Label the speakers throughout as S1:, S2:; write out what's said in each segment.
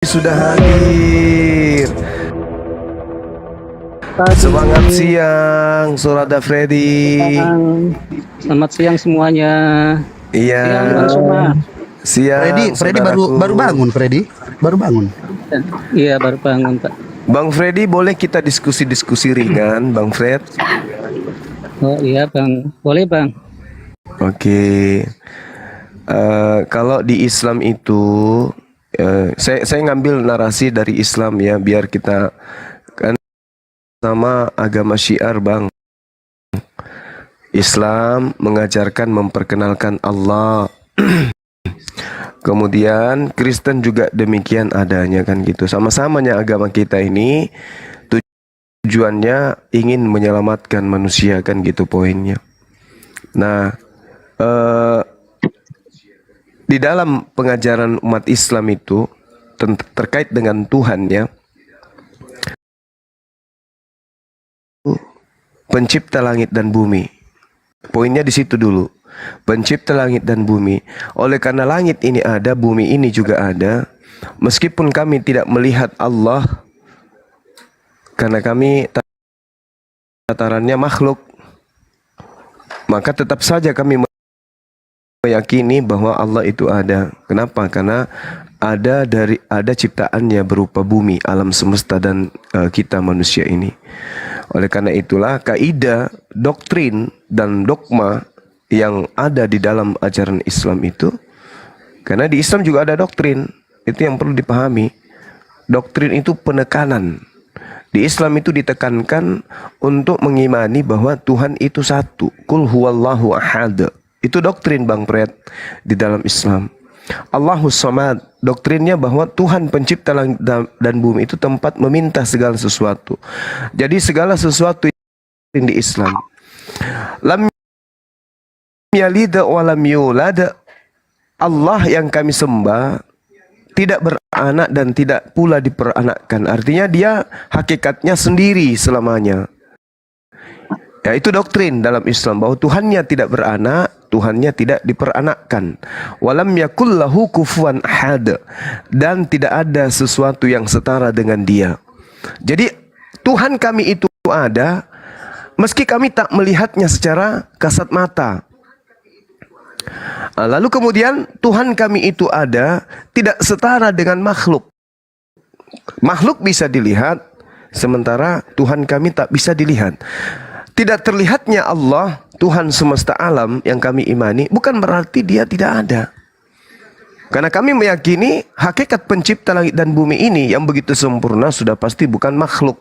S1: Sudah hadir. Semangat siang, Surada Freddy.
S2: Selamat siang semuanya.
S1: Iya.
S2: Siang Bang Soma.
S1: Siang.
S3: Freddy baru bangun, Freddy. Baru bangun.
S2: Iya, baru bangun, Pak.
S1: Bang Freddy, boleh kita diskusi-diskusi ringan, Bang Fred?
S2: Oh iya, Bang. Boleh, Bang.
S1: Oke. Kalau di Islam itu, saya ngambil narasi dari Islam ya, biar kita kan sama agama Syiar, Bang. Islam mengajarkan memperkenalkan Allah. Kemudian Kristen juga demikian adanya kan gitu. Sama-samanya agama kita ini tujuannya ingin menyelamatkan manusia kan gitu poinnya. Nah, di dalam pengajaran umat Islam itu terkait dengan Tuhan ya, pencipta langit dan bumi. Poinnya di situ dulu. Pencipta langit dan bumi. Oleh karena langit ini ada, bumi ini juga ada. Meskipun kami tidak melihat Allah, karena kami tatarannya makhluk, maka tetap saja kami meyakini bahwa Allah itu ada. Kenapa? Karena ada ciptaannya berupa bumi, alam semesta dan kita manusia ini. Oleh karena itulah kaidah, doktrin dan dogma yang ada di dalam ajaran Islam itu, karena di Islam juga ada doktrin, itu yang perlu dipahami. Doktrin itu penekanan. Di Islam itu ditekankan untuk mengimani bahwa Tuhan itu satu. Qul huwallahu ahad. Itu doktrin Bang Fred di dalam Islam. Allahus samad, doktrinnya bahwa Tuhan pencipta langit dan bumi itu tempat meminta segala sesuatu. Jadi segala sesuatu yang di Islam, lam yalid wa lam yulad, Allah yang kami sembah tidak beranak dan tidak pula diperanakkan. Artinya dia hakikatnya sendiri selamanya. Ya, itu doktrin dalam Islam bahwa Tuhannya tidak beranak, Tuhannya tidak diperanakkan. Walam yakul lahu kufuwan ahad, dan tidak ada sesuatu yang setara dengan dia. Jadi Tuhan kami itu ada meski kami tak melihatnya secara kasat mata. Lalu kemudian Tuhan kami itu ada tidak setara dengan makhluk. Makhluk bisa dilihat, sementara Tuhan kami tak bisa dilihat. Tidak terlihatnya Allah, Tuhan semesta alam yang kami imani, bukan berarti dia tidak ada. Karena kami meyakini hakikat pencipta langit dan bumi ini yang begitu sempurna sudah pasti bukan makhluk.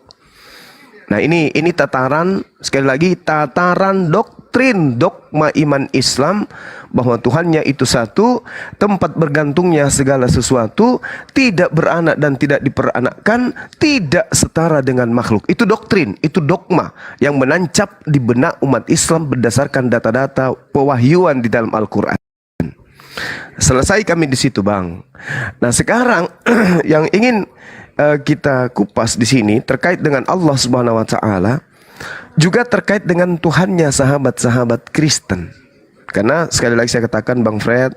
S1: Nah ini tataran, sekali lagi tataran doktrin, dogma iman Islam, bahwa Tuhannya itu satu, tempat bergantungnya segala sesuatu, tidak beranak dan tidak diperanakkan, tidak setara dengan makhluk. Itu doktrin, itu dogma yang menancap di benak umat Islam berdasarkan data-data pewahyuan di dalam Al-Quran. Selesai kami di situ, Bang. Nah sekarang yang ingin kita kupas di sini terkait dengan Allah Subhanahu wa taala, juga terkait dengan Tuhannya sahabat-sahabat Kristen. Karena sekali lagi saya katakan Bang Fred,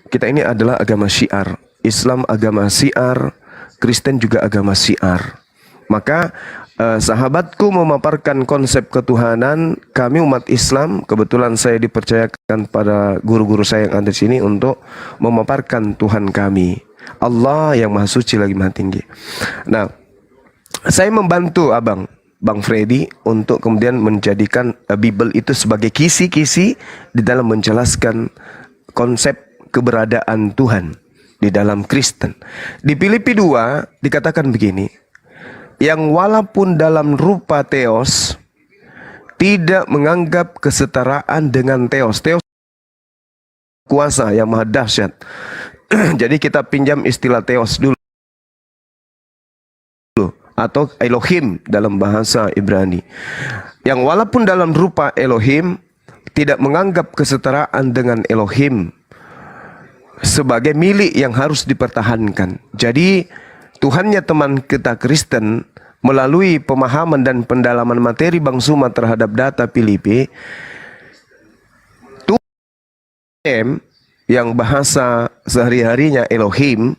S1: kita ini adalah agama Syiar. Islam agama Syiar, Kristen juga agama Syiar. Maka sahabatku memaparkan konsep ketuhanan, kami umat Islam, kebetulan saya dipercayakan pada guru-guru saya yang ada di sini untuk memaparkan Tuhan kami, Allah yang maha suci lagi maha tinggi. Nah, saya membantu Bang Freddy untuk kemudian menjadikan Bible itu sebagai kisi-kisi di dalam menjelaskan konsep keberadaan Tuhan di dalam Kristen. Di Filipi 2 dikatakan begini, yang walaupun dalam rupa Theos tidak menganggap kesetaraan dengan Theos. Theos kuasa yang maha dahsyat. Jadi kita pinjam istilah Theos dulu, atau Elohim dalam bahasa Ibrani. Yang walaupun dalam rupa Elohim tidak menganggap kesetaraan dengan Elohim sebagai milik yang harus dipertahankan. Jadi Tuhannya teman kita Kristen melalui pemahaman dan pendalaman materi Bang Suma terhadap data Filipi, Tuhan yang bahasa sehari-harinya Elohim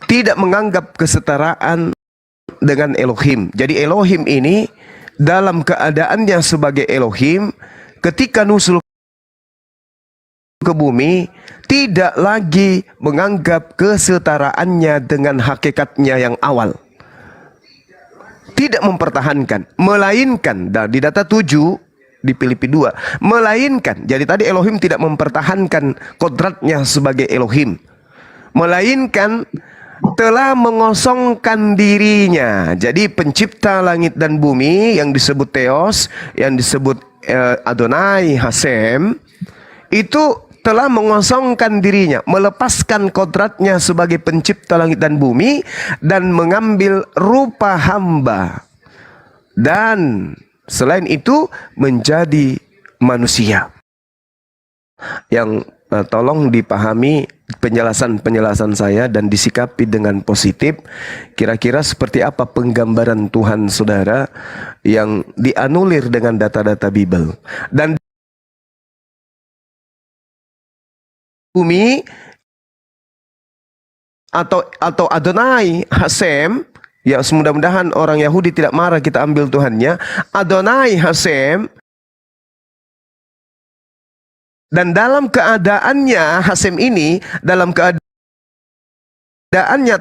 S1: tidak menganggap kesetaraan dengan Elohim. Jadi Elohim ini dalam keadaannya sebagai Elohim, ketika nusul ke bumi, tidak lagi menganggap kesetaraannya dengan hakikatnya yang awal. Tidak mempertahankan, melainkan di data 7 di Filipi 2, melainkan, jadi tadi Elohim tidak mempertahankan kodratnya sebagai Elohim, melainkan telah mengosongkan dirinya. Jadi pencipta langit dan bumi yang disebut Theos, yang disebut Adonai Hasem, itu telah mengosongkan dirinya, melepaskan kodratnya sebagai pencipta langit dan bumi, dan mengambil rupa hamba. Dan selain itu menjadi manusia. Yang tolong dipahami penjelasan-penjelasan saya dan disikapi dengan positif. Kira-kira seperti apa penggambaran Tuhan saudara yang dianulir dengan data-data Bible. Dan bumi atau Adonai Hasem, ya mudah-mudahan orang Yahudi tidak marah kita ambil Tuhannya, Adonai Hasem. Dan dalam keadaannya Hasem ini, dalam keadaannya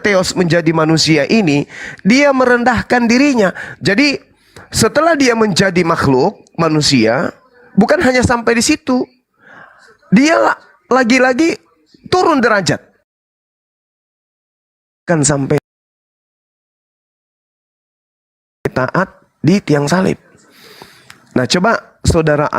S1: Theos menjadi manusia ini, dia merendahkan dirinya. Jadi setelah dia menjadi makhluk manusia, bukan hanya sampai di situ, dia lagi-lagi turun derajat, kan sampai taat di tiang salib. Nah, coba saudara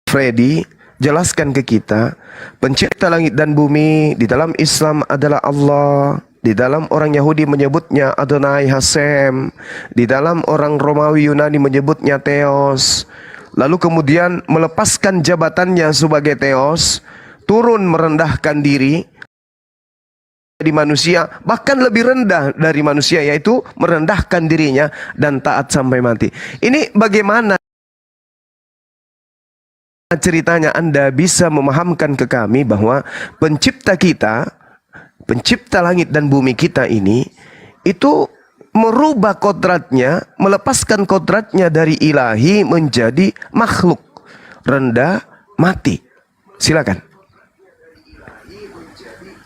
S1: Freddy jelaskan ke kita, pencipta langit dan bumi di dalam Islam adalah Allah, di dalam orang Yahudi menyebutnya Adonai Hasem, di dalam orang Romawi Yunani menyebutnya Theos. Lalu kemudian melepaskan jabatannya sebagai Theos, turun merendahkan diri di manusia, bahkan lebih rendah dari manusia, yaitu merendahkan dirinya dan taat sampai mati. Ini bagaimana ceritanya Anda bisa memahamkan ke kami bahwa pencipta kita, pencipta langit dan bumi kita ini, itu merubah kodratnya, melepaskan kodratnya dari ilahi menjadi makhluk, rendah, mati. Silakan.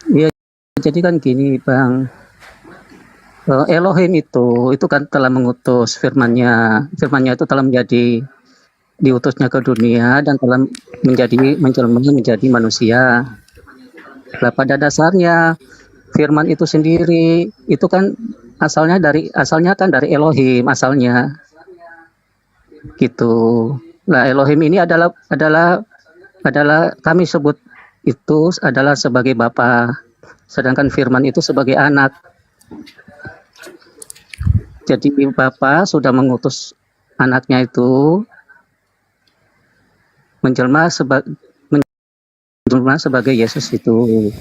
S2: Ya, jadi kan gini Bang, Elohim itu kan telah mengutus firman-Nya itu telah menjadi diutusnya ke dunia dan telah menjelma menjadi manusia. Nah, pada dasarnya firman itu sendiri itu kan asalnya kan dari Elohim asalnya, gitu. Nah, Elohim ini adalah kami sebut itu adalah sebagai Bapa, sedangkan firman itu sebagai anak. Jadi Bapa sudah mengutus anaknya itu menjelma sebagai Yesus itu.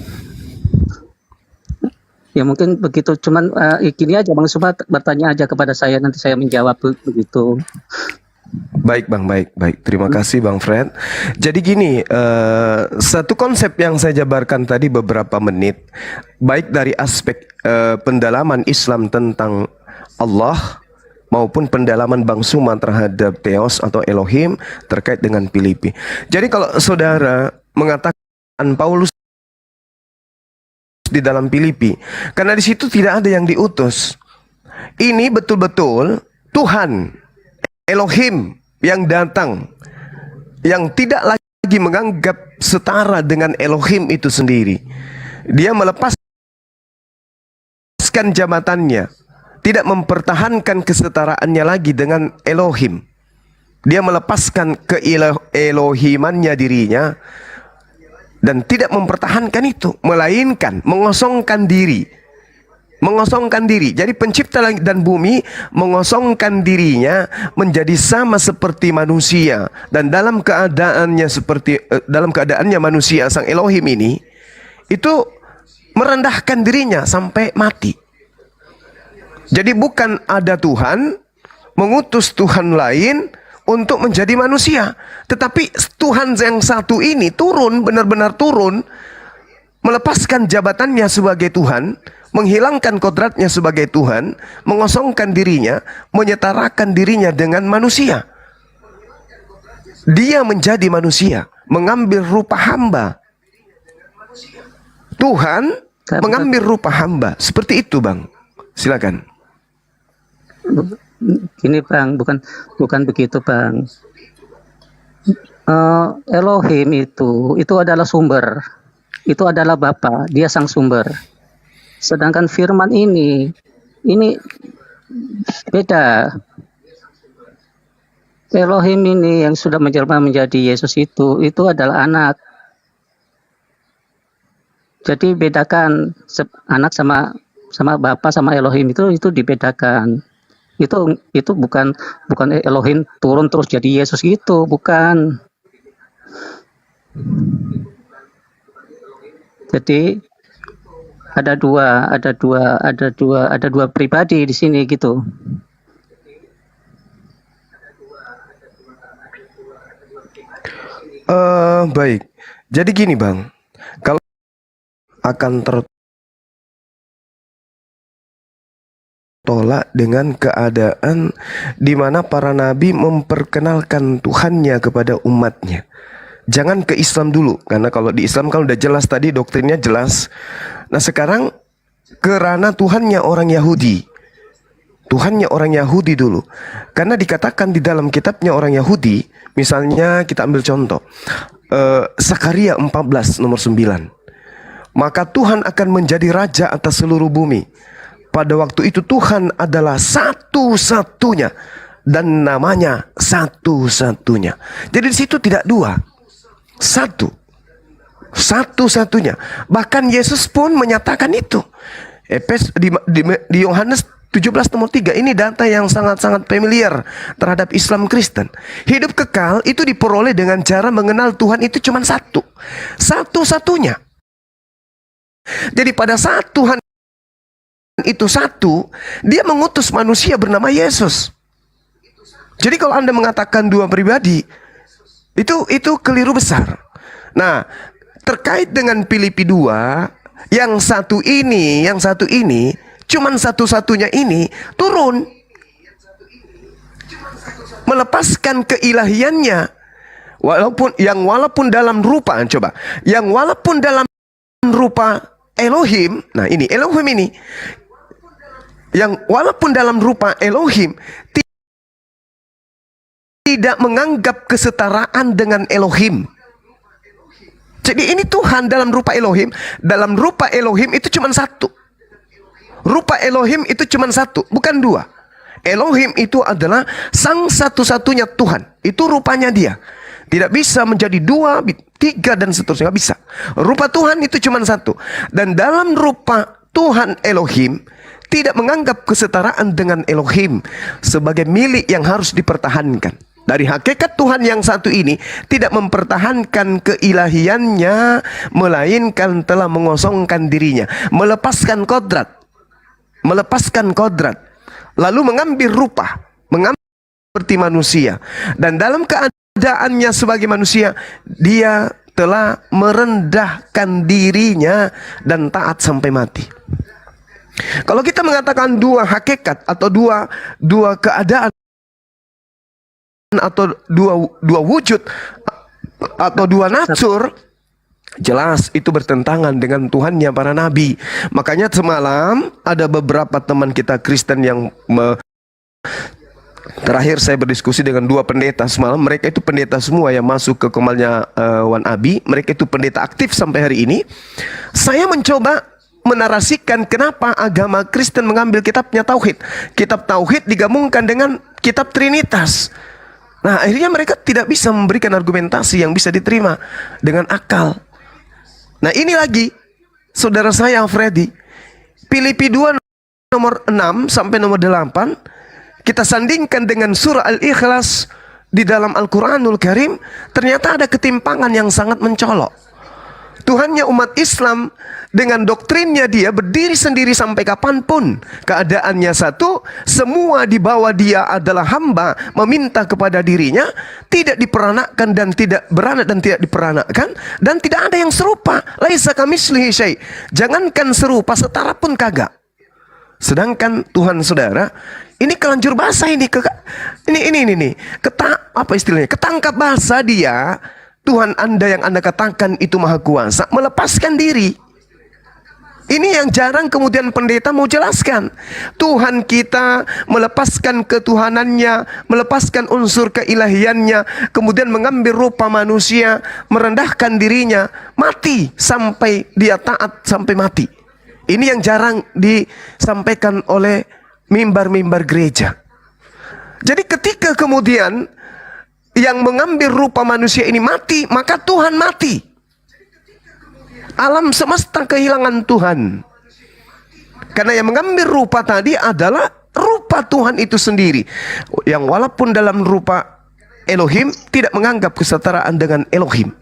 S2: Ya mungkin begitu, cuman gini aja Bang, coba bertanya aja kepada saya, nanti saya menjawab begitu.
S1: Baik Bang, baik. Terima kasih Bang Fred. Jadi gini, satu konsep yang saya jabarkan tadi beberapa menit, baik dari aspek pendalaman Islam tentang Allah, maupun pendalaman Bang Suman terhadap Theos atau Elohim terkait dengan Filipi. Jadi kalau saudara mengatakan Paulus di dalam Filipi, karena di situ tidak ada yang diutus. Ini betul-betul Tuhan Elohim yang datang, yang tidak lagi menganggap setara dengan Elohim itu sendiri. Dia melepaskan jabatannya, tidak mempertahankan kesetaraannya lagi dengan Elohim. Dia melepaskan Elohimannya dirinya dan tidak mempertahankan itu, melainkan mengosongkan diri. Jadi pencipta langit dan bumi mengosongkan dirinya menjadi sama seperti manusia, dan dalam keadaannya manusia, sang Elohim ini itu merendahkan dirinya sampai mati. Jadi bukan ada Tuhan mengutus Tuhan lain untuk menjadi manusia, tetapi Tuhan yang satu ini turun, benar-benar turun, melepaskan jabatannya sebagai Tuhan, menghilangkan kodratnya sebagai Tuhan, mengosongkan dirinya, menyetarakan dirinya dengan manusia. Dia menjadi manusia, mengambil rupa hamba. Tuhan mengambil rupa hamba. Seperti itu, Bang. Silakan.
S2: Gini Bang, bukan begitu Bang. Elohim itu adalah sumber, itu adalah Bapa, dia sang sumber. Sedangkan firman ini beda. Elohim ini yang sudah menjelma menjadi Yesus itu adalah anak. Jadi bedakan anak sama Bapa sama Elohim itu dibedakan. Itu bukan Elohim turun terus jadi Yesus gitu, bukan. Jadi ada dua pribadi di sini gitu.
S1: Baik. Jadi gini, Bang. Kalau akan tertolak dengan keadaan di mana para nabi memperkenalkan Tuhannya kepada umatnya. Jangan ke Islam dulu, karena kalau di Islam kan udah jelas tadi, doktrinnya jelas. Nah sekarang kerana Tuhannya orang Yahudi. Tuhannya orang Yahudi dulu. Karena dikatakan di dalam kitabnya orang Yahudi, misalnya kita ambil contoh, Zakaria 14 nomor 9. Maka Tuhan akan menjadi raja atas seluruh bumi. Pada waktu itu Tuhan adalah satu-satunya dan namanya satu-satunya. Jadi di situ tidak dua. Satu-satunya. Bahkan Yesus pun menyatakan itu. Di Yohanes 17 nomor 3. Ini data yang sangat-sangat familiar terhadap Islam Kristen. Hidup kekal itu diperoleh dengan cara mengenal Tuhan itu cuma satu. Satu-satunya. Jadi pada saat Tuhan itu satu, dia mengutus manusia bernama Yesus. Jadi kalau Anda mengatakan dua pribadi, itu keliru besar. Nah, terkait dengan Filipi 2, yang satu ini, cuman satu-satunya ini turun. Melepaskan keilahiannya. Walaupun dalam rupa, coba. Yang walaupun dalam rupa Elohim, nah ini Elohim ini. Yang walaupun dalam rupa Elohim tidak menganggap kesetaraan dengan Elohim. Jadi ini Tuhan dalam rupa Elohim. Dalam rupa Elohim itu cuma satu. Rupa Elohim itu cuma satu, bukan dua. Elohim itu adalah sang satu-satunya Tuhan. Itu rupanya dia. Tidak bisa menjadi dua, tiga, dan seterusnya. Tidak bisa. Rupa Tuhan itu cuma satu. Dan dalam rupa Tuhan Elohim tidak menganggap kesetaraan dengan Elohim sebagai milik yang harus dipertahankan. Dari hakikat Tuhan yang satu ini tidak mempertahankan keilahiannya, melainkan telah mengosongkan dirinya, melepaskan kodrat, lalu mengambil rupa, mengambil seperti manusia. Dan dalam keadaannya sebagai manusia, dia telah merendahkan dirinya dan taat sampai mati. Kalau kita mengatakan dua hakikat atau dua keadaan atau dua wujud atau dua natur, jelas itu bertentangan dengan Tuhannya para nabi. Makanya semalam ada beberapa teman kita Kristen yang terakhir saya berdiskusi dengan dua pendeta semalam. Mereka itu pendeta semua yang masuk ke Kemalnya Wan Abi. Mereka itu pendeta aktif sampai hari ini. Saya mencoba menarasikan kenapa agama Kristen mengambil kitabnya Tauhid. Kitab Tauhid digabungkan dengan kitab Trinitas. Nah, akhirnya mereka tidak bisa memberikan argumentasi yang bisa diterima dengan akal. Nah, ini lagi saudara saya Freddy, Filipi 2 nomor 6 sampai nomor 8 kita sandingkan dengan surah Al-Ikhlas di dalam Al-Quranul Karim, ternyata ada ketimpangan yang sangat mencolok. Tuhannya umat Islam dengan doktrinnya dia berdiri sendiri sampai kapanpun. Keadaannya satu, semua di bawah dia adalah hamba meminta kepada dirinya, tidak diperanakkan dan tidak beranak dan tidak diperanakkan, dan tidak ada yang serupa. Laisa kamitslihi syai'. Jangankan serupa, setara pun kagak. Sedangkan Tuhan saudara, ini kelanjur basah ini, ini. Apa istilahnya? Ketangkap basah dia. Tuhan Anda yang Anda katakan itu maha kuasa, melepaskan diri. Ini yang jarang kemudian pendeta mau jelaskan. Tuhan kita melepaskan ketuhanannya, melepaskan unsur keilahiannya, kemudian mengambil rupa manusia, merendahkan dirinya, mati sampai dia taat sampai mati. Ini yang jarang disampaikan oleh mimbar-mimbar gereja. Jadi ketika kemudian yang mengambil rupa manusia ini mati, maka Tuhan mati. Alam semesta kehilangan Tuhan. Karena yang mengambil rupa tadi adalah rupa Tuhan itu sendiri. Yang walaupun dalam rupa Elohim tidak menganggap kesetaraan dengan Elohim.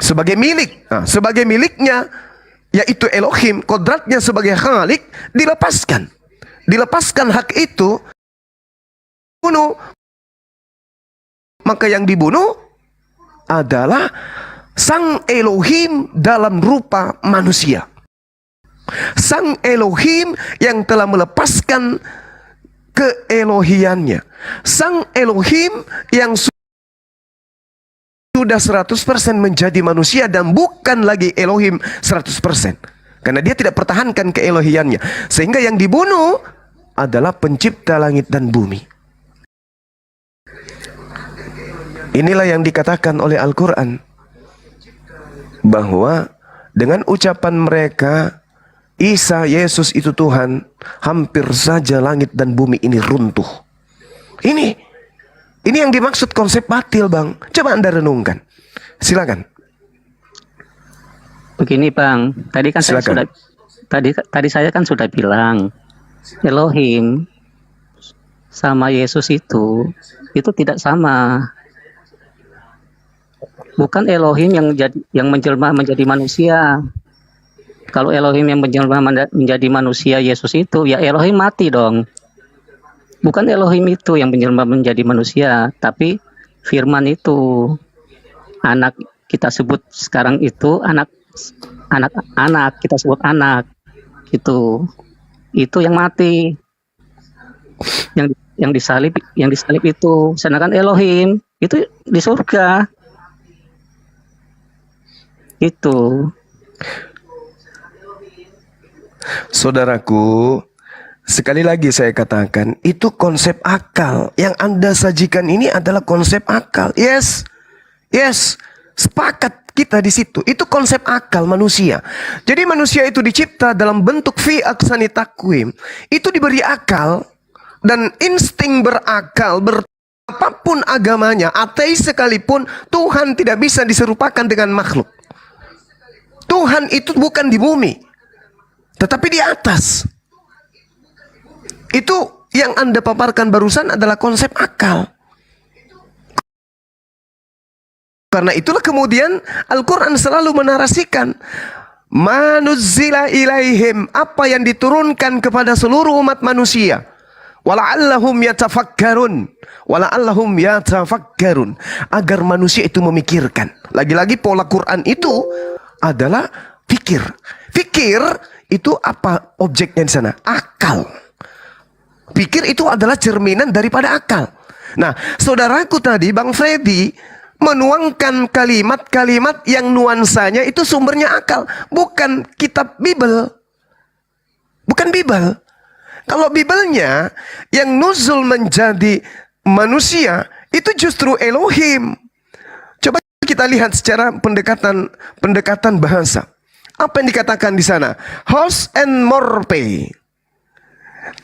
S1: Sebagai milik. Nah, sebagai miliknya yaitu Elohim, kodratnya sebagai Khalik dilepaskan. Dilepaskan hak itu, bunuh. Maka yang dibunuh adalah Sang Elohim dalam rupa manusia. Sang Elohim yang telah melepaskan keelohiannya. Sang Elohim yang sudah 100% menjadi manusia dan bukan lagi Elohim 100%. Karena dia tidak pertahankan keelohiannya. Sehingga yang dibunuh adalah pencipta langit dan bumi. Inilah yang dikatakan oleh Al-Quran, bahwa dengan ucapan mereka Isa, Yesus itu Tuhan, hampir saja langit dan bumi ini runtuh. Ini yang dimaksud konsep batil, Bang. Coba Anda renungkan. Silakan.
S2: Begini Bang, tadi kan saya
S1: Silakan.
S2: tadi saya kan sudah bilang Elohim sama Yesus itu tidak sama. Bukan Elohim yang menjelma menjadi manusia. Kalau Elohim yang menjelma menjadi manusia, Yesus itu, ya Elohim mati dong. Bukan Elohim itu yang menjelma menjadi manusia, tapi Firman itu. Anak kita sebut sekarang itu anak kita sebut anak. Itu yang mati. Yang disalib itu. Sedangkan Elohim itu di surga. Itu.
S1: Saudaraku, sekali lagi saya katakan, itu konsep akal. Yang Anda sajikan ini adalah konsep akal. Yes, sepakat kita di situ. Itu konsep akal manusia. Jadi manusia itu dicipta dalam bentuk fi aksani takwim. Itu diberi akal dan insting berakal, apapun agamanya, ateis sekalipun, Tuhan tidak bisa diserupakan dengan makhluk. Tuhan itu bukan di bumi, tetapi di atas. Itu yang Anda paparkan barusan adalah konsep akal. Karena itulah kemudian Al-Quran selalu menarasikan manuzzila ilaihim, apa yang diturunkan kepada seluruh umat manusia. Wala'allahum yatafakkarun, agar manusia itu memikirkan. Lagi-lagi pola Quran itu adalah fikir. Fikir itu apa objeknya di sana? Akal. Pikir itu adalah cerminan daripada akal. Nah, saudaraku tadi, Bang Freddy, menuangkan kalimat-kalimat yang nuansanya itu sumbernya akal. Bukan kitab Bible. Bukan Bible. Kalau Bibelnya yang nuzul menjadi manusia, itu justru Elohim. Coba kita lihat secara pendekatan bahasa. Apa yang dikatakan di sana? Hos and morpe.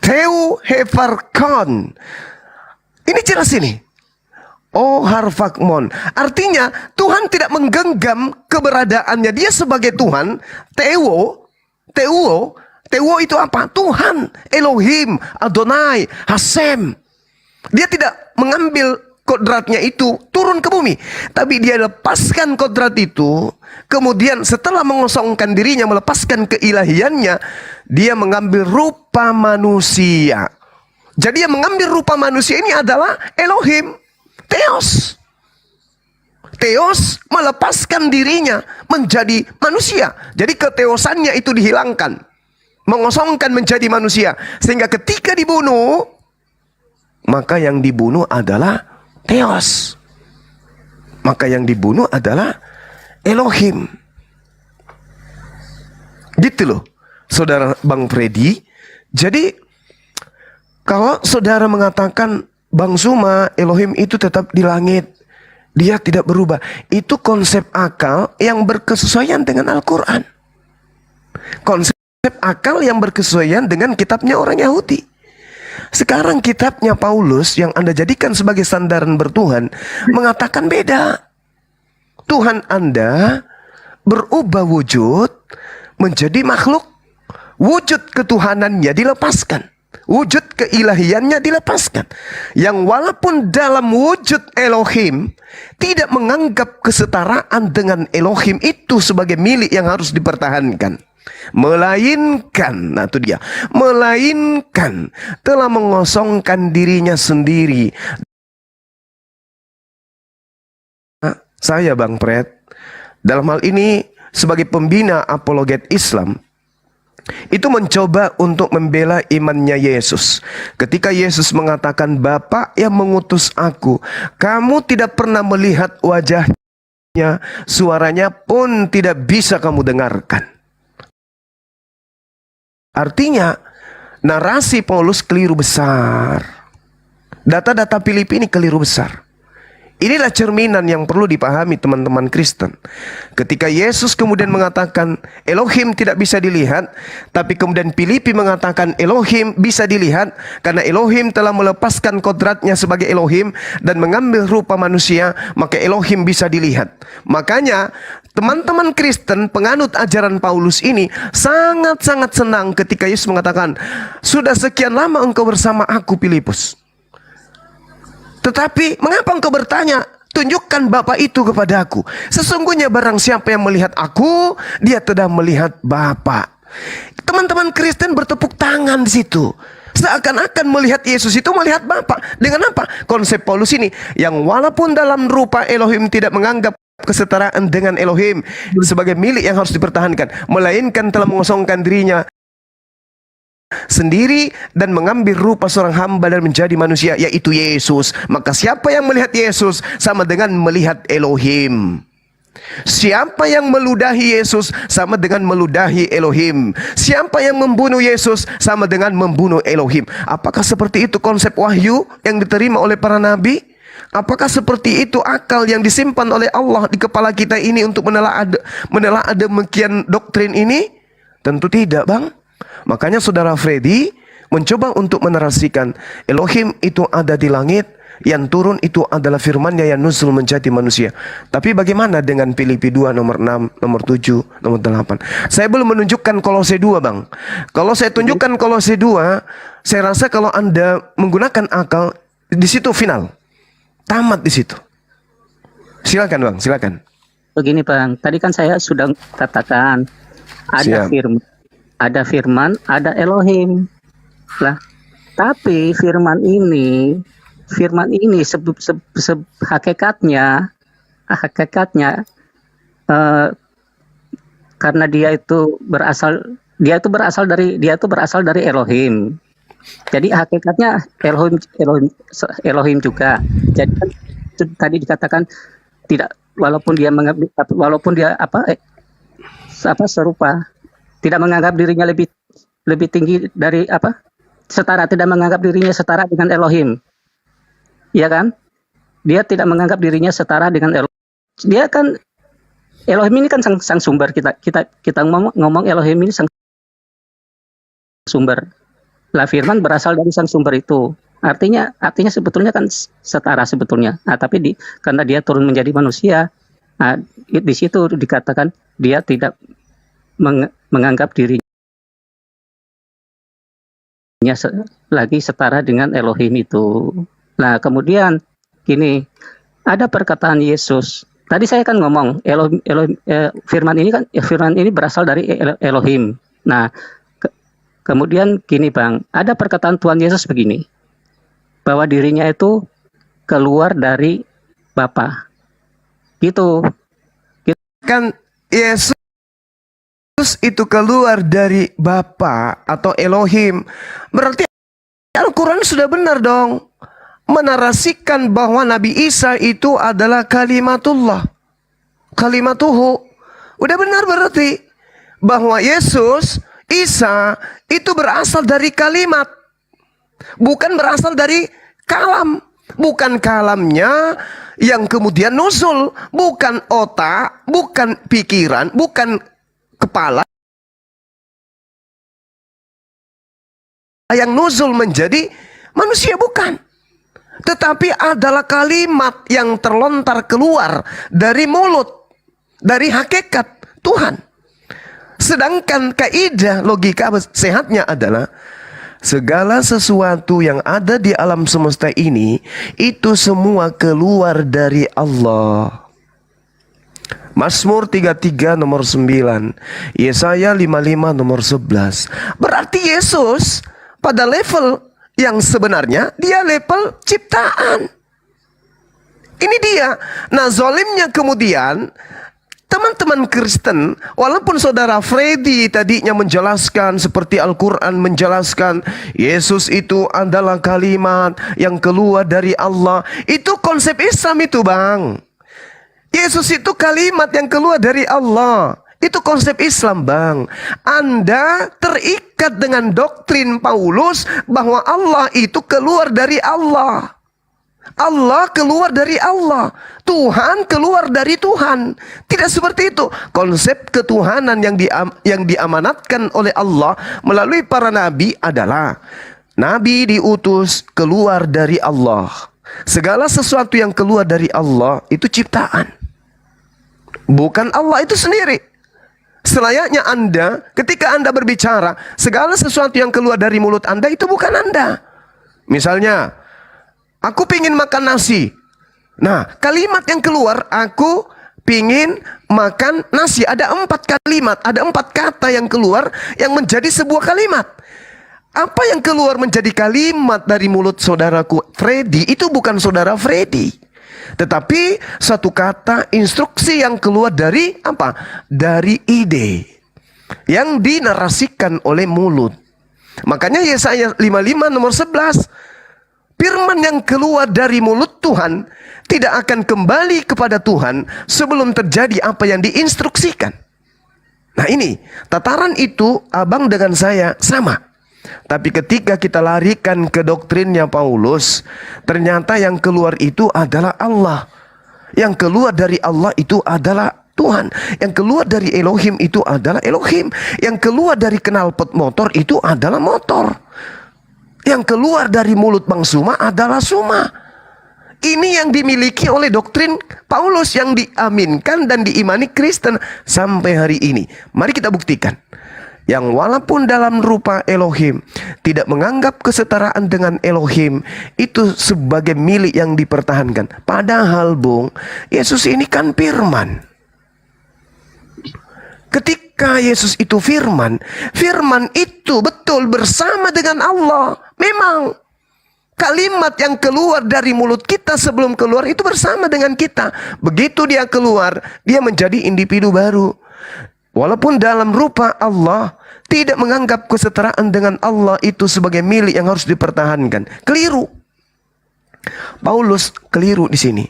S1: Teu hefarkon. Ini jelas ini. Oh harfakmon. Artinya Tuhan tidak menggenggam keberadaannya. Dia sebagai Tuhan. Teuo itu apa? Tuhan. Elohim. Adonai. Hasem. Dia tidak mengambil kodratnya itu turun ke bumi. Tapi dia lepaskan kodrat itu. Kemudian setelah mengosongkan dirinya, melepaskan keilahiannya, dia mengambil rupa manusia. Jadi yang mengambil rupa manusia ini adalah Elohim, Theos. Theos melepaskan dirinya menjadi manusia. Jadi keteosannya itu dihilangkan. Mengosongkan menjadi manusia. Sehingga ketika dibunuh, maka yang dibunuh adalah Theos. Maka yang dibunuh adalah Elohim. Gitu loh, saudara Bang Freddy. Jadi, kalau saudara mengatakan Bang Suma, Elohim itu tetap di langit, dia tidak berubah. Itu konsep akal yang berkesesuaian dengan Al-Quran. Konsep akal yang berkesesuaian dengan kitabnya orang Yahudi. Sekarang kitabnya Paulus yang Anda jadikan sebagai sandaran bertuhan mengatakan beda. Tuhan Anda berubah wujud menjadi makhluk. Wujud ketuhanannya dilepaskan. Wujud keilahiannya dilepaskan. Yang walaupun dalam wujud Elohim tidak menganggap kesetaraan dengan Elohim itu sebagai milik yang harus dipertahankan. Melainkan, nah itu dia, melainkan telah mengosongkan dirinya sendiri. Saya Bang Pret, dalam hal ini sebagai pembina apologet Islam, itu mencoba untuk membela imannya Yesus. Ketika Yesus mengatakan, Bapa yang mengutus aku, kamu tidak pernah melihat wajahnya, suaranya pun tidak bisa kamu dengarkan. Artinya, narasi Paulus keliru besar. Data-data Filipi ini keliru besar. Inilah cerminan yang perlu dipahami teman-teman Kristen. Ketika Yesus kemudian mengatakan Elohim tidak bisa dilihat, tapi kemudian Filipi mengatakan Elohim bisa dilihat, karena Elohim telah melepaskan kodratnya sebagai Elohim dan mengambil rupa manusia, maka Elohim bisa dilihat. Makanya teman-teman Kristen penganut ajaran Paulus ini sangat-sangat senang ketika Yesus mengatakan, sudah sekian lama engkau bersama aku Filipus, tetapi mengapa engkau bertanya, tunjukkan Bapa itu kepada aku. Sesungguhnya barang siapa yang melihat aku, dia telah melihat Bapa. Teman-teman Kristen bertepuk tangan di situ. Seakan-akan melihat Yesus itu melihat Bapa. Dengan apa? Konsep Paulus ini, yang walaupun dalam rupa Elohim tidak menganggap kesetaraan dengan Elohim sebagai milik yang harus dipertahankan, melainkan telah mengosongkan dirinya sendiri dan mengambil rupa seorang hamba dan menjadi manusia, yaitu Yesus. Maka siapa yang melihat Yesus sama dengan melihat Elohim. Siapa yang meludahi Yesus sama dengan meludahi Elohim. Siapa yang membunuh Yesus sama dengan membunuh Elohim. Apakah seperti itu konsep wahyu yang diterima oleh para nabi? Apakah seperti itu akal yang disimpan oleh Allah di kepala kita ini untuk menelaah demikian doktrin ini? Tentu tidak, Bang. Makanya saudara Freddy mencoba untuk menarasikan Elohim itu ada di langit, yang turun itu adalah firman-Nya yang nuzul menjadi manusia. Tapi bagaimana dengan Filipi 2 nomor 6, nomor 7, nomor 8? Saya belum menunjukkan Kolose 2, Bang. Kalau saya tunjukkan Kolose 2, saya rasa kalau Anda menggunakan akal, di situ final. Tamat di situ. Silakan, Bang, silakan.
S2: Begini Bang, tadi kan saya sudah katakan ada
S1: Siap.
S2: firman, ada Elohim. Lah, tapi firman ini hakikatnya karena dia itu berasal dari Elohim. Jadi hakikatnya Elohim juga. Jadi kan tadi dikatakan tidak, walaupun dia serupa, tidak menganggap dirinya lebih tinggi dari tidak menganggap dirinya setara dengan Elohim. Iya kan? Dia tidak menganggap dirinya setara dengan Elohim. Dia kan Elohim ini kan sang sumber, kita ngomong Elohim ini sang sumber. Lah firman berasal dari sang sumber itu. Artinya sebetulnya kan setara sebetulnya. Nah, tapi karena dia turun menjadi manusia, di situ dikatakan dia tidak menganggap dirinya lagi setara dengan Elohim itu. Nah, kemudian gini, ada perkataan Yesus. Tadi saya kan ngomong firman ini kan firman ini berasal dari Elohim. Nah, kemudian gini Bang, ada perkataan Tuhan Yesus begini, bahwa dirinya itu keluar dari Bapa. Gitu.
S1: Kan Yesus itu keluar dari Bapa atau Elohim. Berarti Al-Quran sudah benar dong. Menarasikan bahwa Nabi Isa itu adalah kalimatullah. Kalimatuhu. Udah benar berarti. Bahwa Yesus, Isa itu berasal dari kalimat. Bukan berasal dari kalam. Bukan kalamnya yang kemudian nuzul. Bukan otak, bukan pikiran, bukan kepala yang nuzul menjadi manusia, bukan. Tetapi adalah kalimat yang terlontar keluar dari mulut, dari hakikat Tuhan. Sedangkan kaidah logika sehatnya adalah segala sesuatu yang ada di alam semesta ini itu semua keluar dari Allah. Mazmur 33 nomor 9, Yesaya 55 nomor 11. Berarti Yesus pada level yang sebenarnya dia level ciptaan. Ini dia. Nah, zolimnya kemudian teman-teman Kristen, walaupun saudara Freddy tadinya menjelaskan seperti Al-Quran menjelaskan Yesus itu adalah kalimat yang keluar dari Allah. Itu konsep Islam itu Bang. Yesus itu kalimat yang keluar dari Allah. Itu konsep Islam Bang. Anda terikat dengan doktrin Paulus bahwa Allah itu keluar dari Allah. Allah keluar dari Allah. Tuhan keluar dari Tuhan. Tidak seperti itu. Konsep ketuhanan yang diamanatkan oleh Allah melalui para nabi adalah nabi diutus keluar dari Allah. Segala sesuatu yang keluar dari Allah itu ciptaan. Bukan Allah itu sendiri. Selayaknya Anda, ketika Anda berbicara, segala sesuatu yang keluar dari mulut Anda itu bukan Anda. Misalnya, aku pingin makan nasi. Nah, kalimat yang keluar, aku pingin makan nasi. Ada 4 kalimat, ada 4 kata yang keluar yang menjadi sebuah kalimat. Apa yang keluar menjadi kalimat dari mulut saudaraku Freddy, itu bukan saudara Freddy. Tetapi satu kata instruksi yang keluar dari apa? Dari ide yang dinarasikan oleh mulut. Makanya Yesaya 55 nomor 11, firman yang keluar dari mulut Tuhan tidak akan kembali kepada Tuhan sebelum terjadi apa yang diinstruksikan. Nah ini, tataran itu abang dengan saya sama. Tapi ketika kita larikan ke doktrinnya Paulus, ternyata yang keluar itu adalah Allah. Yang keluar dari Allah itu adalah Tuhan. Yang keluar dari Elohim itu adalah Elohim. Yang keluar dari knalpot motor itu adalah motor. Yang keluar dari mulut Bang Suma adalah Suma. Ini yang dimiliki oleh doktrin Paulus yang diaminkan dan diimani Kristen sampai hari ini. Mari kita buktikan. Yang walaupun dalam rupa Elohim tidak menganggap kesetaraan dengan Elohim itu sebagai milik yang dipertahankan. Padahal Bung, Yesus ini kan firman. Ketika Yesus itu firman, firman itu betul bersama dengan Allah. Memang kalimat yang keluar dari mulut kita sebelum keluar itu bersama dengan kita. Begitu dia keluar, dia menjadi individu baru. Walaupun dalam rupa Allah, tidak menganggap kesetaraan dengan Allah itu sebagai milik yang harus dipertahankan. Keliru. Paulus keliru di sini.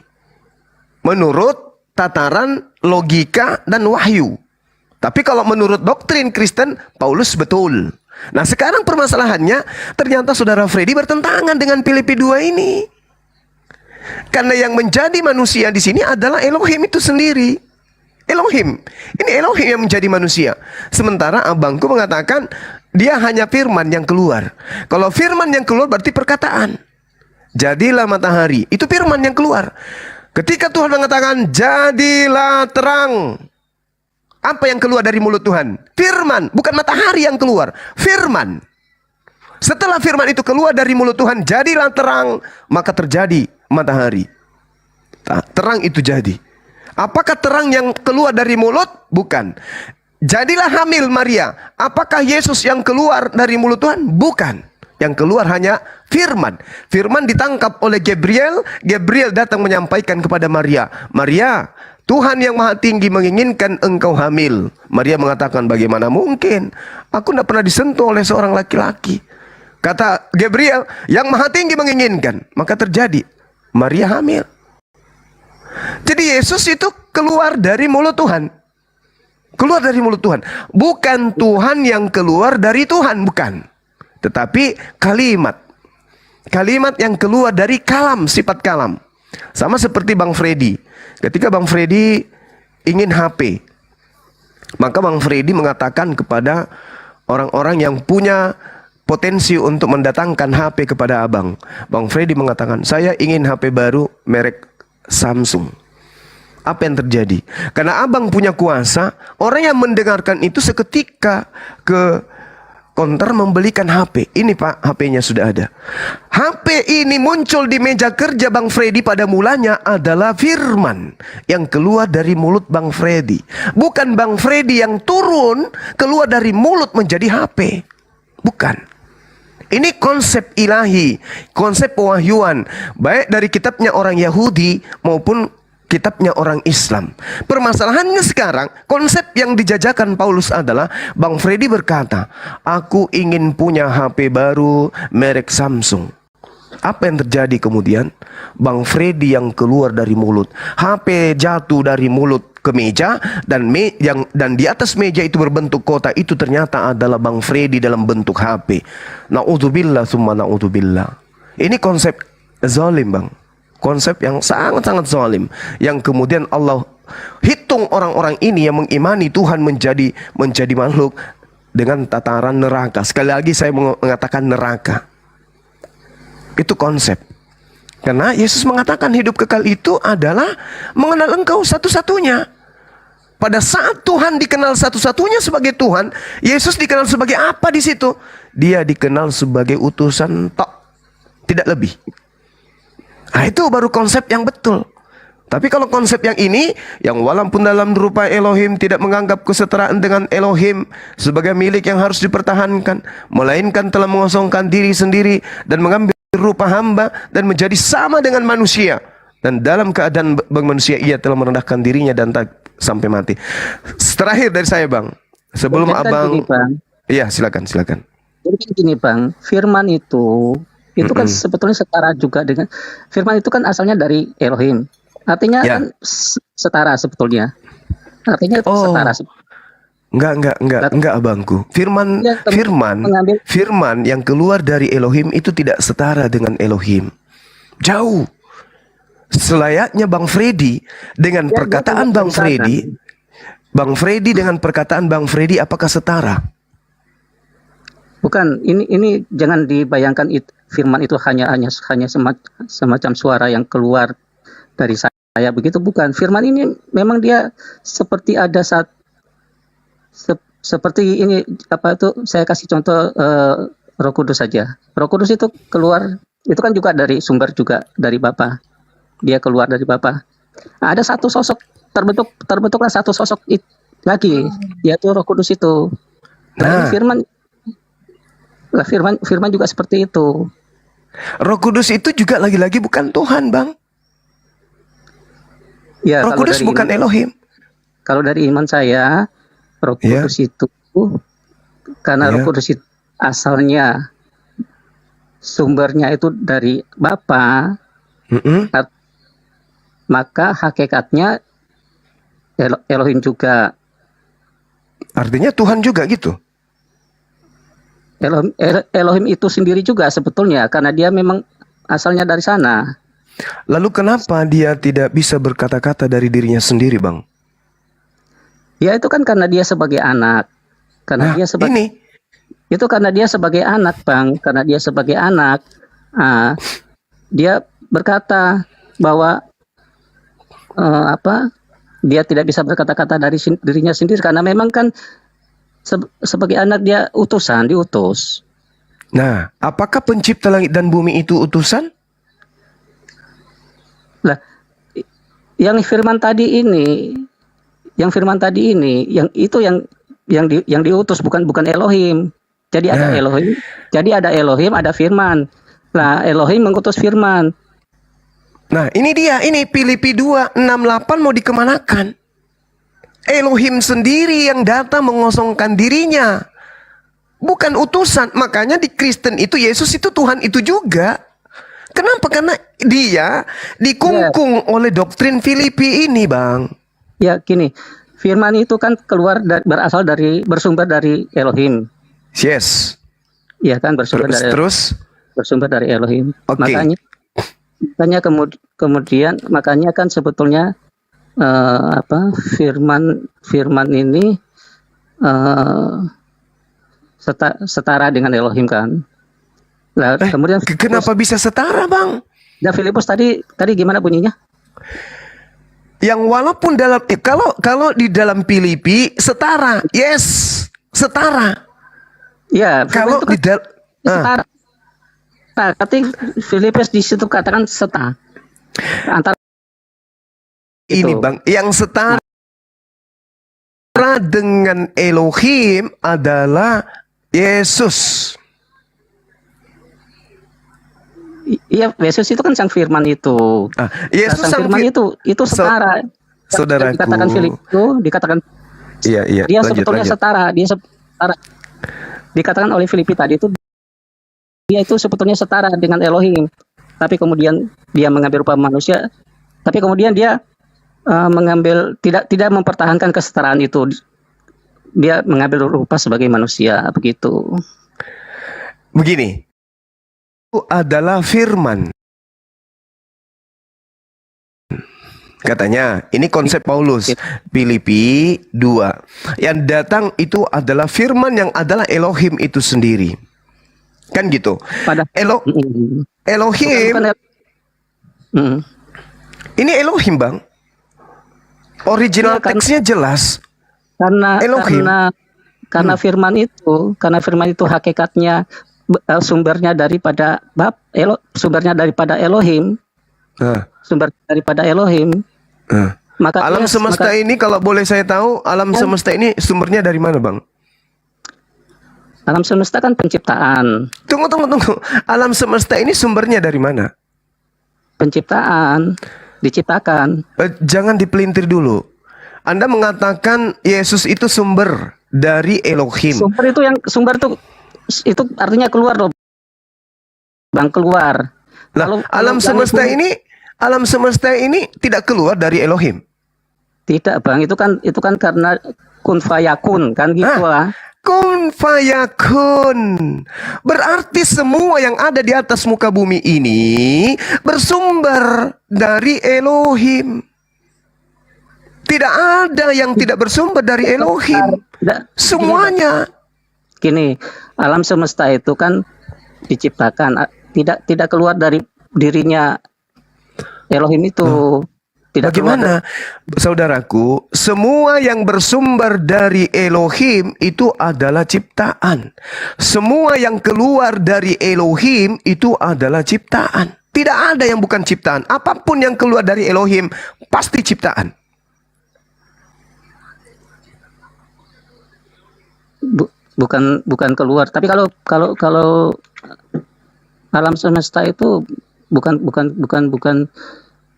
S1: Menurut tataran logika dan wahyu. Tapi kalau menurut doktrin Kristen, Paulus betul. Nah sekarang permasalahannya, ternyata saudara Freddy bertentangan dengan Filipi 2 ini. Karena yang menjadi manusia di sini adalah Elohim itu sendiri. Elohim. Ini Elohim yang menjadi manusia. Sementara abangku mengatakan dia hanya firman yang keluar. Kalau firman yang keluar berarti perkataan. Jadilah matahari. Itu firman yang keluar. Ketika Tuhan mengatakan jadilah terang. Apa yang keluar dari mulut Tuhan? Firman. Bukan matahari yang keluar. Firman. Setelah firman itu keluar dari mulut Tuhan, jadilah terang. Maka terjadi matahari. Terang itu jadi. Apakah terang yang keluar dari mulut? Bukan. Jadilah hamil Maria. Apakah Yesus yang keluar dari mulut Tuhan? Bukan. Yang keluar hanya firman. Firman ditangkap oleh Gabriel. Gabriel datang menyampaikan kepada Maria. Maria, Tuhan yang Maha Tinggi menginginkan engkau hamil. Maria mengatakan, bagaimana mungkin? Aku tidak pernah disentuh oleh seorang laki-laki. Kata Gabriel, yang Maha Tinggi menginginkan. Maka terjadi. Maria hamil. Jadi Yesus itu keluar dari mulut Tuhan. Keluar dari mulut Tuhan. Bukan Tuhan yang keluar dari Tuhan. Bukan. Tetapi kalimat. Kalimat yang keluar dari kalam. Sifat kalam. Sama seperti Bang Freddy. Ketika Bang Freddy ingin HP, maka Bang Freddy mengatakan kepada orang-orang yang punya potensi untuk mendatangkan HP kepada abang. Bang Freddy mengatakan, saya ingin HP baru merek Samsung. Apa yang terjadi? Karena abang punya kuasa, orang yang mendengarkan itu seketika ke konter membelikan HP. Ini Pak, HP-nya sudah ada. HP ini muncul di meja kerja Bang Freddy pada mulanya adalah firman yang keluar dari mulut Bang Freddy. Bukan Bang Freddy yang turun keluar dari mulut menjadi HP. Bukan. Ini konsep ilahi, konsep pewahyuan, baik dari kitabnya orang Yahudi maupun kitabnya orang Islam. Permasalahannya sekarang, konsep yang dijajakan Paulus adalah, Bang Freddy berkata, aku ingin punya HP baru merek Samsung. Apa yang terjadi kemudian? Bang Freddy yang keluar dari mulut, HP jatuh dari mulut ke meja, dan di atas meja itu berbentuk kotak, itu ternyata adalah Bang Freddy dalam bentuk HP. Na'udzubillah summa na'udzubillah. Ini konsep zalim, Bang. Konsep yang sangat-sangat zalim, yang kemudian Allah hitung orang-orang ini yang mengimani Tuhan menjadi makhluk dengan tataran neraka. Sekali lagi saya mengatakan neraka. Itu konsep. Karena Yesus mengatakan hidup kekal itu adalah mengenal engkau satu-satunya. Pada saat Tuhan dikenal satu-satunya sebagai Tuhan, Yesus dikenal sebagai apa di situ? Dia dikenal sebagai utusan tok, tidak lebih. Nah, itu baru konsep yang betul. Tapi kalau konsep yang ini, yang walaupun dalam rupa Elohim tidak menganggap kesetaraan dengan Elohim sebagai milik yang harus dipertahankan, melainkan telah mengosongkan diri sendiri dan mengambil rupa hamba dan menjadi sama dengan manusia. Dan dalam keadaan manusia ia telah merendahkan dirinya dan tak sampai mati. Terakhir dari saya, Bang. Sebelum
S2: Jadi kan
S1: Abang...
S2: gini, Bang.
S1: Iya, silakan.
S2: Jadi kan gini, Bang. Firman itu kan sebetulnya setara juga dengan, firman itu kan asalnya dari Elohim. Artinya kan setara sebetulnya. Artinya setara.
S1: Enggak abangku. Firman yang keluar dari Elohim itu tidak setara dengan Elohim. Jauh. Selayaknya Bang Freddy dengan perkataan Bang Freddy dengan perkataan Bang Freddy apakah setara?
S2: Bukan, ini jangan dibayangkan firman itu hanya semacam suara yang keluar dari saya begitu, bukan. Firman ini memang dia seperti ada seperti ini, apa itu, saya kasih contoh Roh Kudus saja. Roh Kudus itu keluar, itu kan juga dari sumber juga dari Bapa. Dia keluar dari Bapa. Nah, ada satu sosok terbentuklah satu sosok lagi, yaitu Roh Kudus itu. Nah, firman juga seperti itu.
S1: Roh Kudus itu juga lagi-lagi bukan Tuhan, Bang.
S2: Ya,
S1: Roh Kudus bukan Elohim.
S2: Kalau dari iman saya, Roh Kudus itu karena Roh Kudus itu asalnya sumbernya itu dari Bapa, maka hakikatnya Elohim juga.
S1: Artinya Tuhan juga gitu.
S2: Elohim itu sendiri juga sebetulnya, karena dia memang asalnya dari sana.
S1: Lalu kenapa dia tidak bisa berkata-kata dari dirinya sendiri, Bang?
S2: Ya itu kan karena dia sebagai anak. Karena dia sebagai itu karena dia sebagai anak, Bang. Karena dia sebagai anak, dia berkata bahwa dia tidak bisa berkata-kata dari dirinya sendiri, karena memang kan sebagai anak dia diutus.
S1: Nah, apakah pencipta langit dan bumi itu utusan?
S2: Lah, yang firman tadi ini, yang diutus bukan Elohim. Jadi ada
S1: Nah.
S2: Elohim, ada firman. Nah, Elohim mengutus firman.
S1: Nah, ini dia, ini Filipi 2:6-8 mau dikemanakan? Elohim sendiri yang datang mengosongkan dirinya. Bukan utusan. Makanya di Kristen itu Yesus itu Tuhan itu juga. Kenapa? Karena dia dikungkung oleh doktrin Filipi ini, Bang.
S2: Ya, gini. Firman itu kan bersumber dari Elohim.
S1: Yes.
S2: Ya kan,
S1: Terus.
S2: bersumber dari Elohim.
S1: Oke.
S2: Makanya kemudian kan sebetulnya firman ini setara dengan Elohim kan. Nah, kemudian
S1: Kenapa bisa setara, Bang?
S2: Filipus tadi gimana bunyinya?
S1: Yang walaupun kalau di dalam Filipi setara, yes, setara.
S2: Ya,
S1: Kalau
S2: itu kan setara. Nah, tapi Filipus di situ katakan setara antara
S1: ini
S2: itu.
S1: Bang, yang setara dengan Elohim adalah Yesus.
S2: Iya, Yesus itu kan sang firman itu.
S1: Yesus
S2: sang firman itu setara.
S1: Saudaraku.
S2: Dikatakan Filipus itu dikatakan
S1: Iya.
S2: Dia sebetulnya setara. Dikatakan oleh Filipi tadi itu dia itu sebetulnya setara dengan Elohim. Tapi kemudian dia mengambil rupa manusia. Tapi kemudian dia tidak mempertahankan kesetaraan itu. Dia mengambil rupa sebagai manusia, begitu.
S1: Begini. Itu adalah firman. Katanya, ini konsep Paulus. Filipi 2. Yang datang itu adalah firman yang adalah Elohim itu sendiri. Kan gitu. Elohim. Ini Elohim, Bang. Original teksnya jelas.
S2: Karena
S1: Elohim.
S2: Karena firman itu hakikatnya sumbernya daripada Elohim. Sumber daripada Elohim. Maka
S1: alam semesta ini, kalau boleh saya tahu, alam semesta ini sumbernya dari mana, Bang?
S2: Alam semesta kan penciptaan.
S1: Tunggu. Alam semesta ini sumbernya dari mana?
S2: Penciptaan, diciptakan.
S1: Jangan dipelintir dulu. Anda mengatakan Yesus itu sumber dari Elohim.
S2: Sumber itu artinya keluar loh, Bang, keluar.
S1: Nah, alam semesta ini tidak keluar dari Elohim.
S2: Tidak, Bang. Itu kan karena kun fayakun kan gitu lah.
S1: Kun fayakun. Berarti semua yang ada di atas muka bumi ini bersumber dari Elohim. Tidak ada yang tidak bersumber dari Elohim. Semuanya.
S2: Gini, alam semesta itu kan diciptakan, tidak keluar dari dirinya Elohim itu.
S1: Bagaimana, saudaraku? Semua yang bersumber dari Elohim itu adalah ciptaan. Semua yang keluar dari Elohim itu adalah ciptaan. Tidak ada yang bukan ciptaan. Apapun yang keluar dari Elohim pasti ciptaan.
S2: Bukan keluar. Tapi kalau alam semesta itu bukan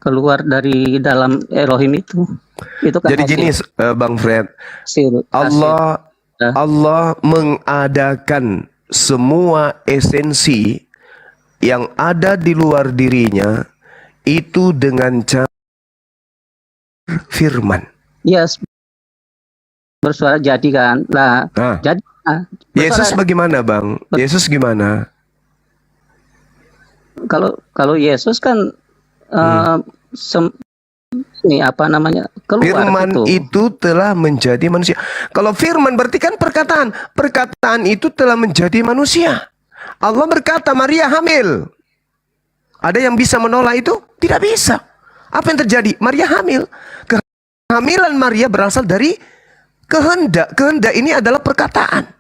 S2: keluar dari dalam Elohim itu. Itu kan.
S1: Jadi gini, Bang Fred, Allah mengadakan semua esensi yang ada di luar dirinya itu dengan cara firman.
S2: Yes. Bersuara jadi kan. Jadi.
S1: Yesus bagaimana, Bang? Yesus gimana?
S2: Kalau Yesus kan keluar
S1: firman itu telah menjadi manusia. Kalau firman berarti kan perkataan itu telah menjadi manusia. Allah berkata Maria hamil. Ada yang bisa menolak itu? Tidak bisa. Apa yang terjadi? Maria hamil. Kehamilan Maria berasal dari kehendak. Kehendak ini adalah perkataan.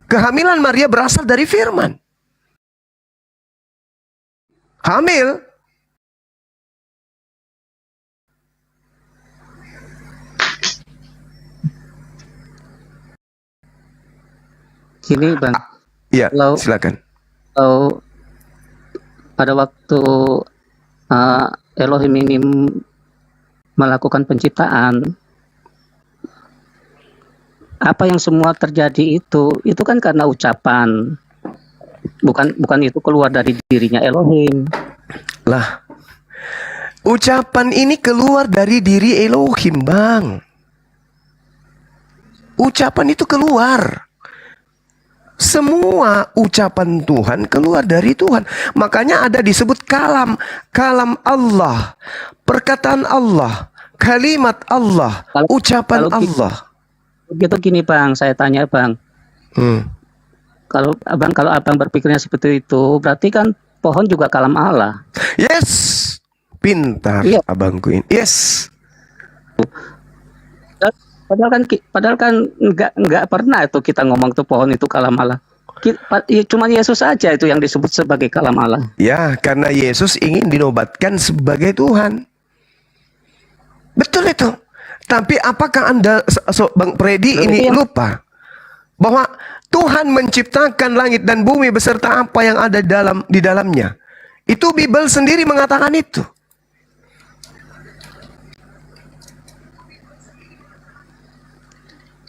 S1: Kehamilan Maria berasal dari firman. Hamil
S2: Gini Bang,
S1: Ya,
S2: kalau
S1: silakan.
S2: kalau pada waktu uh, Elohim ini melakukan penciptaan, apa yang semua terjadi itu kan karena ucapan, bukan itu keluar dari dirinya Elohim.
S1: Lah, ucapan ini keluar dari diri Elohim, Bang. Ucapan itu keluar. Semua ucapan Tuhan keluar dari Tuhan. Makanya ada disebut kalam. Kalam Allah. Perkataan Allah. Kalimat Allah. Ucapan
S2: kalau gitu-
S1: Allah.
S2: Begitu gini Bang, saya tanya Bang,
S1: Hmm.
S2: kalau abang berpikirnya seperti itu, berarti kan pohon juga kalam Allah.
S1: Yes. Pintar
S2: Iya.
S1: abangku ini. Yes.
S2: Padahal kan nggak pernah itu kita ngomong tuh pohon itu kalam Allah. Cuman Yesus saja itu yang disebut sebagai kalam Allah.
S1: Ya, karena Yesus ingin dinobatkan sebagai Tuhan. Betul itu. Tapi apakah Anda, Bang Freddy, ini lupa bahwa Tuhan menciptakan langit dan bumi beserta apa yang ada di dalamnya? Itu Bible sendiri mengatakan itu.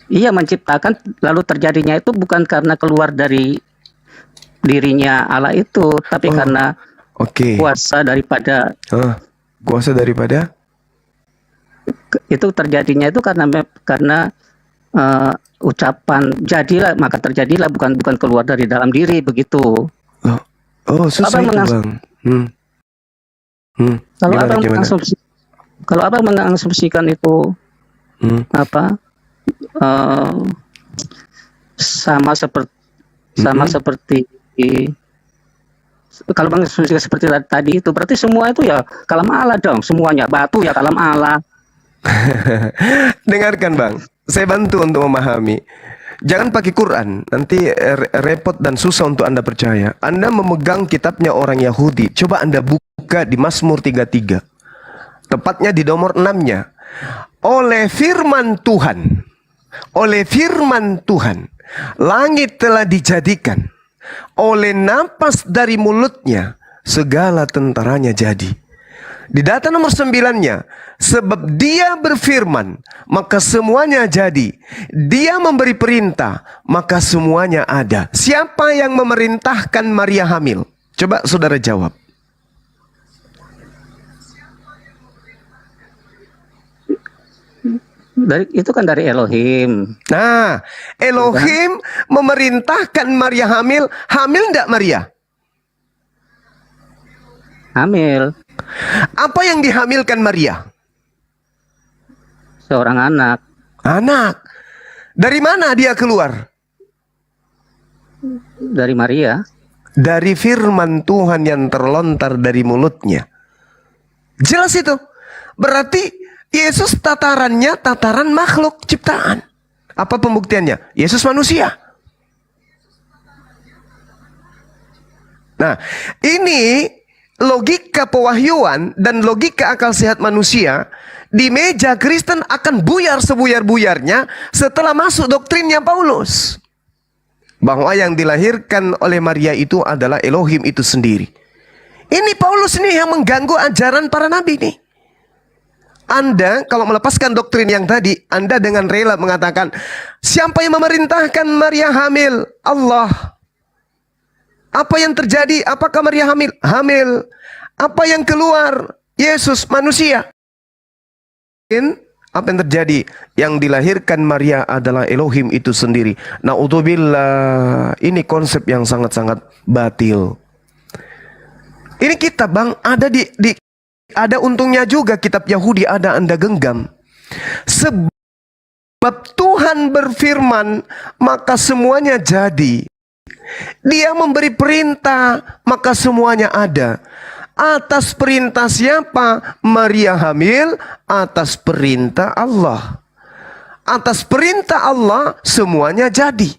S2: Iya, menciptakan lalu terjadinya itu bukan karena keluar dari dirinya Allah itu, tapi karena
S1: Oke.
S2: kuasa daripada
S1: Kuasa daripada?
S2: itu terjadinya itu karena ucapan jadilah, maka terjadilah, bukan keluar dari dalam diri begitu.
S1: Oh, susah itu, Bang.
S2: Kalau
S1: Gimana,
S2: abang
S1: gimana?
S2: kalau abang mengasumsikan itu apa sama seperti kalau bang seperti tadi itu, berarti semua itu ya kalam Allah dong, semuanya batu ya kalam Allah.
S1: Dengarkan, Bang. Saya bantu untuk memahami. Jangan pakai Quran, nanti repot dan susah untuk Anda percaya. Anda memegang kitabnya orang Yahudi. Coba Anda buka di Mazmur 33. Tepatnya di nomor 6-nya. Oleh firman Tuhan, langit telah dijadikan. Oleh napas dari mulutnya, segala tentaranya jadi. Di data nomor 9-nya, sebab dia berfirman, maka semuanya jadi. Dia memberi perintah, maka semuanya ada. Siapa yang memerintahkan Maria hamil? Coba saudara jawab.
S2: Itu kan dari Elohim.
S1: Nah, Elohim memerintahkan Maria hamil. Hamil enggak Maria?
S2: Hamil
S1: Apa yang dihamilkan Maria?
S2: seorang anak
S1: Anak. Dari mana dia keluar?
S2: dari Maria.
S1: Dari firman Tuhan yang terlontar dari mulutnya. Jelas itu. Berarti Yesus tatarannya tataran makhluk ciptaan. Apa pembuktiannya? Yesus manusia. Nah, ini logika pewahyuan dan logika akal sehat manusia di meja Kristen akan buyar sebuyar-buyarnya setelah masuk doktrinnya Paulus. Bahwa yang dilahirkan oleh Maria itu adalah Elohim itu sendiri. Ini Paulus ini yang mengganggu ajaran para nabi nih. Anda kalau melepaskan doktrin yang tadi, Anda dengan rela mengatakan, siapa yang memerintahkan Maria hamil? Allah. Apa yang terjadi? Apakah Maria hamil? Hamil. Apa yang keluar? Yesus manusia. Apa yang terjadi? Yang dilahirkan Maria adalah Elohim itu sendiri. Na'udzubillah. Ini konsep yang sangat-sangat batil. Ini kitab, Bang, ada ada untungnya juga kitab Yahudi ada Anda genggam. Sebab Tuhan berfirman, maka semuanya jadi. Dia memberi perintah, maka semuanya ada. Atas perintah siapa? Maria hamil atas perintah Allah. Atas perintah Allah semuanya jadi.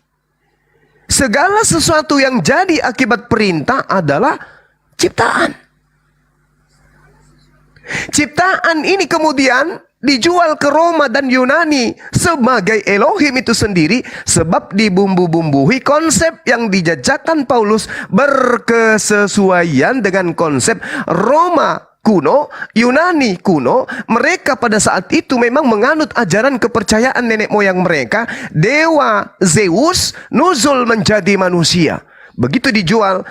S1: Segala sesuatu yang jadi akibat perintah adalah ciptaan. Ciptaan ini kemudian dijual ke Roma dan Yunani sebagai Elohim itu sendiri, sebab dibumbu-bumbui konsep yang dijajakan Paulus berkesesuaian dengan konsep Roma kuno, Yunani kuno. Mereka pada saat itu memang menganut ajaran kepercayaan nenek moyang mereka, dewa Zeus nuzul menjadi manusia. Begitu dijual,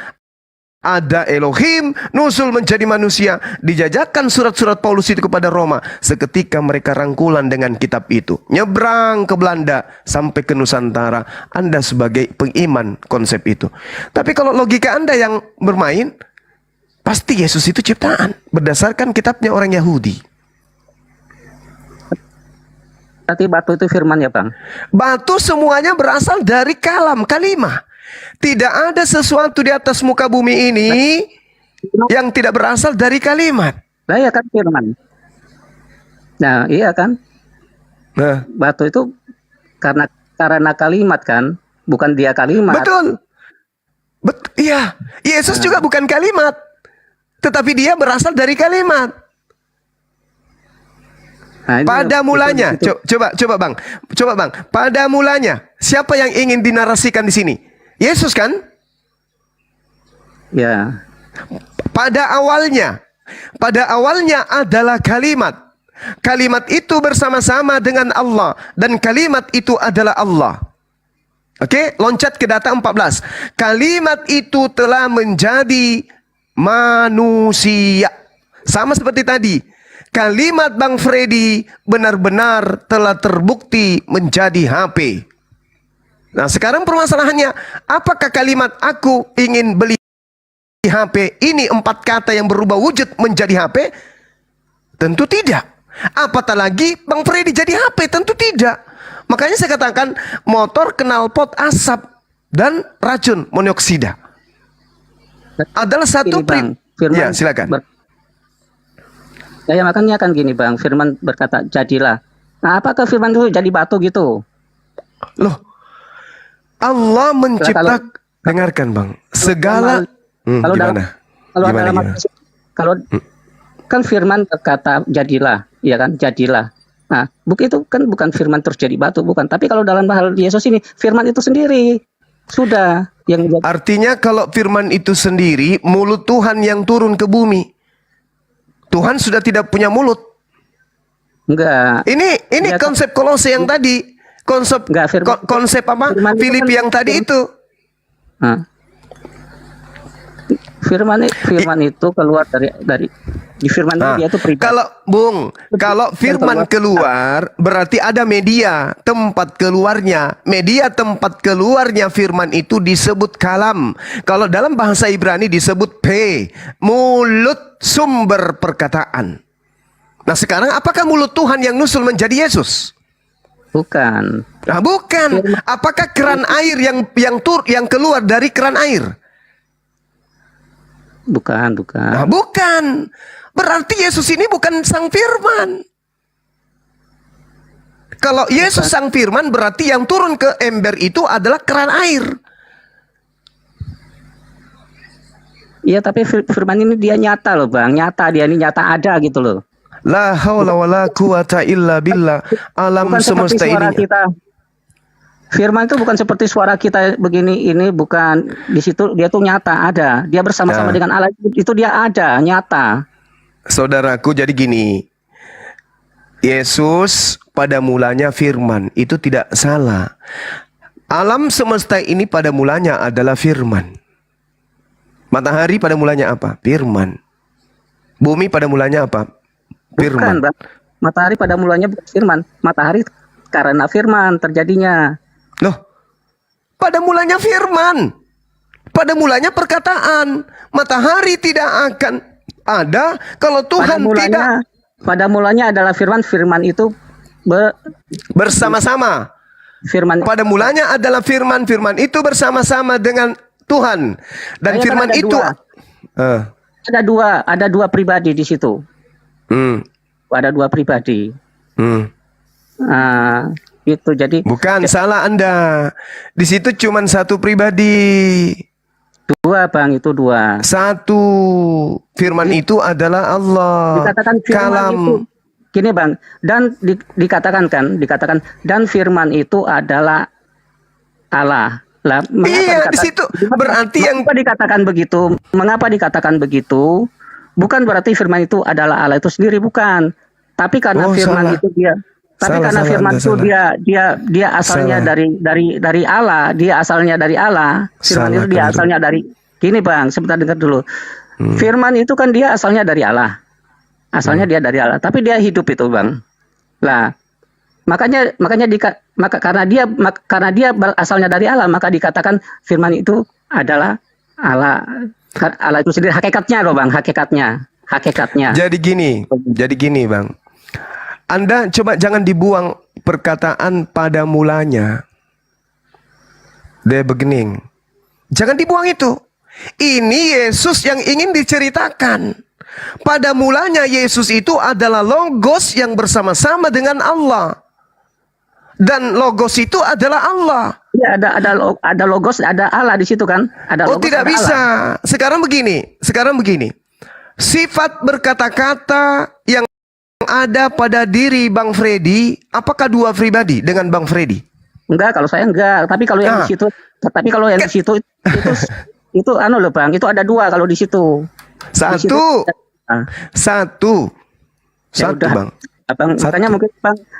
S1: ada Elohim nuzul menjadi manusia, dijajakan surat-surat Paulus itu kepada Roma. Seketika mereka rangkulan dengan kitab itu, nyebrang ke Belanda sampai ke Nusantara. Anda sebagai pengiman konsep itu. Tapi kalau logika Anda yang bermain, pasti Yesus itu ciptaan berdasarkan kitabnya orang Yahudi.
S2: Berarti batu itu firman ya Bang?
S1: Batu semuanya berasal dari kalimah. Tidak ada sesuatu di atas muka bumi ini yang tidak berasal dari kalimat.
S2: Nah ya kan firman. Nah iya kan.
S1: Nah,
S2: Batu itu karena kalimat kan, bukan dia kalimat.
S1: betul. Iya, Yesus juga bukan kalimat, tetapi dia berasal dari kalimat.
S2: Nah, ini
S1: Pada mulanya,
S2: itu.
S1: coba bang, pada mulanya siapa yang ingin dinarasikan di sini? Yesus kan?
S2: Ya.
S1: Pada awalnya adalah kalimat. Kalimat itu bersama-sama dengan Allah, dan kalimat itu adalah Allah. Oke, loncat ke data 14. Kalimat itu telah menjadi manusia. Sama seperti tadi. Kalimat Bang Freddy benar-benar telah terbukti menjadi HP. Nah, sekarang permasalahannya, apakah kalimat aku ingin beli HP ini 4 kata yang berubah wujud menjadi HP? Tentu tidak. Apatah lagi Bang Freddy jadi HP? Tentu tidak. Makanya saya katakan motor knalpot asap dan racun monoksida adalah satu
S2: Bang, firman
S1: ya, silakan.
S2: Ya makanya kan gini Bang, firman berkata jadilah. Nah, apakah firman itu jadi batu gitu?
S1: Loh, Allah mencipta, dengarkan Bang, segala
S2: kalau
S1: gimana?
S2: Kalau kan firman berkata jadilah, ya kan, jadilah. Nah, itu kan bukan firman terus jadi batu, bukan. Tapi kalau dalam hal Yesus ini, firman itu sendiri sudah yang
S1: artinya kalau firman itu sendiri, mulut Tuhan yang turun ke bumi. Tuhan sudah tidak punya mulut.
S2: enggak.
S1: Ini
S2: Ya,
S1: konsep Kolose yang tadi. Konsep
S2: Enggak,
S1: konsep apa?
S2: firman itu
S1: Filipi
S2: kan
S1: yang tadi itu.
S2: Nah, firman itu keluar dari di firman
S1: Nah,
S2: dia itu pribadi.
S1: Kalau firman keluar berarti ada media tempat keluarnya. Media tempat keluarnya firman itu disebut kalam. Kalau dalam bahasa Ibrani disebut mulut sumber perkataan. Nah, sekarang apakah mulut Tuhan yang nusul menjadi Yesus?
S2: Bukan.
S1: Nah, bukan. Apakah keran air yang keluar dari keran air?
S2: Bukan.
S1: Nah, bukan. Berarti Yesus ini bukan sang firman. Kalau Yesus sang firman, berarti yang turun ke ember itu adalah keran air.
S2: Iya, tapi firman ini dia nyata loh Bang. Nyata, dia ini nyata ada gitu loh.
S1: La haula wala quwata illa billah. Alam
S2: Bukan seperti
S1: semesta
S2: suara
S1: ini.
S2: kita. Firman itu bukan seperti suara kita begini, ini bukan. Di situ dia tuh nyata ada. Dia bersama-sama
S1: Nah.
S2: dengan Allah, itu dia ada, nyata.
S1: Saudaraku, jadi gini. Yesus pada mulanya firman, itu tidak salah. Alam semesta ini pada mulanya adalah firman. Matahari pada mulanya apa? Firman. Bumi pada mulanya apa?
S2: Bukan,
S1: Firman.
S2: Bang. Matahari pada mulanya bukan firman. Matahari karena firman terjadinya.
S1: Loh, pada mulanya firman. Pada mulanya perkataan. Matahari tidak akan ada kalau Tuhan tidak
S2: Pada mulanya adalah firman. Firman itu
S1: bersama-sama.
S2: firman.
S1: Pada mulanya adalah firman. Firman itu bersama-sama dengan Tuhan. Dan
S2: Saya kan
S1: firman
S2: ada
S1: itu
S2: dua. Ada dua pribadi di situ. Ada dua pribadi. Nah, itu jadi
S1: Bukan, salah Anda. Di situ cuma satu pribadi.
S2: dua Bang, itu dua.
S1: Satu. Firman itu adalah Allah.
S2: Dikatakan firman
S1: Kalam.
S2: itu gini Bang, dan dikatakan dan firman itu adalah Allah. Lah,
S1: Iya, di situ berarti yang
S2: mengapa dikatakan begitu? Bukan berarti firman itu adalah Allah itu sendiri, bukan. Tapi karena firman
S1: salah.
S2: itu firman
S1: Anda
S2: itu
S1: salah.
S2: dia asalnya
S1: Salah.
S2: dari Allah, dia asalnya dari Allah. Firman
S1: Salah
S2: itu dia
S1: keliru.
S2: asalnya dari gini Bang, sebentar dengar dulu. Firman itu kan dia asalnya dari Allah. Asalnya dia dari Allah, tapi dia hidup itu Bang. Lah, karena dia asalnya dari Allah, maka dikatakan firman itu adalah Allah. Allah itu sendiri hakikatnya loh Bang, hakikatnya.
S1: Jadi gini Bang. Anda coba jangan dibuang perkataan pada mulanya. The beginning. Jangan dibuang itu. Ini Yesus yang ingin diceritakan. Pada mulanya Yesus itu adalah Logos yang bersama-sama dengan Allah. Dan Logos itu adalah Allah.
S2: Ya, ada Logos, ada Allah di situ kan? Ada
S1: Oh,
S2: Logos,
S1: tidak
S2: ada
S1: bisa.
S2: Allah.
S1: Sekarang begini. Sifat berkata-kata yang ada pada diri Bang Freddy, apakah dua pribadi dengan Bang Freddy?
S2: Enggak, kalau saya enggak. Tapi kalau yang di situ, itu anu loh Bang, itu ada dua kalau di situ. Di situ,
S1: Satu.
S2: ya udah,
S1: Bang.
S2: Abang,
S1: Satu.
S2: makanya mungkin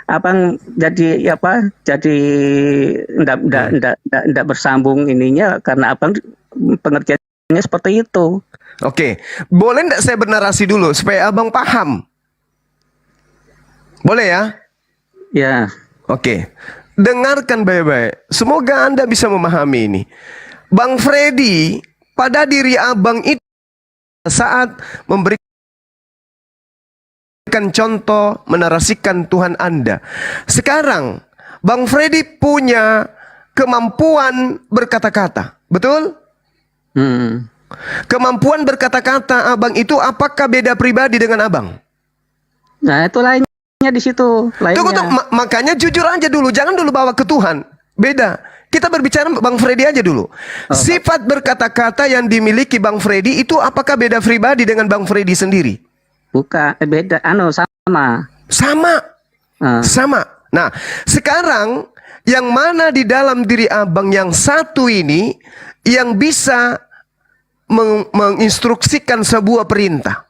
S2: Abang jadi enggak bersambung ininya karena Abang pengertiannya seperti itu.
S1: Oke, boleh enggak saya bernarasi dulu supaya Abang paham? Boleh ya?
S2: Ya.
S1: Oke. Dengarkan baik-baik. Semoga Anda bisa memahami ini. Bang Freddy, pada diri Abang itu saat memberikan contoh, menarasikan Tuhan Anda. Sekarang, Bang Freddy punya kemampuan berkata-kata. Betul? Kemampuan berkata-kata Abang itu apakah beda pribadi dengan Abang?
S2: Nah, itu lainnya di situ.
S1: Tunggu, makanya jujur aja dulu, jangan dulu bawa ke Tuhan. Beda. Kita berbicara Bang Freddy aja dulu. Sifat berkata-kata yang dimiliki Bang Freddy itu apakah beda pribadi dengan Bang Freddy sendiri?
S2: Bukan, beda. Sama.
S1: Sama. Nah, sekarang yang mana di dalam diri Abang yang satu ini yang bisa menginstruksikan sebuah perintah?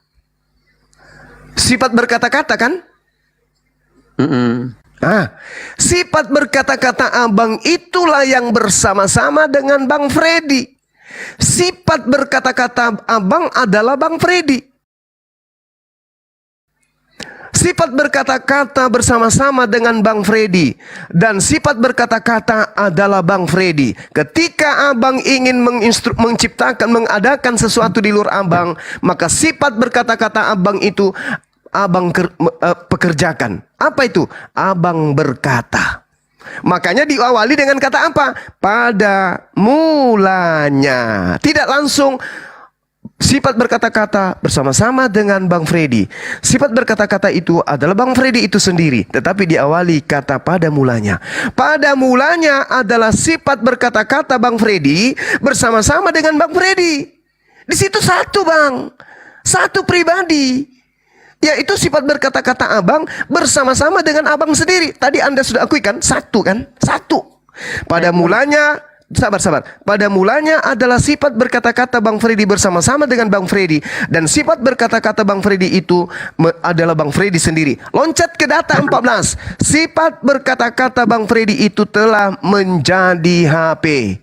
S1: Sifat berkata-kata kan? Sifat berkata-kata Abang itulah yang bersama-sama dengan Bang Freddy. Sifat berkata-kata Abang adalah Bang Freddy. Sifat berkata-kata bersama-sama dengan Bang Freddy. Dan sifat berkata-kata adalah Bang Freddy. Ketika Abang ingin mengadakan sesuatu di luar Abang, maka sifat berkata-kata Abang itu Abang pekerjakan. Apa itu? Abang berkata. Makanya diawali dengan kata apa? Pada mulanya. Tidak langsung sifat berkata-kata bersama-sama dengan Bang Freddy. Sifat berkata-kata itu adalah Bang Freddy itu sendiri, tetapi diawali kata pada mulanya. Pada mulanya adalah sifat berkata-kata Bang Freddy bersama-sama dengan Bang Freddy. Di situ satu Bang, satu pribadi. Yaitu sifat berkata-kata Abang bersama-sama dengan Abang sendiri. Tadi Anda sudah akui kan? Satu kan? Satu. Pada mulanya, sabar. Pada mulanya adalah sifat berkata-kata Bang Freddy bersama-sama dengan Bang Freddy. Dan sifat berkata-kata Bang Freddy itu adalah Bang Freddy sendiri. Loncat ke data 14. Sifat berkata-kata Bang Freddy itu telah menjadi HP.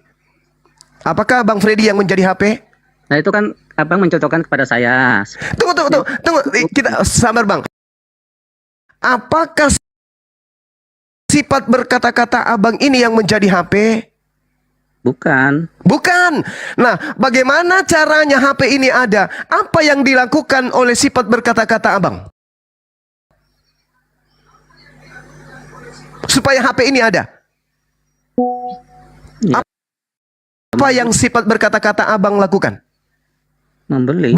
S1: Apakah Bang Freddy yang menjadi HP?
S2: Nah, itu kan Abang mencontohkan kepada saya.
S1: Tunggu. Kita sabar Bang. Apakah sifat berkata-kata Abang ini yang menjadi HP?
S2: Bukan.
S1: Nah, bagaimana caranya HP ini ada? Apa yang dilakukan oleh sifat berkata-kata Abang? Supaya HP ini ada.
S2: Ya.
S1: Apa yang sifat berkata-kata Abang lakukan?
S2: Membeli.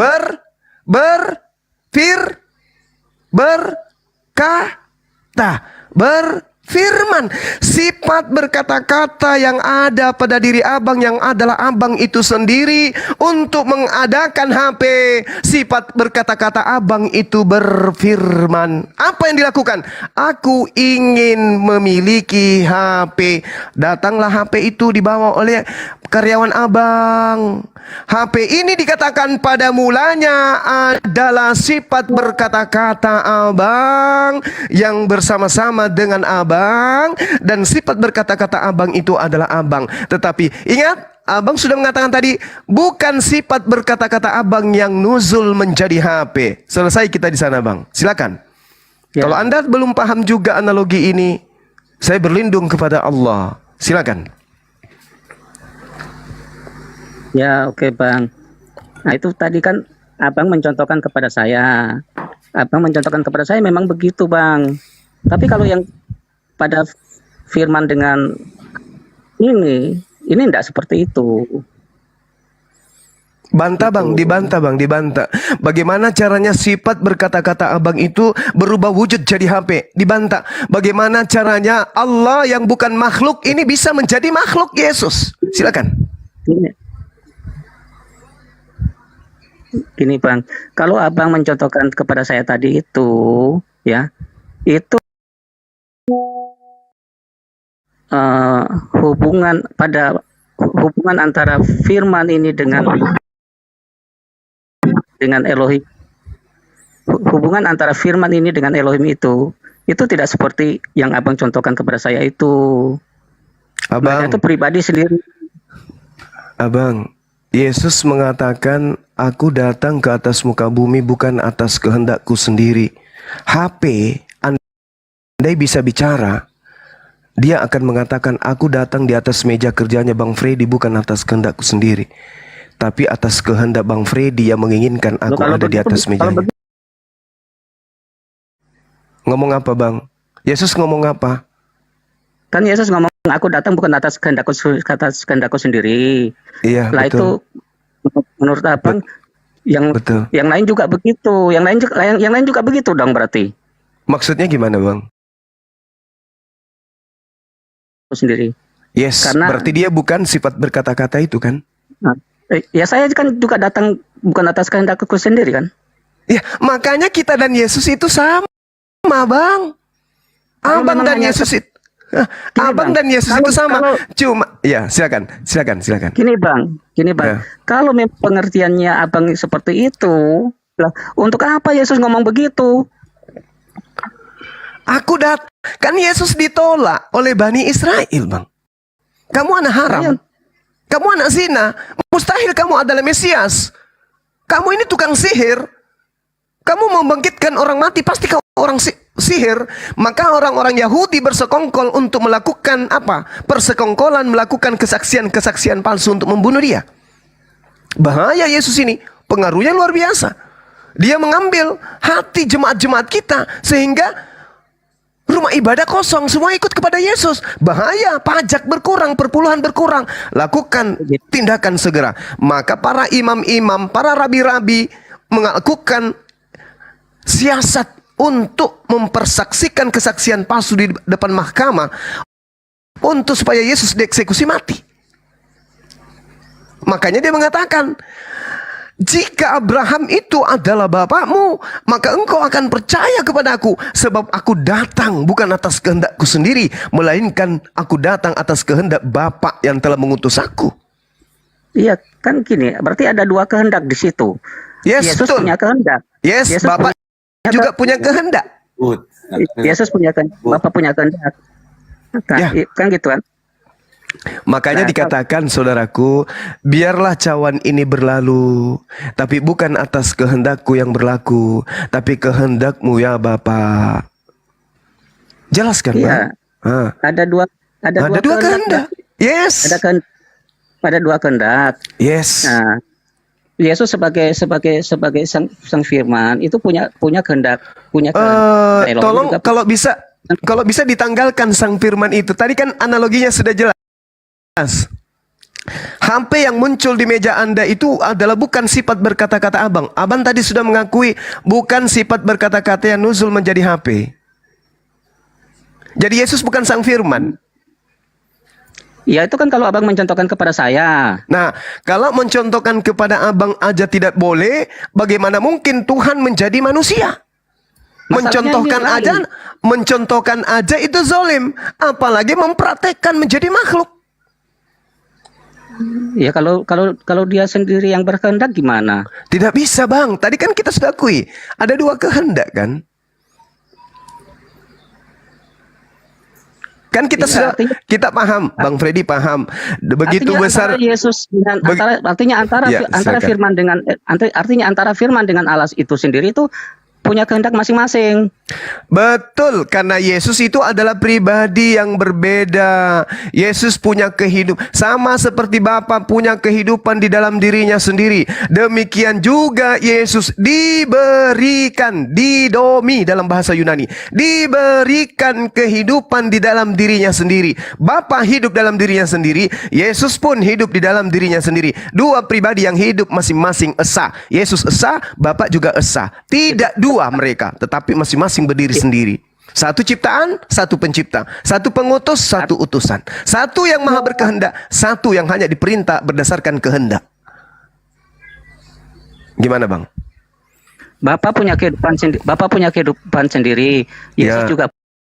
S1: Berkata. firman. Sifat berkata-kata yang ada pada diri abang, yang adalah abang itu sendiri, untuk mengadakan HP. Sifat berkata-kata abang itu berfirman. Apa yang dilakukan? Aku ingin memiliki HP. Datanglah HP itu dibawa oleh karyawan abang. HP ini dikatakan pada mulanya adalah sifat berkata-kata abang yang bersama-sama dengan abang, dan sifat berkata-kata abang itu adalah abang. Tetapi ingat, abang sudah mengatakan tadi, bukan sifat berkata-kata abang yang nuzul menjadi HP. Selesai kita di sana, bang. Silakan.
S2: Ya.
S1: Kalau Anda belum paham juga analogi ini, saya berlindung kepada Allah. Silakan.
S2: Ya, oke Bang. Nah, itu tadi kan Abang mencontohkan kepada saya. Abang mencontohkan kepada saya memang begitu, Bang. Tapi kalau yang pada firman dengan ini tidak seperti itu.
S1: Bantah bang, dibantah bang, dibantah. Bagaimana caranya sifat berkata-kata abang itu berubah wujud jadi HP? Dibantah. Bagaimana caranya Allah yang bukan makhluk ini bisa menjadi makhluk Yesus? Silakan.
S2: Gini Bang, kalau Abang mencontohkan kepada saya tadi itu, ya, itu hubungan antara firman ini dengan Elohim, hubungan antara firman ini dengan Elohim itu tidak seperti yang Abang contohkan kepada saya itu.
S1: Abang,
S2: Mereka itu pribadi sendiri.
S1: Abang, Yesus mengatakan, aku datang ke atas muka bumi bukan atas kehendakku sendiri. HP, andai bisa bicara, dia akan mengatakan, aku datang di atas meja kerjanya Bang Freddy bukan atas kehendakku sendiri, tapi atas kehendak Bang Freddy yang menginginkan aku
S2: Kalau
S1: ada di
S2: begitu,
S1: atas mejanya. Ngomong apa Bang? Yesus ngomong apa?
S2: Kan Yesus ngomong, aku datang bukan atas kehendakku sendiri.
S1: Iya,
S2: Lah
S1: betul.
S2: itu menurut Abang
S1: Betul.
S2: yang lain juga begitu, yang lain juga begitu dong berarti.
S1: Maksudnya gimana Bang?
S2: Sendiri.
S1: Yes,
S2: Karena-
S1: berarti dia bukan sifat berkata-kata itu kan?
S2: Nah, ya saya kan juga datang bukan atas kehendakku sendiri kan.
S1: Ya, makanya kita dan Yesus itu sama, Bang.
S2: Kalau
S1: Abang
S2: memang
S1: dan
S2: hanya
S1: Yesus itu,
S2: Gini,
S1: Abang
S2: Bang.
S1: dan Yesus
S2: Kalau-
S1: itu sama.
S2: kalau-
S1: Cuma, ya silakan.
S2: Gini Bang.
S1: Ya.
S2: Kalau memang pengertiannya Abang seperti itu, lah untuk apa Yesus ngomong begitu?
S1: Kan Yesus ditolak oleh Bani Israel, Bang. Kamu anak haram.
S2: Iya.
S1: Kamu anak zina. Mustahil kamu adalah Mesias. Kamu ini tukang sihir. Kamu membangkitkan orang mati, pasti kau orang sihir. Maka orang-orang Yahudi bersekongkol untuk melakukan apa? Persekongkolan, melakukan kesaksian-kesaksian palsu untuk membunuh dia. Bahaya Yesus ini. Pengaruhnya luar biasa. Dia mengambil hati jemaat-jemaat kita sehingga rumah ibadah kosong, semua ikut kepada Yesus. Bahaya, pajak berkurang, perpuluhan berkurang. Lakukan tindakan segera. Maka para imam-imam, para rabi-rabi melakukan siasat untuk mempersaksikan kesaksian palsu di depan mahkamah untuk supaya Yesus dieksekusi mati. Makanya dia mengatakan, jika Abraham itu adalah bapakmu, maka engkau akan percaya kepada aku, sebab aku datang bukan atas kehendakku sendiri, melainkan aku datang atas kehendak Bapa yang telah mengutus aku.
S2: Iya kan gini, berarti ada dua kehendak di situ.
S1: Yes,
S2: Yesus
S1: betul.
S2: punya kehendak.
S1: Yes,
S2: Yesus
S1: Bapak juga punya kehendak.
S2: Yesus punya kehendak, Bapak punya kehendak. Nah,
S1: Ya.
S2: kan gitu kan?
S1: Makanya
S2: Nah,
S1: dikatakan saudaraku, biarlah cawan ini berlalu, tapi bukan atas kehendakku yang berlaku, tapi kehendakmu ya Bapa. Jelaskan,
S2: Iya.
S1: Bang. Ah.
S2: Ada dua
S1: kehendak. Yes.
S2: Ada dua kehendak.
S1: Yes.
S2: Nah, Yesus sebagai sang firman itu punya kehendak, Elohim
S1: Tolong
S2: juga
S1: kalau bisa ditanggalkan sang firman itu. Tadi kan analoginya sudah jelas. HP yang muncul di meja Anda itu adalah bukan sifat berkata-kata abang. Abang tadi sudah mengakui bukan sifat berkata-kata yang nuzul menjadi HP. Jadi Yesus bukan sang firman.
S2: Ya itu kan kalau abang mencontohkan kepada saya.
S1: Nah, kalau mencontohkan kepada abang aja tidak boleh, bagaimana mungkin Tuhan menjadi manusia?
S2: Masalahnya
S1: Mencontohkan aja itu zalim, apalagi mempraktekkan menjadi makhluk.
S2: Ya kalau dia sendiri yang berkehendak gimana?
S1: Tidak bisa, Bang. Tadi kan kita sudah akui ada dua kehendak kan? Kan kita
S2: Iya,
S1: sudah
S2: artinya-
S1: kita paham, Bang Freddy paham. Begitu
S2: Artinya
S1: besar.
S2: antara Yesus dengan antara
S1: Ya,
S2: antara
S1: silakan.
S2: firman dengan artinya antara firman dengan Allah itu sendiri itu punya kehendak masing-masing.
S1: Betul, karena Yesus itu adalah pribadi yang berbeda. Yesus punya kehidupan sama seperti Bapa punya kehidupan di dalam dirinya sendiri. Demikian juga Yesus diberikan, didomi dalam bahasa Yunani, diberikan kehidupan di dalam dirinya sendiri. Bapa hidup dalam dirinya sendiri, Yesus pun hidup di dalam dirinya sendiri. Dua pribadi yang hidup masing-masing esa. Yesus esa, Bapa juga esa. Tidak dua mereka, tetapi masing-masing berdiri sendiri. Satu ciptaan, satu pencipta. Satu pengutus, satu utusan. Satu yang maha berkehendak, satu yang hanya diperintah berdasarkan kehendak. Gimana, Bang?
S2: Bapak punya kehidupan sendiri. Yesus
S1: Ya.
S2: juga.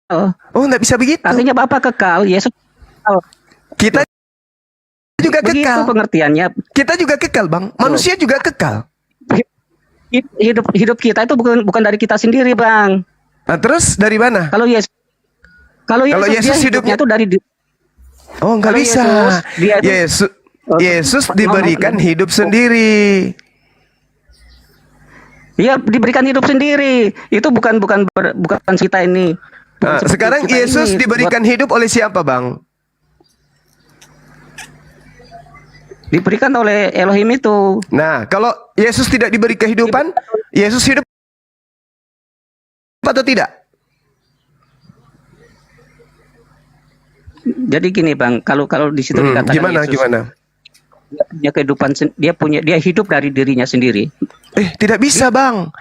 S1: Oh, nggak bisa begitu.
S2: Artinya Bapak kekal, Yesus kekal.
S1: Kita juga
S2: Begitu
S1: kekal.
S2: pengertiannya.
S1: Kita juga kekal, Bang. Manusia juga kekal.
S2: Hidup kita itu bukan dari kita sendiri, Bang.
S1: Nah, terus dari mana?
S2: Kalau Yesus
S1: Yesus
S2: dia
S1: hidupnya
S2: itu dari
S1: Oh, nggak
S2: Kalau
S1: bisa. Yesus diberikan hidup sendiri.
S2: Iya, diberikan hidup sendiri. Itu bukan kita ini. Bukan
S1: Nah,
S2: seperti
S1: sekarang
S2: kita
S1: Yesus
S2: ini.
S1: diberikan hidup oleh siapa, Bang?
S2: Diberikan oleh Elohim itu.
S1: Nah, kalau Yesus tidak diberi kehidupan, Yesus hidup atau tidak?
S2: Jadi gini, Bang, kalau di situ dikatakan
S1: Gimana,
S2: Yesus
S1: gimana?
S2: dia punya kehidupan, dia hidup dari dirinya sendiri.
S1: Tidak bisa, Bang.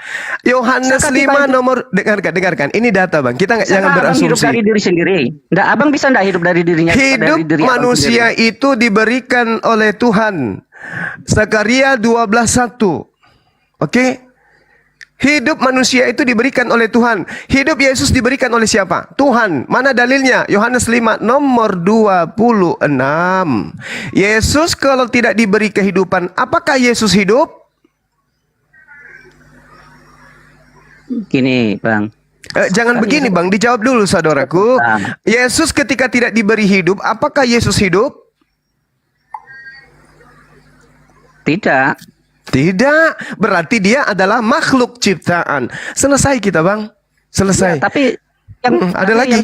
S1: Yohanes
S2: Misalkan
S1: 5
S2: kita-
S1: nomor dengarkan. Ini data, Bang. Kita jangan
S2: Abang hidup dari
S1: berasumsi.
S2: diri sendiri. Nggak, abang bisa nggak hidup dari dirinya?
S1: Hidup
S2: dari diri abang
S1: manusia
S2: sendiri?
S1: itu diberikan oleh Tuhan. Zakaria 12:1. Oke? Hidup manusia itu diberikan oleh Tuhan. Hidup Yesus diberikan oleh siapa? Tuhan. Mana dalilnya? Yohanes 5 nomor 26. Yesus kalau tidak diberi kehidupan, apakah Yesus hidup?
S2: Gini, Bang.
S1: Jangan begini, Bang. Dijawab dulu, saudaraku. Yesus ketika tidak diberi hidup, apakah Yesus hidup?
S2: Tidak.
S1: Tidak. Berarti dia adalah makhluk ciptaan. Selesai kita, Bang. Selesai.
S2: Ya, tapi
S1: Ada lagi.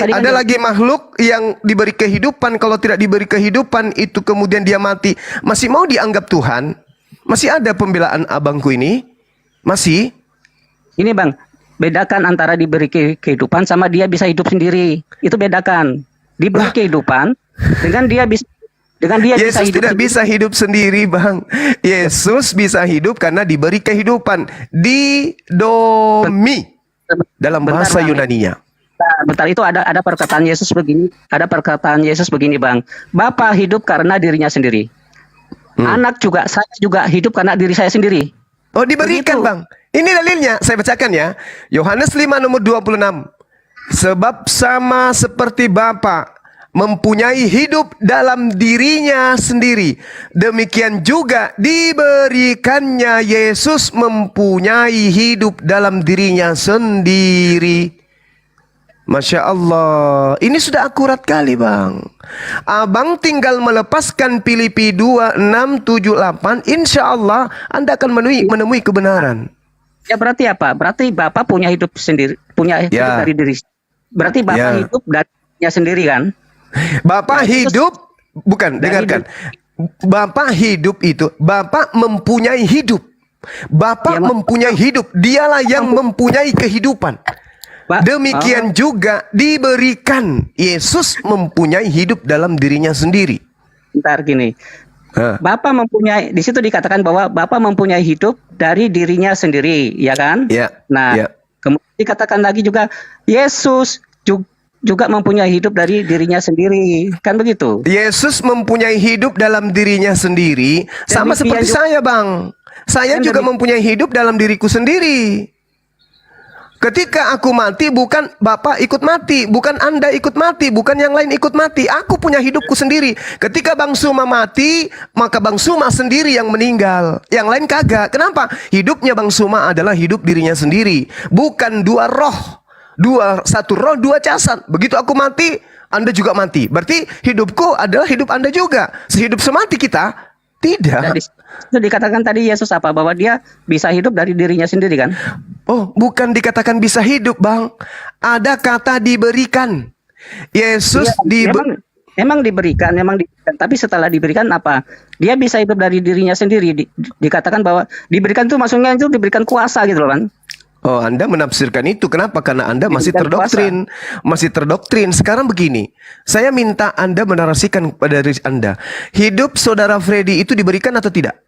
S1: Ada lagi makhluk yang diberi kehidupan. Kalau tidak diberi kehidupan itu kemudian dia mati, masih mau dianggap Tuhan? Masih ada pembelaan abangku ini? Masih?
S2: Ini, Bang, bedakan antara diberi kehidupan sama dia bisa hidup sendiri. Itu bedakan. Diberi kehidupan dengan dia bisa
S1: Yesus
S2: hidup
S1: tidak
S2: sendiri.
S1: bisa hidup sendiri, Bang. Yesus bisa hidup karena diberi kehidupan. Didomi dalam
S2: Bentar,
S1: bahasa
S2: Bang.
S1: Yunaninya.
S2: Bentar, itu ada perkataan Yesus begini. Ada perkataan Yesus begini, Bang. Bapa hidup karena dirinya sendiri. Anak juga, saya juga hidup karena diri saya sendiri.
S1: Oh, diberikan,
S2: Begitu.
S1: Bang. Ini dalilnya, saya bacakan ya. Yohanes 5 nomor 26. Sebab sama seperti Bapa mempunyai hidup dalam dirinya sendiri, demikian juga diberikannya Yesus mempunyai hidup dalam dirinya sendiri. Masya Allah. Ini sudah akurat kali, Bang. Abang tinggal melepaskan Filipi 2:6-7-8. Insya Allah Anda akan menemui kebenaran.
S2: Ya berarti apa? Berarti Bapak punya hidup sendiri, punya hidup
S1: Ya.
S2: dari diri. Berarti Bapak
S1: Ya.
S2: hidup darinya sendiri kan?
S1: Bapak hidup, bukan, dengarkan. Bapak hidup itu, Bapak mempunyai hidup. Bapak
S2: Ya,
S1: mempunyai hidup. Dialah yang mempunyai kehidupan. Demikian juga diberikan. Yesus mempunyai hidup dalam dirinya sendiri.
S2: Bentar gini.
S1: Hah.
S2: Bapak mempunyai, di situ dikatakan bahwa Bapak mempunyai hidup dari dirinya sendiri, ya kan?
S1: Ya.
S2: Nah,
S1: Ya.
S2: kemudian dikatakan lagi juga Yesus juga mempunyai hidup dari dirinya sendiri, kan begitu?
S1: Yesus mempunyai hidup dalam dirinya sendiri, sama
S2: Demikian
S1: seperti
S2: juga-
S1: saya, Bang. Saya
S2: Dan
S1: juga
S2: demi-
S1: mempunyai hidup dalam diriku sendiri. Ketika aku mati, bukan Bapak ikut mati, bukan Anda ikut mati, bukan yang lain ikut mati. Aku punya hidupku sendiri. Ketika Bang Suma mati, maka Bang Suma sendiri yang meninggal. Yang lain kagak. Kenapa? Hidupnya Bang Suma adalah hidup dirinya sendiri. Bukan dua roh. Satu roh, dua jasad. Begitu aku mati, Anda juga mati. Berarti hidupku adalah hidup Anda juga. Sehidup semati kita? Tidak.
S2: Dan itu dikatakan tadi Yesus apa? Bahwa dia bisa hidup dari dirinya sendiri, kan?
S1: Oh, bukan dikatakan bisa hidup, Bang. Ada kata diberikan. Yesus
S2: Iya, memang diberikan. Tapi setelah diberikan apa? Dia bisa hidup dari dirinya sendiri. Dikatakan bahwa diberikan itu maksudnya itu diberikan kuasa gitu loh, kan?
S1: Oh, Anda menafsirkan itu. Kenapa? Karena Anda masih
S2: Diberikan
S1: terdoktrin. Masih terdoktrin. Sekarang begini. Saya minta Anda menarasikan kepada diri Anda. Hidup saudara Freddy itu diberikan atau tidak?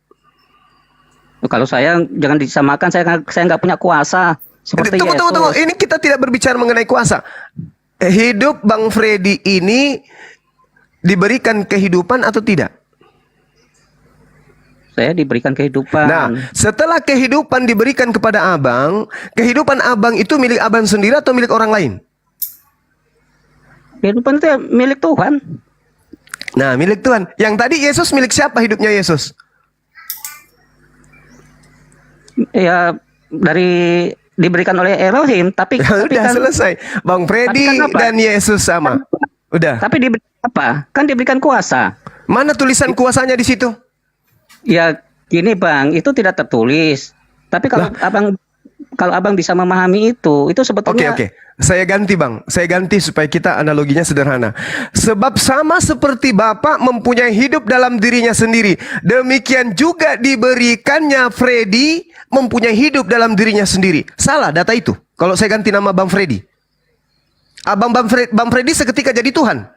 S2: Kalau saya jangan disamakan, saya nggak punya kuasa seperti
S1: Tunggu.
S2: Yesus.
S1: Ini kita tidak berbicara mengenai kuasa. Hidup Bang Freddy ini diberikan kehidupan atau tidak?
S2: Saya diberikan kehidupan.
S1: Nah, setelah kehidupan diberikan kepada abang, kehidupan abang itu milik abang sendiri atau milik orang lain?
S2: Kehidupan itu milik Tuhan.
S1: Nah, milik Tuhan. Yang tadi Yesus milik siapa hidupnya Yesus?
S2: Ya diberikan oleh Elohim, tapi
S1: Udah
S2: kan,
S1: selesai. Bang Freddy
S2: Tapi kan apa?
S1: dan Yesus sama. Udah.
S2: tapi diberikan apa? Kan diberikan kuasa.
S1: Mana tulisan kuasanya di situ?
S2: Ya gini Bang, itu tidak tertulis. Tapi kalau abang bisa memahami itu sebetulnya.
S1: Oke. Saya ganti, Bang. Saya ganti supaya kita analoginya sederhana. Sebab sama seperti Bapa mempunyai hidup dalam dirinya sendiri, demikian juga diberikannya Freddy mempunyai hidup dalam dirinya sendiri. Salah data itu. Kalau saya ganti nama Bang Freddy. Bang Freddy seketika jadi Tuhan.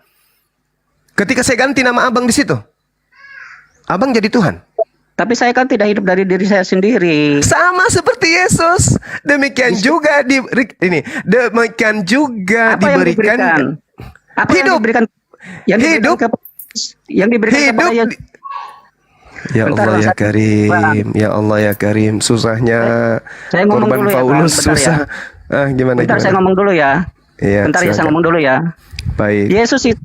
S1: Ketika saya ganti nama abang di situ, abang jadi Tuhan.
S2: Tapi saya kan tidak hidup dari diri saya sendiri.
S1: Sama seperti Yesus. Demikian juga demikian juga
S2: Apa yang
S1: diberikan
S2: diberikan? Apa
S1: hidup. Hidup.
S2: Yang diberikan kepada Yesus.
S1: Ya
S2: Bentar,
S1: Allah ya
S2: Bang.
S1: Karim, ya Allah ya Karim, susahnya
S2: Saya ngomong
S1: korban
S2: dulu ya,
S1: Paulus
S2: Bang. Bentar
S1: susah.
S2: Bentar
S1: Gimana?
S2: saya ngomong dulu ya.
S1: Iya,
S2: Bentar ya saya
S1: silakan.
S2: ngomong dulu ya.
S1: Baik.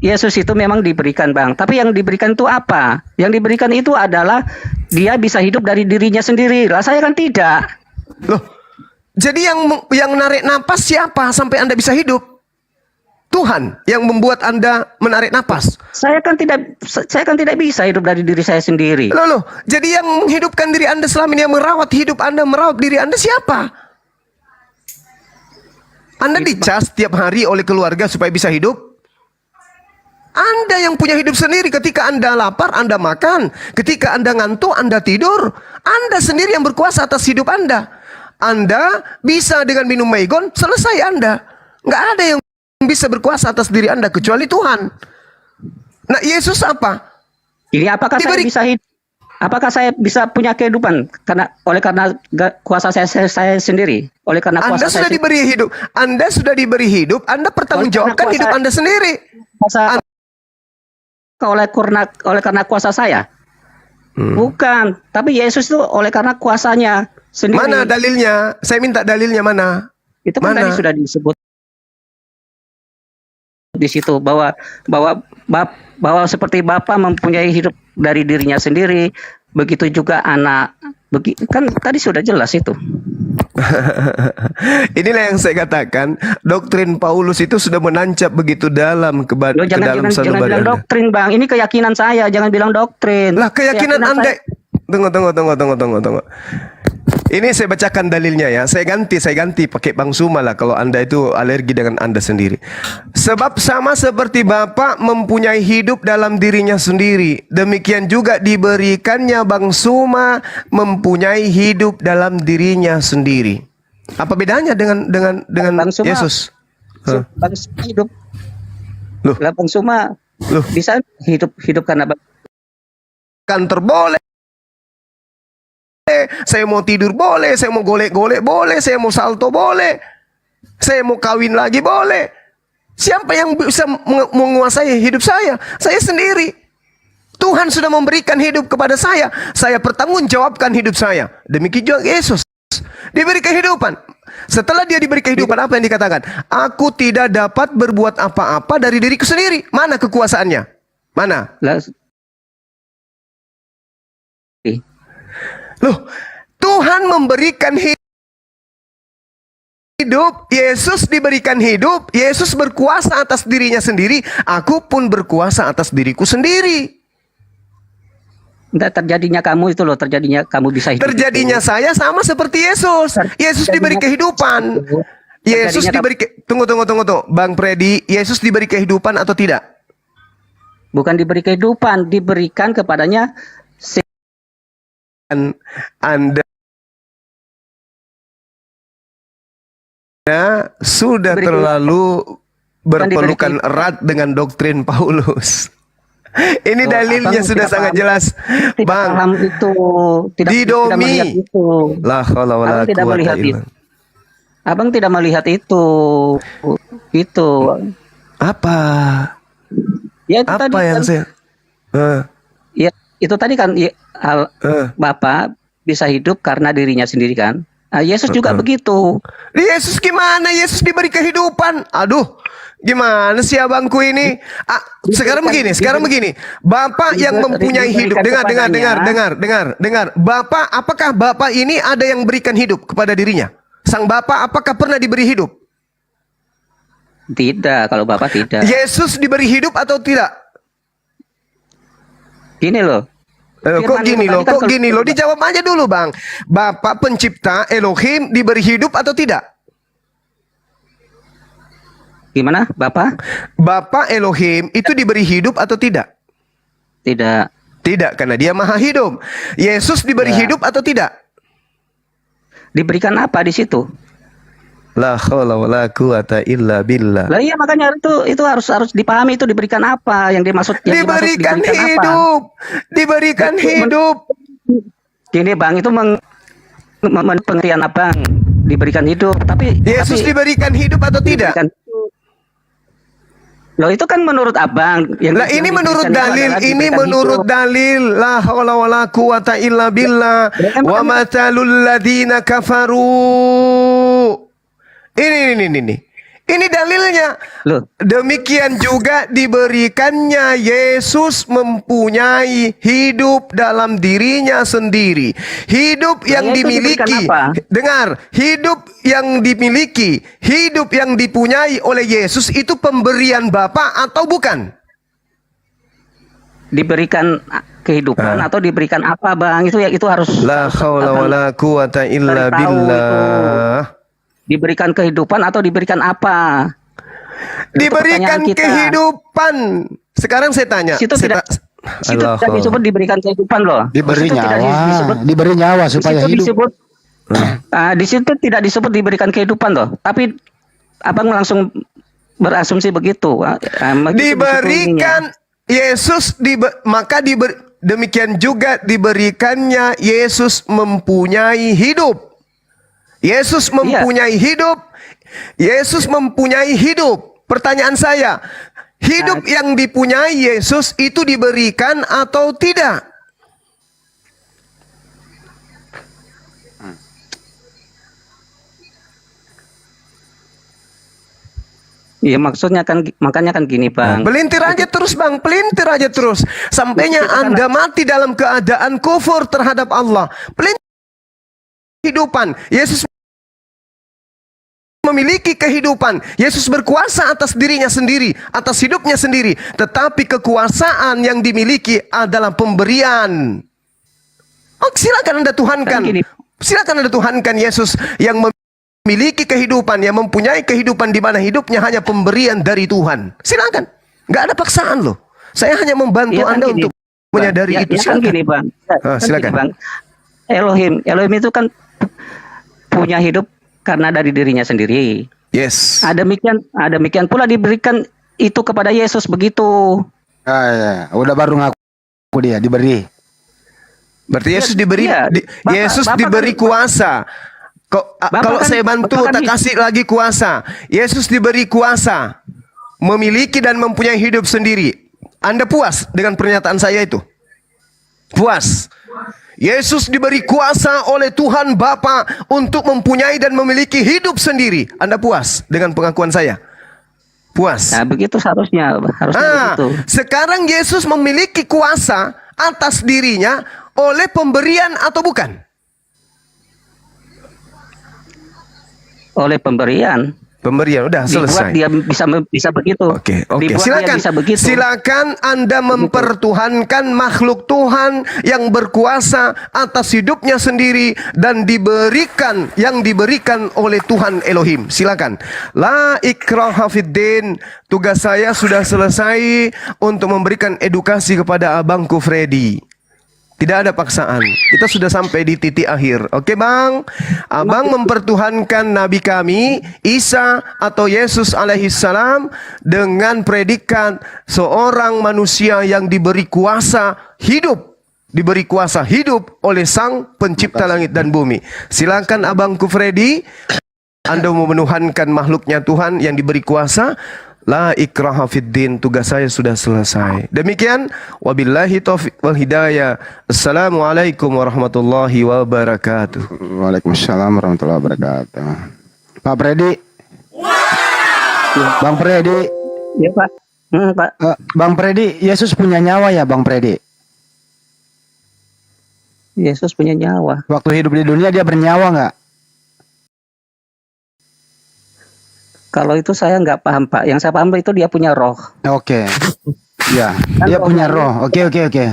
S2: Yesus itu memang diberikan Bang. Tapi yang diberikan itu apa? Yang diberikan itu adalah dia bisa hidup dari dirinya sendiri. Lah saya kan tidak.
S1: Loh, jadi yang narik napas siapa sampai Anda bisa hidup? Tuhan yang membuat Anda menarik napas.
S2: Saya kan tidak bisa hidup dari diri saya sendiri.
S1: Loh, jadi yang menghidupkan diri Anda selama ini, yang merawat hidup Anda, merawat diri Anda siapa? Anda dicas setiap hari oleh keluarga supaya bisa hidup? Anda yang punya hidup sendiri. Ketika Anda lapar, Anda makan. Ketika Anda ngantuk, Anda tidur. Anda sendiri yang berkuasa atas hidup Anda. Anda bisa dengan minum megon, selesai Anda. Nggak ada yang bisa berkuasa atas diri Anda kecuali Tuhan. Nah, Yesus apa?
S2: Jadi apakah saya bisa hidup? Apakah saya bisa punya kehidupan karena kuasa saya sendiri? Oleh karena kuasa
S1: Anda sudah
S2: saya
S1: diberi hidup. Anda sudah diberi hidup. Anda pertanggungjawabkan hidup Anda sendiri.
S2: oleh karena kuasa saya. Bukan, tapi Yesus itu oleh karena kuasanya sendiri.
S1: Mana dalilnya? Saya minta dalilnya mana?
S2: Itu kan tadi sudah disebut di situ bahwa seperti Bapa mempunyai hidup dari dirinya sendiri, begitu juga anak. Kan tadi sudah jelas itu.
S1: Inilah yang saya katakan, doktrin Paulus itu sudah menancap begitu dalam ke dalam
S2: Jangan
S1: sanubari
S2: bilang
S1: Anda.
S2: doktrin, Bang. Ini keyakinan saya, jangan bilang doktrin.
S1: Lah, keyakinan Anda. Tunggu. Ini saya bacakan dalilnya ya. Saya ganti pakai Bang Suma lah kalau Anda itu alergi dengan Anda sendiri. Sebab sama seperti Bapa mempunyai hidup dalam dirinya sendiri, demikian juga diberikannya Bang Suma mempunyai hidup dalam dirinya sendiri. Apa bedanya dengan
S2: Bang Suma,
S1: Yesus?
S2: Bang Suma hidup.
S1: Loh.
S2: Lah Bang Suma
S1: Loh.
S2: bisa hidup karena
S1: Kantor boleh. Saya mau tidur boleh, saya mau golek-golek boleh, saya mau salto boleh, saya mau kawin lagi boleh. Siapa yang bisa menguasai hidup saya? Saya sendiri. Tuhan sudah memberikan hidup kepada saya. Saya pertanggungjawabkan hidup saya. Demikian juga Yesus. Diberi kehidupan. Setelah dia diberi kehidupan, apa yang dikatakan? Aku tidak dapat berbuat apa-apa dari diriku sendiri. Mana kekuasaannya? Mana? Loh, Tuhan memberikan hidup, Yesus diberikan hidup, Yesus berkuasa atas dirinya sendiri, aku pun berkuasa atas diriku sendiri.
S2: Terjadinya kamu itu loh, terjadinya kamu bisa hidup.
S1: Terjadinya
S2: itu.
S1: saya sama seperti Yesus. Yesus diberi kehidupan. Yesus diberi tunggu. Bang Freddy, Yesus diberi kehidupan atau tidak?
S2: Bukan diberi kehidupan, diberikan kepadanya.
S1: Anda sudah terlalu berpelukan erat dengan doktrin Paulus. Ini dalilnya sudah sangat jelas, Bang.
S2: Itu
S1: didomi. La haula wala quwata illa.
S2: Abang tidak melihat itu. Itu.
S1: Apa?
S2: Ya, itu
S1: apa
S2: tadi
S1: yang
S2: kan,
S1: saya?
S2: Ya, itu tadi kan Bapak bisa hidup karena dirinya sendiri kan. Yesus juga begitu.
S1: Yesus gimana? Yesus diberi kehidupan. Aduh, gimana sih abangku ini? Sekarang begini. Bapak yang mempunyai hidup. Dengar. Bapak, apakah Bapak ini ada yang berikan hidup kepada dirinya? Sang Bapak apakah pernah diberi hidup?
S2: Tidak, kalau Bapak tidak.
S1: Yesus diberi hidup atau tidak?
S2: Gini loh.
S1: Kok gini loh? Dijawab aja dulu, Bang. Bapak pencipta Elohim diberi hidup atau tidak?
S2: Gimana, Bapak?
S1: Bapak Elohim itu diberi hidup atau tidak?
S2: Tidak.
S1: Tidak, karena dia maha hidup. Yesus diberi hidup atau tidak?
S2: Diberikan apa di situ?
S1: La haula wala quwata illa billah.
S2: Lah iya, makanya itu harus dipahami, itu diberikan apa yang dimaksud.
S1: Diberikan hidup. Diberikan hidup.
S2: Gini, Bang, itu pengertian Abang. Diberikan hidup, tapi
S1: Yesus diberikan hidup atau tidak?
S2: Loh, itu kan menurut Abang.
S1: Lah ini menurut dalil, dalil. La haula wala quwata illa billah. Wa matalul ladzina kafaru. Ini dalilnya. Loh. Demikian juga diberikannya Yesus mempunyai hidup dalam dirinya sendiri. Hidup yang dimiliki. Dengar, hidup yang dimiliki, hidup yang dipunyai oleh Yesus itu pemberian Bapa atau bukan?
S2: Diberikan kehidupan atau diberikan apa, Bang? Itu harus.
S1: La haula wala quwata illa billah.
S2: Diberikan kehidupan atau diberikan apa?
S1: Diberikan kehidupan. Sekarang saya tanya.
S2: Situ tidak disebut diberikan kehidupan loh.
S3: Diberi nyawa. Diberi nyawa supaya hidup.
S2: Di situ tidak disebut diberikan kehidupan loh. Tapi Abang langsung berasumsi begitu.
S1: Diberikan Yesus demikian juga diberikannya Yesus mempunyai hidup. Yesus mempunyai hidup. Yesus mempunyai hidup. Pertanyaan saya, hidup yang dipunyai Yesus itu diberikan atau tidak?
S2: Iya, maksudnya kan, makanya kan gini, Bang.
S1: Pelintir aja terus, Bang. Pelintir aja terus. Sampainya Anda mati dalam keadaan kufur terhadap Allah. Pelintir kehidupan. Yesus memiliki kehidupan. Yesus berkuasa atas dirinya sendiri, atas hidupnya sendiri. Tetapi kekuasaan yang dimiliki adalah pemberian. Silakan Anda tuhankan. Silakan Anda tuhankan Yesus yang memiliki kehidupan, yang mempunyai kehidupan di mana hidupnya hanya pemberian dari Tuhan. Silakan. Nggak ada paksaan loh. Saya hanya membantu Anda untuk menyadari itu.
S2: Silakan. Gini, Bang.
S1: Silakan.
S2: Bang. Elohim itu kan punya hidup karena dari dirinya sendiri.
S1: Yes.
S2: Demikian pula diberikan itu kepada Yesus begitu.
S3: Ya. Udah baru ngaku dia diberi.
S1: Berarti Yesus diberi Yesus diberi kuasa. Kalau saya bantu tak kasih lagi kuasa. Yesus diberi kuasa. memiliki dan mempunyai hidup sendiri. Anda puas dengan pernyataan saya itu? Puas. Yesus diberi kuasa oleh Tuhan Bapa untuk mempunyai dan memiliki hidup sendiri. Anda puas dengan pengakuan saya? Puas.
S2: Nah, begitu seharusnya begitu.
S1: Sekarang Yesus memiliki kuasa atas dirinya oleh pemberian atau bukan?
S2: Oleh pemberian.
S1: Pemberian, udah selesai.
S2: Dibuat dia bisa begitu.
S1: Oke.
S2: Dibuat
S1: Silakan.
S2: dia bisa begitu.
S1: Silakan Anda mempertuhankan makhluk Tuhan yang berkuasa atas hidupnya sendiri dan yang diberikan oleh Tuhan Elohim. Silakan. La ikraha fiddin. Tugas saya sudah selesai untuk memberikan edukasi kepada abangku Freddy. Tidak ada paksaan. Kita sudah sampai di titik akhir. Oke bang? Abang mempertuhankan Nabi kami, Isa atau Yesus alaihissalam, dengan predikat seorang manusia yang diberi kuasa hidup. Diberi kuasa hidup oleh Sang Pencipta langit dan bumi. Silakan abangku Freddy. Anda memenuhankan makhluknya Tuhan yang diberi kuasa. La ikraha fiddin, tugas saya sudah selesai. Demikian, wabillahi taufiq wal hidayah. Assalamualaikum warahmatullahi wabarakatuh.
S3: Waalaikumsalam warahmatullahi wabarakatuh. Pak Freddy. Bang Freddy.
S2: Ya Pak. Pak.
S3: Bang Freddy, Yesus punya nyawa ya Bang Freddy?
S2: Yesus punya nyawa.
S3: Waktu hidup di dunia dia bernyawa nggak?
S2: Kalau itu saya nggak paham Pak. Yang saya paham itu dia punya roh.
S3: Oke. Ya, dia punya roh. Oke.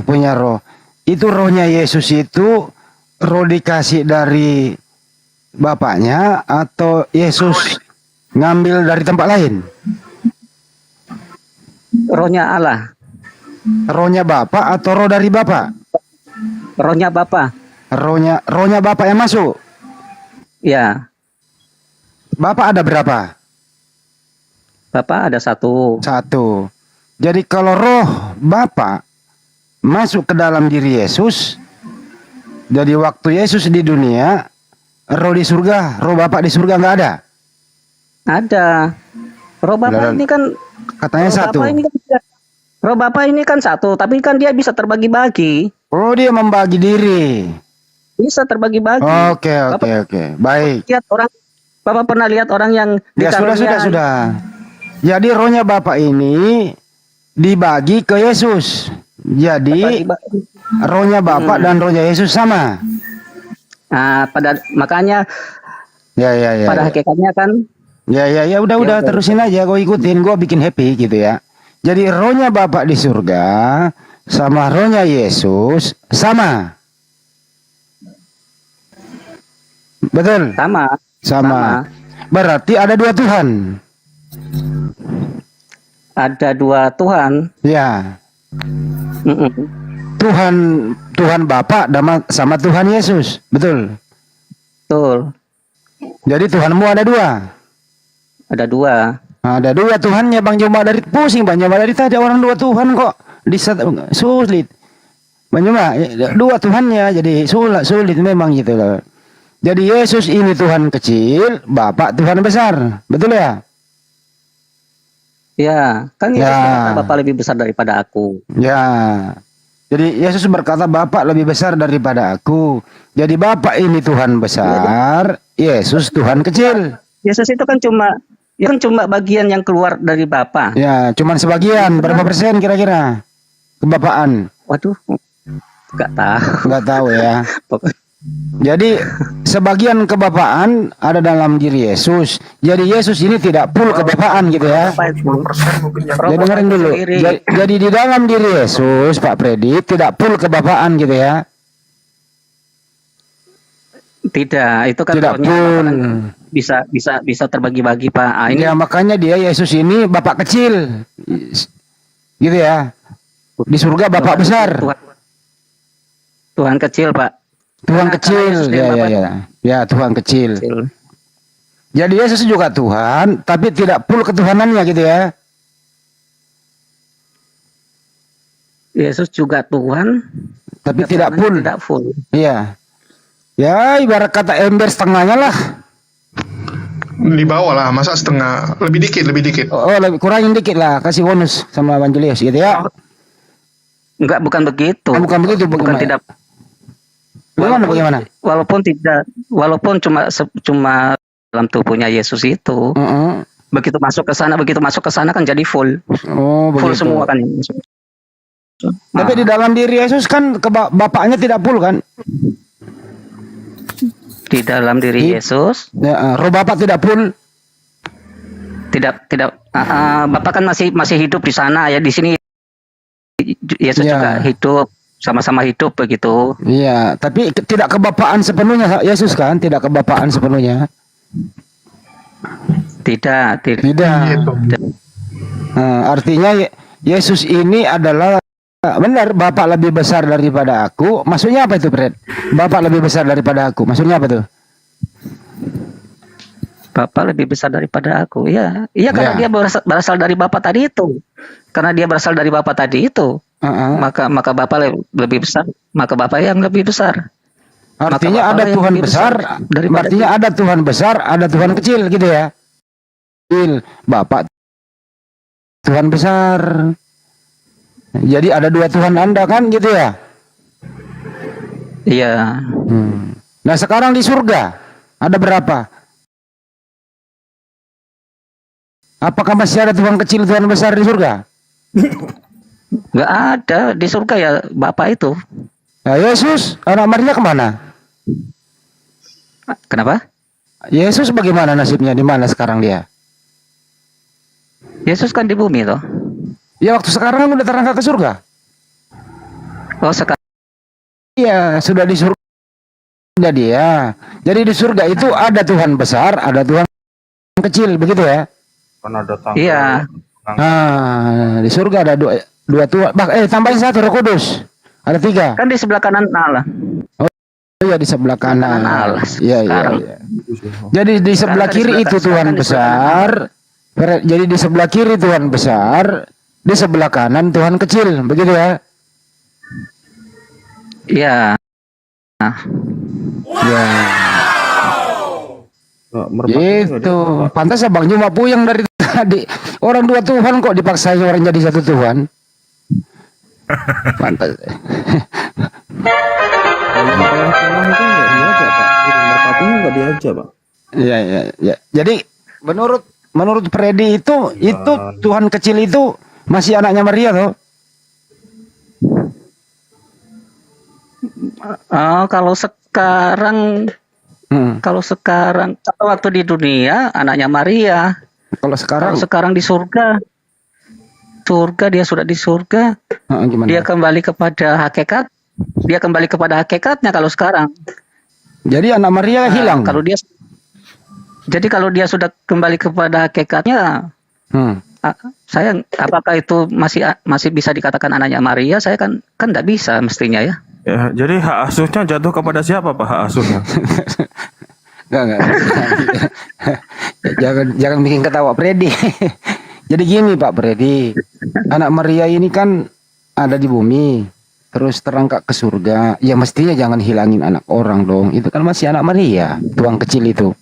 S3: Punya roh. Itu rohnya Yesus itu roh dikasih dari bapaknya atau Yesus ngambil dari tempat lain?
S2: Rohnya Allah.
S3: Rohnya bapak atau roh dari bapak?
S2: Rohnya Bapa.
S3: Rohnya bapak yang masuk?
S2: Ya.
S3: Bapak ada berapa?
S2: Bapak ada satu.
S3: Satu. Jadi kalau roh Bapa masuk ke dalam diri Yesus, jadi waktu Yesus di dunia, roh di surga, roh Bapa di surga nggak ada?
S2: Ada. Roh Bapa ini kan
S3: katanya satu.
S2: Roh Bapa ini kan satu, tapi kan dia bisa terbagi-bagi.
S3: Oh, dia membagi diri.
S2: Bisa terbagi-bagi.
S3: Oke. Baik.
S2: Lihat orang, Bapak pernah lihat orang yang
S3: Ya sudah. Jadi rohnya Bapak ini dibagi ke Yesus. Jadi rohnya Bapak dan rohnya Yesus sama.
S2: Nah, makanya
S3: Ya.
S2: pada hakikatnya kan.
S3: Ya, udah terusin aja, gue ikutin, gue bikin happy gitu ya. Jadi rohnya Bapak di surga sama rohnya Yesus sama. Betul? Sama. Berarti ada dua Tuhan.
S2: Ada dua Tuhan.
S3: Ya. Tuhan Bapa sama Tuhan Yesus. Betul. Jadi Tuhanmu ada dua.
S2: Ada dua.
S3: Ada dua Tuhannya Bang, cuma dari pusing Bang, cuma dari tadi orang dua Tuhan kok sulit. Bang, cuma dua Tuhannya jadi sulit memang gitu loh. Jadi Yesus ini Tuhan kecil, Bapak Tuhan besar. Betul ya?
S2: Ya, kan Yesus berkata Bapa lebih besar daripada aku.
S3: Ya. Jadi Yesus berkata Bapa lebih besar daripada aku. Jadi Bapa ini Tuhan besar, Yesus Tuhan kecil.
S2: Yesus itu kan cuma bagian yang keluar dari Bapa.
S3: Ya, cuman sebagian. Berapa persen kira-kira kebapaan?
S2: Waduh, nggak tahu
S3: ya. Jadi sebagian kebapaan ada dalam diri Yesus. Jadi Yesus ini tidak full kebapaan gitu ya. Jadi dengerin dulu. Jadi di dalam diri Yesus, Pak Freddy, tidak full kebapaan gitu ya.
S2: Tidak, itu kan
S3: tidak full.
S2: Bisa terbagi-bagi Pak.
S3: Ya makanya dia Yesus ini Bapak kecil, gitu ya. Di surga Bapak besar.
S2: Tuhan kecil Pak.
S3: Tuhan kecil, ya Tuhan kecil. Jadi Yesus juga Tuhan, tapi tidak full ketuhanannya gitu ya.
S2: Yesus juga Tuhan,
S3: tapi tidak full. Iya. Ya ibarat kata ember setengahnya lah.
S4: Di bawah lah, masa setengah? Lebih dikit.
S3: Kurangin dikit lah, kasih bonus sama Bang Julius gitu ya.
S2: Enggak, bukan begitu.
S3: Bukan begitu,
S2: Bukan
S3: bagaimana?
S2: tidak.
S3: Bagaimana?
S2: Walaupun cuma dalam tubuhnya Yesus itu. Begitu masuk ke sana kan jadi full.
S3: Oh,
S2: Full
S3: begitu.
S2: semua kan.
S3: Tapi di dalam diri Yesus kan bapaknya tidak full kan?
S2: Di dalam diri Yesus
S3: Ya, roh bapak tidak full.
S2: tidak Bapak kan masih hidup di sana ya, di sini Yesus
S3: Ya.
S2: juga hidup, sama-sama hidup begitu.
S3: Iya, tapi tidak kebapaan sepenuhnya Yesus kan? Tidak kebapaan sepenuhnya.
S2: Tidak.
S3: Tidak. Artinya Yesus ini adalah benar, Bapak lebih besar daripada aku. Maksudnya apa itu, Fred? Bapak lebih besar daripada aku. Maksudnya apa tuh?
S2: Bapak lebih besar daripada aku. Iya karena dia berasal dari Bapak tadi itu. Karena dia berasal dari Bapak tadi itu. Maka Bapak lebih besar. Maka Bapak yang lebih besar.
S3: Artinya ada Tuhan besar, artinya ada Tuhan besar, ada Tuhan kecil gitu ya. Bapak Tuhan besar. Jadi ada dua Tuhan Anda kan gitu ya?
S2: Iya.
S3: Nah sekarang di surga ada berapa? Apakah masih ada Tuhan kecil, Tuhan besar di surga?
S2: Nggak ada di surga ya Bapak itu.
S3: Nah, Yesus, anak Maria kemana?
S2: Kenapa?
S3: Yesus bagaimana nasibnya? Di mana sekarang dia?
S2: Yesus kan di bumi toh.
S3: Ya waktu sekarang kan udah terangkat ke surga.
S2: Oh sekarang.
S3: Iya, sudah di surga dia. Jadi di surga itu ada Tuhan besar, ada Tuhan kecil, begitu ya?
S5: Kan ada tanggal.
S2: Iya.
S3: Di surga ada dua Tuhan. Tambahin satu, Roh Kudus. Ada 3.
S2: Kan di sebelah kanan Allah.
S3: Oh iya, di sebelah kanan.
S2: Allah.
S3: Iya. Jadi di sebelah kiri itu Tuhan besar. Jadi di sebelah kiri Tuhan besar, di sebelah kanan Tuhan kecil, begitu ya?
S2: Iya.
S3: Ya. Itu pantas Abang cuma puyeng dari tadi. Orang dua Tuhan kok dipaksa orang jadi satu Tuhan. Pantas.
S5: Tengah-tengah itu nggak diajak Pak. Merpatinya nggak diajak Pak.
S3: Iya. Jadi menurut Freddy itu Tuhan kecil itu masih anaknya Maria toh?
S2: Kalau sekarang waktu di dunia anaknya Maria.
S3: Kalau
S2: sekarang di surga dia sudah di surga.
S3: Gimana?
S2: Dia kembali kepada hakikatnya kalau sekarang.
S3: Jadi anak Maria hilang.
S2: Kalau dia sudah kembali kepada hakikatnya, apakah itu masih bisa dikatakan anaknya Maria? Saya kan tidak bisa mestinya ya.
S5: Ya, jadi hak asuhnya jatuh kepada siapa Pak hak asuhnya?
S3: Enggak. jangan bikin ketawa Freddy. Jadi gini Pak Freddy, anak Maria ini kan ada di bumi, terus terangkat ke surga. Ya mestinya jangan hilangin anak orang dong. Itu kan masih anak Maria, tuang kecil itu.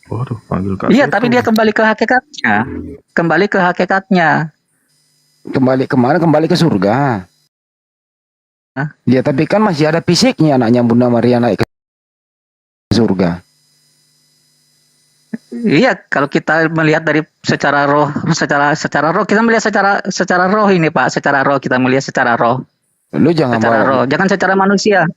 S5: Waduh, panggil Kak.
S2: Iya, tapi dia kembali ke hakikatnya.
S3: Kembali kemana? Kembali ke surga. Ya tapi kan masih ada fisiknya anaknya Bunda Maria naik ke surga.
S2: Iya, kalau kita melihat dari secara roh, kita melihat secara roh ini Pak, secara roh kita melihat secara roh.
S3: Lu jangan
S2: secara roh, jangan secara manusia.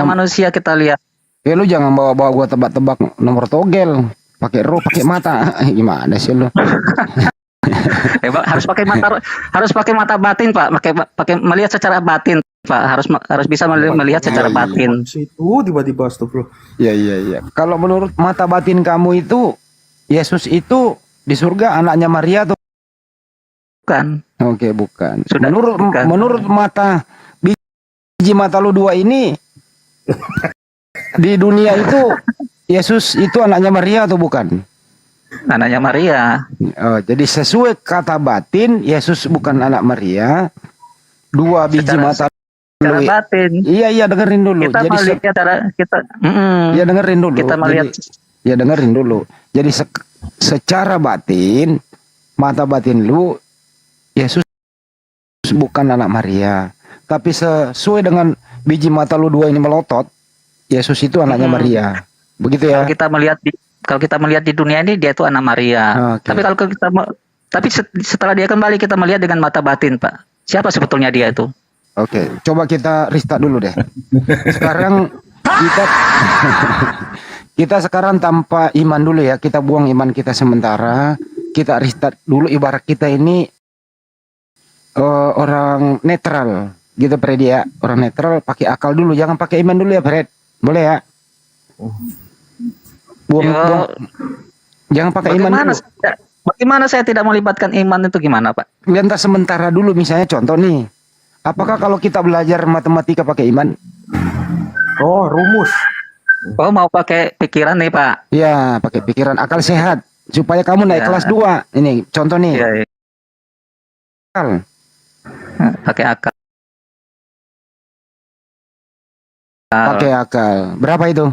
S2: Manusia kita lihat.
S3: Ya lu jangan bawa gua tebak-tebak nomor togel, pakai roh, pakai mata. Gimana sih lu?
S2: Harus pakai mata batin Pak, pakai melihat secara batin Pak, harus bisa melihat secara batin.
S5: Situ tiba-tiba astagfirullah.
S3: Iya. Kalau menurut mata batin kamu itu Yesus itu di surga anaknya Maria tuh?
S2: Bukan.
S3: Oke, bukan.
S2: Bukan.
S3: Menurut mata biji mata lu dua ini di dunia itu Yesus itu anaknya Maria atau bukan?
S2: Anaknya Maria.
S3: Oh, jadi sesuai kata batin Yesus bukan anak Maria. Dua biji mata
S2: secara batin.
S3: Iya dengerin dulu.
S2: Kita
S3: jadi
S2: melihat cara kita.
S3: Iya dengerin dulu.
S2: Kita melihat.
S3: Ya dengerin dulu. Jadi secara batin, mata batin lu, Yesus bukan anak Maria. Tapi sesuai dengan biji mata lu dua ini melotot, Yesus itu anaknya Maria. Begitu ya?
S2: Kalau kita melihat di dunia ini dia itu anak Maria.
S3: Oke.
S2: Tapi kalau kita setelah dia kembali kita melihat dengan mata batin, Pak. Siapa sebetulnya dia itu?
S3: Oke, coba kita restart dulu deh. Sekarang kita kita sekarang tanpa iman dulu ya. Kita buang iman kita sementara. Kita restart dulu, ibarat kita ini orang netral gitu Fred ya. Orang netral pakai akal dulu, jangan pakai iman dulu ya Fred. Boleh ya? Buang. Jangan pakai iman dulu.
S2: Bagaimana saya tidak melibatkan iman itu gimana, Pak?
S3: Lihat sementara dulu, misalnya contoh nih. Apakah kalau kita belajar matematika pakai iman?
S5: Oh, rumus.
S2: Oh, mau pakai pikiran nih, Pak?
S3: Ya, pakai pikiran, akal sehat supaya kamu naik
S2: Ya.
S3: kelas 2. Ini contoh nih.
S2: Iya, iya.
S3: Akal.
S2: Pakai akal.
S3: Pakai akal. Berapa itu?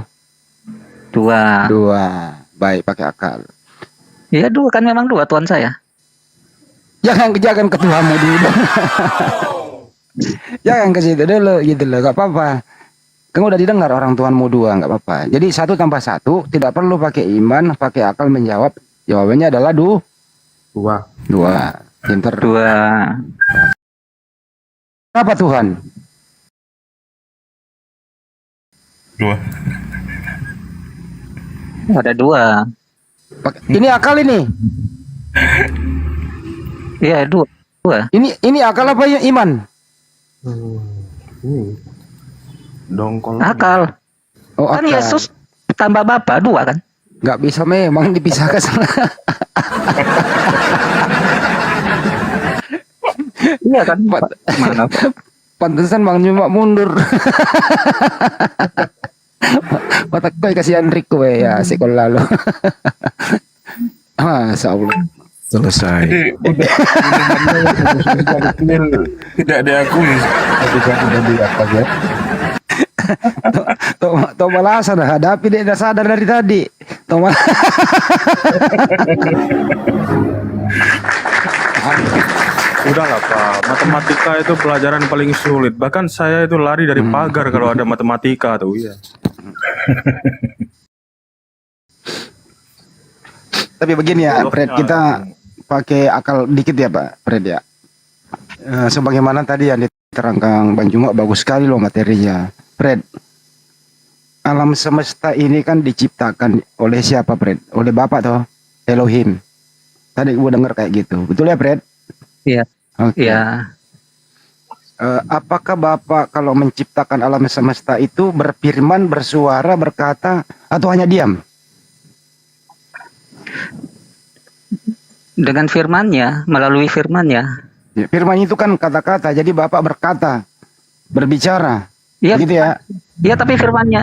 S2: 2.
S3: 2. Baik, pakai akal.
S2: Iya, 2 kan memang 2 Tuhan saya.
S3: Jangan ke Tuhanmu dulu. Jangan ke situ dulu gitu loh, gak apa-apa. Kamu udah didengar orang Tuhanmu 2, gak apa-apa. Jadi 1 tambah 1 tidak perlu pakai iman, pakai akal menjawab. Jawabannya adalah 2. 2. Pinter.
S2: 2.
S3: Berapa Tuhan?
S6: 2.
S2: Ada 2.
S3: Ini akal ini.
S2: Iya, 2.
S3: Ini akal apa ya iman?
S5: Dongkol.
S2: Akal.
S3: Oh,
S2: Kan
S3: akal.
S2: Yesus tambah Bapa 2 kan?
S3: Nggak bisa memang dipisahkan.
S2: Iya kan? Mana?
S3: Pantesan Bang Juma mundur. Mata kau kasihan Rico ya sekolah lalu. Masa Allah.
S1: Selesai.
S6: Jadi tidak diakui ketika sudah dilakukan ya.
S3: Toh malah sana hadapi dia dah sadar dari tadi. Toh malah.
S5: Udahlah Pak, matematika itu pelajaran paling sulit. Bahkan saya itu lari dari pagar kalau ada matematika tuh. Iya.
S3: Tapi begini ya, Fred, kita pakai akal dikit ya Pak Fred ya. Sebagaimana tadi yang diterangkan Bang Juma, bagus sekali loh materinya. Fred, alam semesta ini kan diciptakan oleh siapa Fred? Oleh Bapak toh, Elohim. Tadi gue dengar kayak gitu, betul ya Fred?
S2: Iya.
S3: Oke.
S2: Iya.
S3: Apakah Bapak kalau menciptakan alam semesta itu berfirman, bersuara, berkata, atau hanya diam?
S2: Dengan firman-Nya, melalui firman-Nya.
S3: Ya, firman itu kan kata-kata, jadi Bapak berkata, berbicara,
S2: Iya.
S3: gitu ya?
S2: Iya, tapi firman-Nya,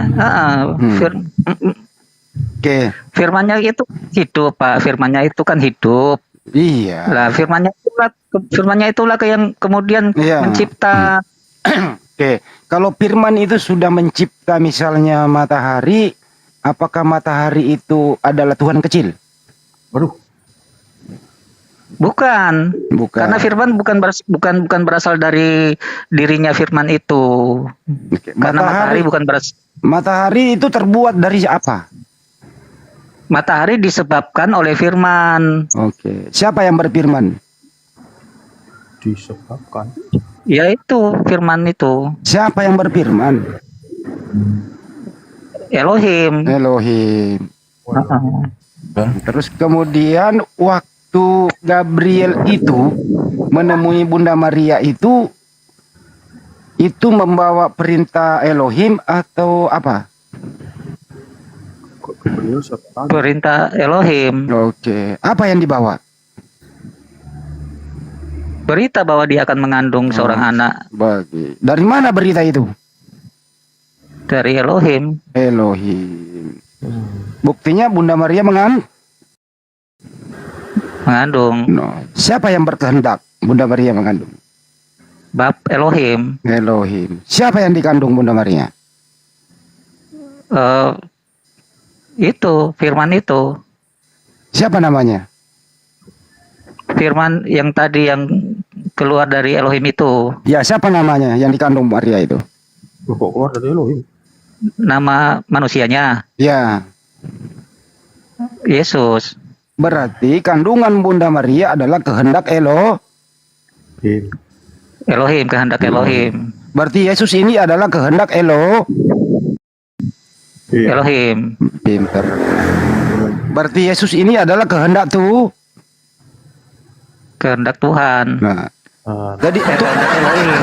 S3: Oke,
S2: firman-Nya itu hidup, Pak. Firman-Nya itu kan hidup.
S3: iya.
S2: Lah, firman-Nya itulah yang kemudian
S3: Iya.
S2: mencipta.
S3: Oke, kalau firman itu sudah mencipta misalnya matahari, apakah matahari itu adalah Tuhan kecil?
S5: Waduh.
S2: Bukan.
S3: Bukan.
S2: Karena firman bukan berasal dari dirinya firman itu.
S3: Oke,
S2: Karena matahari bukan berasal.
S3: matahari itu terbuat dari apa?
S2: Matahari disebabkan oleh firman.
S3: Oke, siapa yang berfirman?
S5: Disebabkan.
S2: Yaitu firman itu.
S3: Siapa yang berfirman?
S2: Elohim.
S3: Elohim.
S2: Heeh.
S3: Terus kemudian waktu Gabriel itu menemui Bunda Maria itu membawa perintah Elohim atau apa?
S2: Perintah Elohim.
S3: Oke, apa yang dibawa?
S2: Berita bahwa dia akan mengandung seorang anak
S3: Dari mana berita itu?
S2: dari Elohim.
S3: Elohim. Buktinya Bunda Maria
S2: Mengandung.
S3: Siapa yang berkehendak Bunda Maria mengandung?
S2: Bab Elohim.
S3: Elohim. Siapa yang dikandung Bunda Maria?
S2: Eh, Itu firman itu.
S3: Siapa namanya?
S2: Firman yang tadi yang keluar dari Elohim itu.
S3: Ya, siapa namanya yang dikandung Maria itu?
S5: Loh, kok keluar dari Elohim?
S2: Nama manusianya
S3: Ya,
S2: Yesus.
S3: berarti kandungan Bunda Maria adalah kehendak
S2: Elohim, kehendak Elohim.
S3: Berarti Yesus ini adalah kehendak
S2: Elohim.
S3: Pinter. Berarti Yesus ini adalah kehendak
S2: Kehendak Tuhan.
S3: Nah, jadi itu
S2: Kehendak Elohim.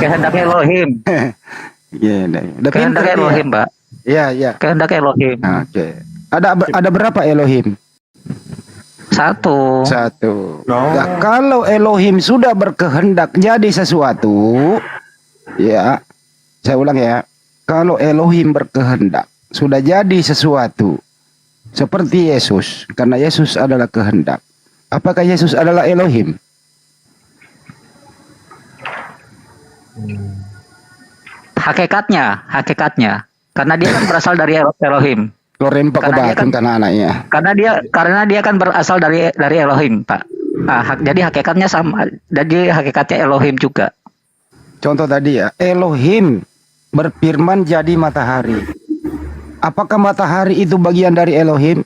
S2: Kehendak Elohim.
S3: ya, udah
S2: Kehendak
S3: pinter dia.
S2: Elohim, Pak.
S3: Ya, ya.
S2: Kehendak Elohim.
S3: Oke. Ada berapa Elohim?
S2: Satu.
S3: Satu.
S5: No.
S3: Nah, kalau Elohim sudah berkehendak jadi sesuatu, ya, saya ulang ya. Kalau Elohim berkehendak sudah jadi sesuatu, seperti Yesus, karena Yesus adalah kehendak. Apakah Yesus adalah Elohim?
S2: Hakikatnya. Karena dia kan berasal dari Elohim.
S3: Lo rempak ke
S2: Karena dia
S3: batun
S2: kan-
S3: karena anaknya.
S2: Karena dia kan berasal dari Elohim, Pak. Jadi hakikatnya sama. Jadi hakikatnya Elohim juga.
S3: Contoh tadi ya, Elohim berfirman jadi matahari. Apakah matahari itu bagian dari Elohim?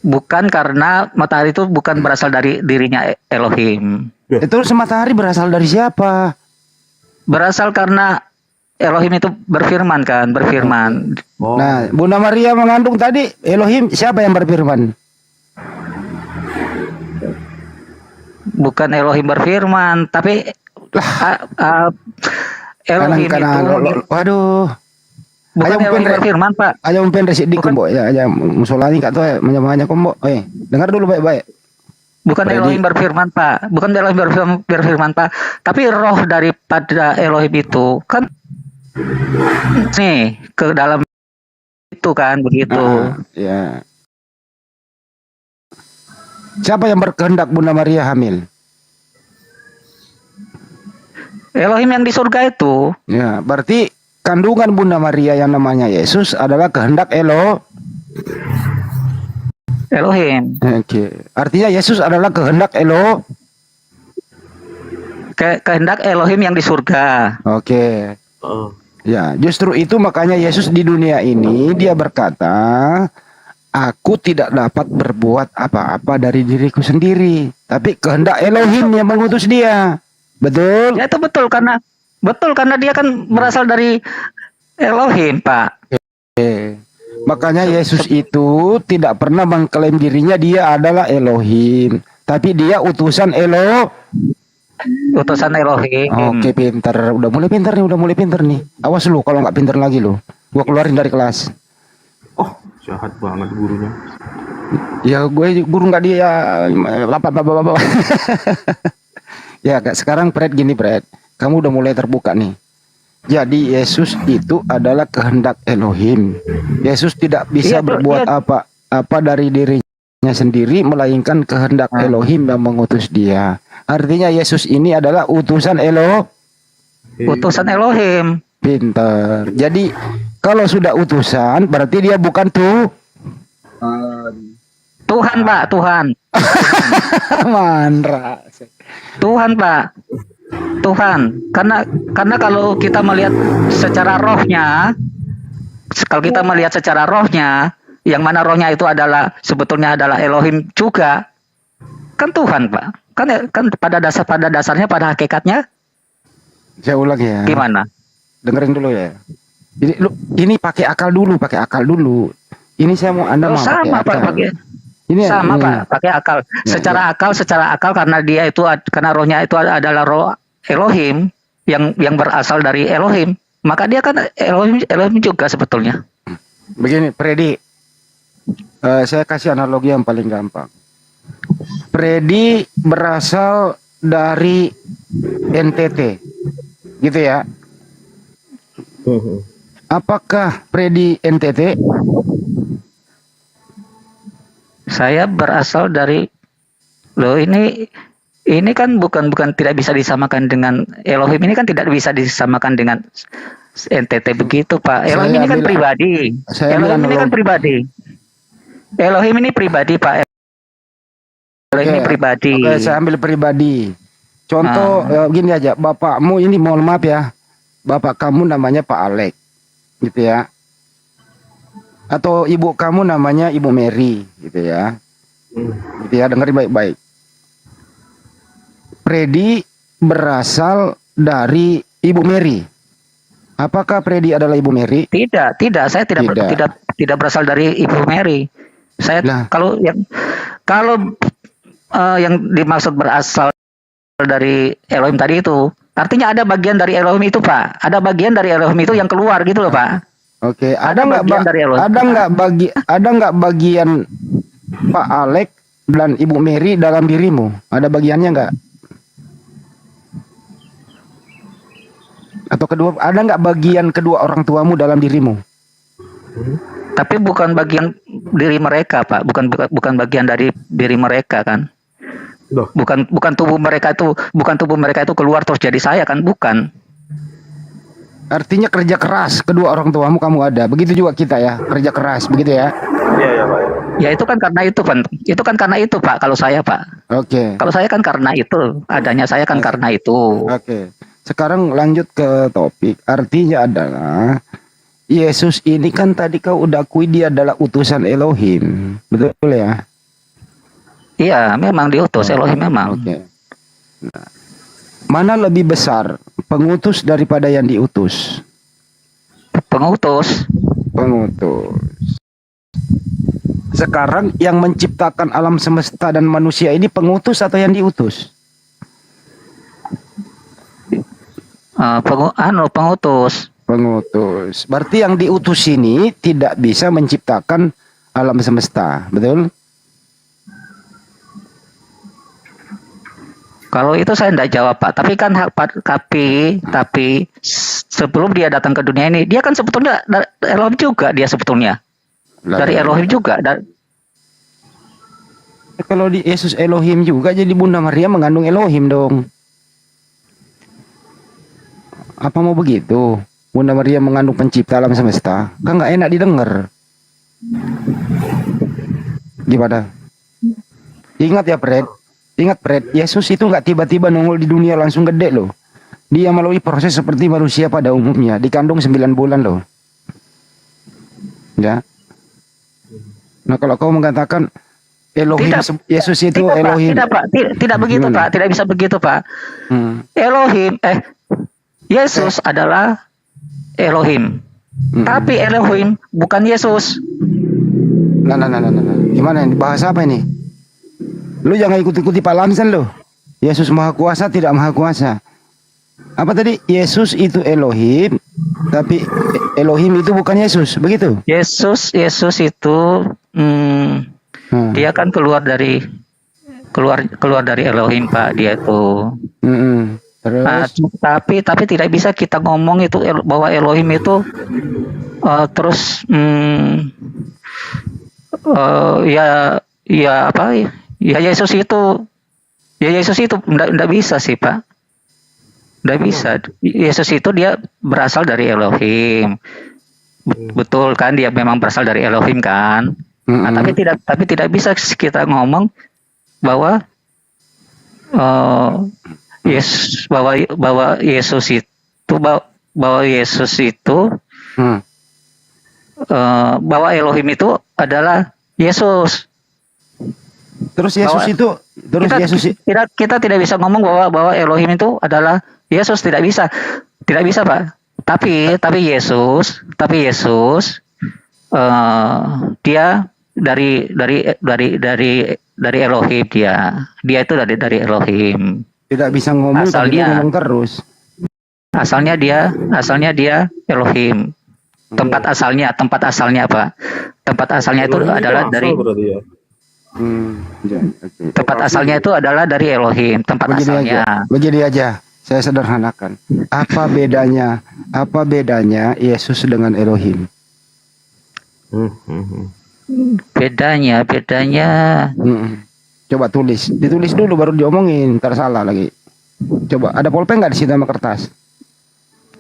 S2: Bukan, karena matahari itu bukan berasal dari dirinya Elohim.
S3: Itu matahari berasal dari siapa?
S2: Berasal karena Elohim itu berfirman kan, berfirman.
S3: Nah, Bunda Maria mengandung tadi Elohim, siapa yang berfirman?
S2: Bukan Elohim berfirman, tapi Elohim itu
S3: waduh.
S2: bukan
S3: Ayo,
S2: Elohim
S3: Pen,
S2: berfirman, Pak.
S3: ayo mungkin residik
S2: Bukan.
S3: kumbo ya, aja musolani kak tuh banyak kumbo. Dengar dulu baik-baik.
S2: Bukan
S3: Freddy.
S2: Elohim berfirman, Pak. Bukan Elohim berfirman, Pak. Tapi roh daripada Elohim itu kan nih ke dalam itu kan begitu.
S3: Ya. Siapa yang berkehendak Bunda Maria hamil?
S2: Elohim yang di surga itu.
S3: Ya, berarti kandungan Bunda Maria yang namanya Yesus adalah kehendak
S2: Elohim.
S3: Oke. Artinya Yesus adalah kehendak
S2: Kehendak Elohim yang di surga.
S3: Oke. Ya, justru itu makanya Yesus di dunia ini dia berkata, aku tidak dapat berbuat apa-apa dari diriku sendiri, tapi kehendak Elohim yang mengutus dia. Betul?
S2: Ya itu betul karena dia kan berasal dari Elohim, Pak.
S3: Makanya Yesus itu tidak pernah mengklaim dirinya dia adalah Elohim, tapi dia utusan
S2: Utusan Elohim.
S3: Oke, pinter. Udah mulai pinter nih. Awas lu kalau nggak pinter lagi lu. Gua keluarin dari kelas.
S5: Oh, jahat banget gurunya.
S3: Ya gue guru nggak dia. Ya sekarang Fred gini Fred. Kamu udah mulai terbuka nih. Jadi Yesus itu adalah kehendak Elohim. Yesus tidak bisa
S2: Iya,
S3: berbuat
S2: iya.
S3: apa dari dirinya sendiri, melainkan kehendak Elohim yang mengutus dia. Artinya Yesus ini adalah utusan
S2: Utusan Elohim.
S3: Pinter. Jadi kalau sudah utusan berarti dia bukan
S2: Tuhan, Pak, Tuhan.
S3: Mandra.
S2: Tuhan, Pak. Tuhan. Karena kalau kita melihat secara rohnya, yang mana rohnya itu sebetulnya adalah Elohim juga. Kan Tuhan, Pak. Kan pada dasarnya pada hakikatnya
S3: Saya ulang ya.
S2: gimana?
S3: Dengerin dulu ya. Jadi ini pakai akal dulu. Ini saya mau Anda mau
S2: Sama, Pak, pakai sama, Pak, pakai akal. Secara akal karena karena rohnya itu adalah roh Elohim yang berasal dari Elohim, maka dia kan Elohim juga sebetulnya.
S3: Begini, Freddy. Saya kasih analogi yang paling gampang. Freddy berasal dari NTT. Gitu ya. Apakah Freddy NTT?
S2: Saya berasal dari ini kan bukan tidak bisa disamakan dengan Elohim, ini kan tidak bisa disamakan dengan NTT begitu Pak.
S3: Saya
S2: Elohim ini kan
S3: ambil-
S2: pribadi.
S3: saya ambil
S2: Elohim ini kan
S3: analog.
S2: pribadi. Elohim ini pribadi Pak. Elohim ini
S3: Oke.
S2: pribadi.
S3: Oke, saya ambil pribadi. Contoh gini aja, bapakmu ini mohon maaf ya, bapak kamu namanya Pak Alek, gitu ya. Atau ibu kamu namanya Ibu Mary, gitu ya. Gitu ya, dengerin baik-baik. Freddy berasal dari Ibu Mary. Apakah Freddy adalah Ibu Mary?
S2: Tidak, saya tidak
S3: Tidak.
S2: tidak berasal dari Ibu Mary. Saya
S3: Lah.
S2: kalau yang dimaksud berasal dari Elohim tadi itu, artinya ada bagian dari Elohim itu, Pak. Ada bagian dari Elohim itu yang keluar gitu loh, Pak.
S3: Oke,
S2: Ada bagian dari Elohim.
S3: ada nggak bagian Pak Alek dan Ibu Mary dalam dirimu? Ada bagiannya nggak? Atau ada nggak bagian kedua orang tuamu dalam dirimu?
S2: Tapi bukan bagian diri mereka, Pak. Bukan bagian dari diri mereka kan.
S5: Loh.
S2: Bukan tubuh mereka itu keluar terus jadi saya kan, bukan.
S3: Artinya kerja keras kedua orang tuamu kamu ada. Begitu juga kita ya, kerja keras begitu ya.
S5: Iya, Pak.
S2: Ya itu kan karena itu, Pak. Itu kan karena itu, Pak, kalau saya, Pak.
S3: Oke.
S2: Kalau saya kan karena itu, adanya saya kan karena itu.
S3: Oke. Sekarang lanjut ke topik. Artinya adalah Yesus ini kan tadi kau udah akui dia adalah utusan Elohim. Betul ya?
S2: Iya, memang diutus Elohim memang.
S3: Oke. Nah, mana lebih besar pengutus daripada yang diutus?
S2: Pengutus.
S3: Pengutus. Sekarang yang menciptakan alam semesta dan manusia ini pengutus atau yang diutus?
S2: Pengutus.
S3: Pengutus. Berarti yang diutus ini tidak bisa menciptakan alam semesta, betul?
S2: Kalau itu saya tidak jawab, Pak. Tapi kan tapi sebelum dia datang ke dunia ini, dia kan sebetulnya dari Elohim juga, dia sebetulnya dari Elohim juga.
S3: Kalau di Yesus Elohim juga, jadi Bunda Maria mengandung Elohim dong. Apa mau begitu? Bunda Maria mengandung pencipta alam semesta, kan nggak enak didengar. Gimana? Ingat ya, Fred. Ingat, Fred. Yesus itu nggak tiba-tiba nongol di dunia langsung gede loh. Dia melalui proses seperti manusia pada umumnya, dikandung 9 bulan loh. Ya. Nah, kalau kau mengatakan Elohim, Yesus itu
S2: tidak,
S3: Elohim.
S2: Pak. Tidak begitu,
S3: Gimana?
S2: Pak. Tidak bisa begitu, Pak. Elohim, Yesus adalah Elohim. Tapi Elohim bukan Yesus.
S3: Nah. Gimana ini? Bahasa apa ini? Lu jangan ikuti Pak Lamsan lo. Yesus Maha Kuasa tidak Maha Kuasa. Apa tadi? Yesus itu Elohim, tapi Elohim itu bukan Yesus, begitu?
S2: Yesus itu dia kan keluar dari Elohim, Pak. Dia itu.
S3: Terus?
S2: Nah, tapi tidak bisa kita ngomong itu bahwa Elohim itu terus ya Yesus itu enggak bisa sih, Pak. Enggak bisa. Yesus itu dia berasal dari Elohim. Betul kan, dia memang berasal dari Elohim kan. Nah, tapi tidak bisa kita ngomong bahwa Yesus bahwa Elohim itu adalah Yesus.
S3: Terus Yesus itu
S2: kita tidak bisa ngomong bahwa Elohim itu adalah Yesus, tidak bisa, Pak. Tapi Yesus dia dari Elohim, dia itu dari Elohim.
S3: tidak bisa ngomong, tapi dia ngomong terus.
S2: Asalnya dia Elohim. Tempat asalnya apa? Tempat asalnya itu adalah dari tempat asalnya itu adalah dari Elohim. Tempat asalnya.
S3: Begini aja, saya sederhanakan. Apa bedanya Yesus dengan Elohim?
S2: Bedanya.
S3: Coba ditulis dulu baru diomongin, ntar salah lagi. Coba ada pulpen nggak di sini sama kertas?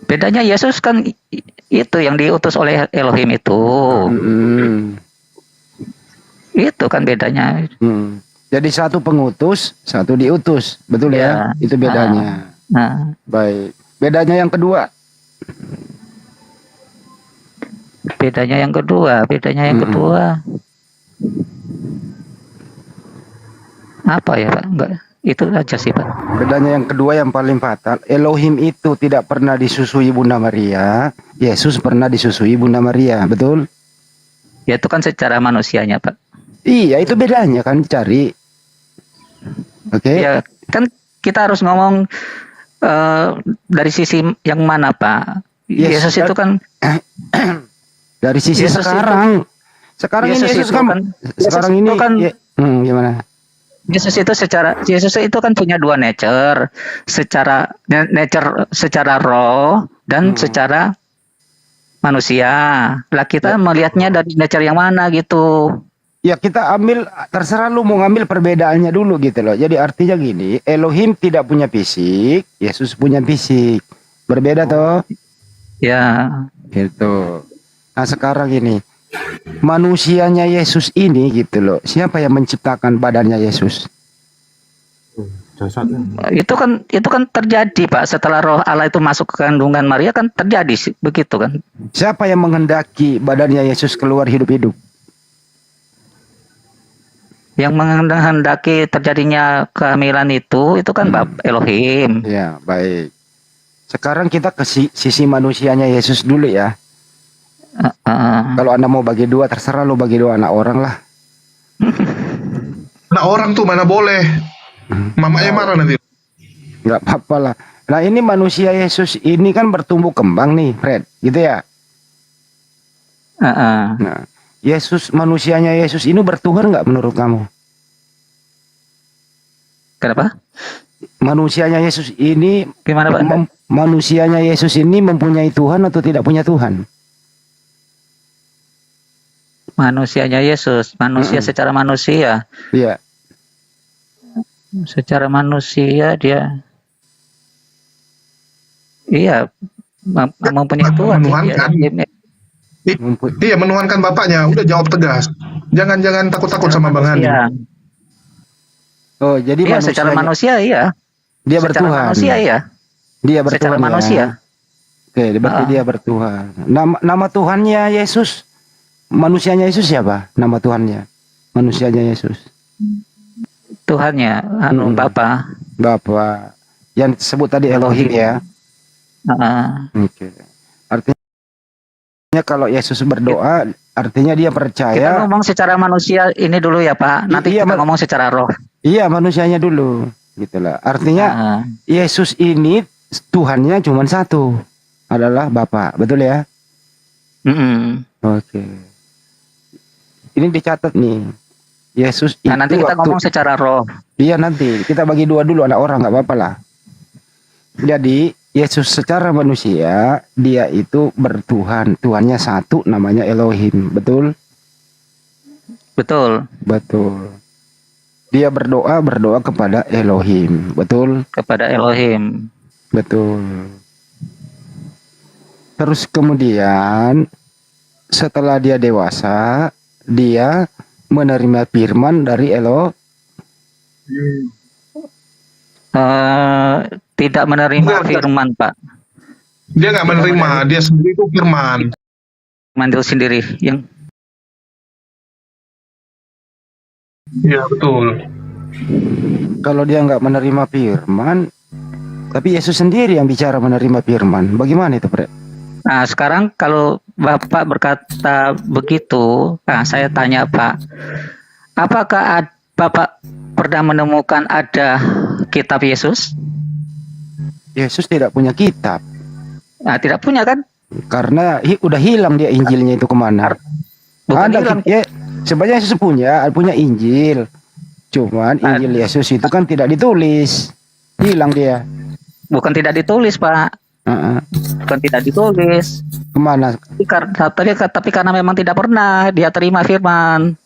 S2: Bedanya Yesus kan itu yang diutus oleh Elohim itu.
S3: Hmm.
S2: Itu kan bedanya.
S3: Hmm. Jadi satu pengutus, satu diutus, betul ya?
S2: Ya.
S3: Itu bedanya.
S2: Nah,
S3: Baik. Bedanya yang kedua.
S2: bedanya yang kedua, apa ya Pak? Enggak, itu aja sih Pak.
S3: Bedanya yang kedua yang paling fatal, Elohim itu tidak pernah disusui Bunda Maria, Yesus pernah disusui Bunda Maria, betul?
S2: Ya itu kan secara manusianya Pak.
S3: Iya, itu bedanya kan cari. Oke.
S2: Ya kan kita harus ngomong dari sisi yang mana Pak?
S3: Yes,
S2: Yesus itu kan
S3: Dari sisi
S2: Yesus
S3: sekarang. Sekarang ini
S2: Yesus
S3: Yesus
S2: itu
S3: kan,
S2: kan-
S3: sekarang
S2: Yesus
S3: ini
S2: itu kan-
S3: gimana?
S2: Yesus itu kan punya dua nature, secara roh dan secara manusia. Lah kita melihatnya dari nature yang mana gitu.
S3: Ya kita ambil, terserah lu mau ngambil perbedaannya dulu gitu loh. Jadi artinya gini, Elohim tidak punya fisik, Yesus punya fisik. Berbeda toh?
S2: Ya,
S3: Gitu. Nah sekarang ini, manusianya Yesus ini gitu loh. Siapa yang menciptakan badannya Yesus?
S5: Jasadnya.
S2: itu kan terjadi Pak setelah Roh Allah itu masuk ke kandungan Maria kan terjadi begitu kan.
S3: Siapa yang menghendaki badannya Yesus keluar hidup-hidup?
S2: Yang menghendaki terjadinya kehamilan itu kan Elohim.
S3: Ya, baik. Sekarang kita ke sisi manusianya Yesus dulu ya. Kalau Anda mau bagi dua, terserah lo bagi dua anak orang lah.
S4: Nah orang tuh mana boleh. Mamanya marah nanti.
S3: Nggak apa-apa lah. Nah ini manusia Yesus ini kan bertumbuh kembang nih, Fred. Gitu ya. Nah, Yesus, manusianya Yesus ini bertuhan nggak menurut kamu?
S2: Kenapa?
S3: Manusianya Yesus ini,
S2: Gimana Pak?
S3: manusianya Yesus ini mempunyai Tuhan atau tidak punya Tuhan?
S2: Manusianya Yesus, manusia secara manusia.
S3: Iya.
S2: Secara manusia dia mempunyai Tuhan.
S4: Menuhankan. Iya menuhankan bapaknya. Udah jawab tegas. Jangan takut-takut sama Bang Hani.
S2: Iya,
S3: Oh, jadi
S2: iya secara manusia iya.
S3: dia
S2: Secara
S3: bertuhan.
S2: manusia iya.
S3: Dia bertuhan.
S2: Secara
S3: ya.
S2: manusia.
S3: Oke, berarti dia bertuhan. Nama Tuhannya Yesus, manusianya Yesus siapa? Nama Tuhannya, manusianya Yesus.
S2: Tuhannya Bapa.
S3: Bapa. Yang disebut tadi Elohim ya. Oke. Artinya kalau Yesus berdoa, artinya dia
S2: Kita
S3: percaya.
S2: ngomong secara manusia ini dulu ya Pak. Nanti
S3: Iya,
S2: kita ngomong secara roh.
S3: Iya, manusianya dulu. Gitulah. Artinya Yesus ini Tuhannya cuma satu, adalah Bapa. Betul ya? Oke. Ini dicatat nih. Yesus itu
S2: Nah, nanti kita ngomong secara roh.
S3: Iya nanti kita bagi dua dulu anak orang nggak apa-apa lah. Jadi Yesus secara manusia dia itu bertuhan, Tuhannya satu namanya Elohim, betul?
S2: Betul.
S3: Betul. Dia berdoa kepada Elohim, betul?
S2: Kepada Elohim.
S3: Betul. Terus kemudian setelah dia dewasa, dia menerima firman dari Elohim.
S2: Tidak menerima firman Pak.
S4: Dia nggak menerima. Dia sendiri itu firman.
S2: Mandil sendiri yang
S4: Iya betul.
S3: Kalau dia nggak menerima firman, tapi Yesus sendiri yang bicara menerima firman. Bagaimana itu, Bre?
S2: Nah, sekarang kalau Bapak berkata begitu, nah saya tanya Pak, apakah Bapak pernah menemukan ada kitab Yesus?
S3: Yesus tidak punya kitab.
S2: Nah, tidak punya kan?
S3: Karena udah hilang dia Injilnya itu kemana?
S2: Bukan
S3: Ada
S2: hilang.
S3: ya, sebenarnya Yesus punya Injil. Cuman Injil Yesus itu kan tidak ditulis. Hilang dia.
S2: Bukan tidak ditulis Pak. Bukan tidak ditulis.
S3: Kemana?
S2: Tapi karena memang tidak pernah dia terima firman.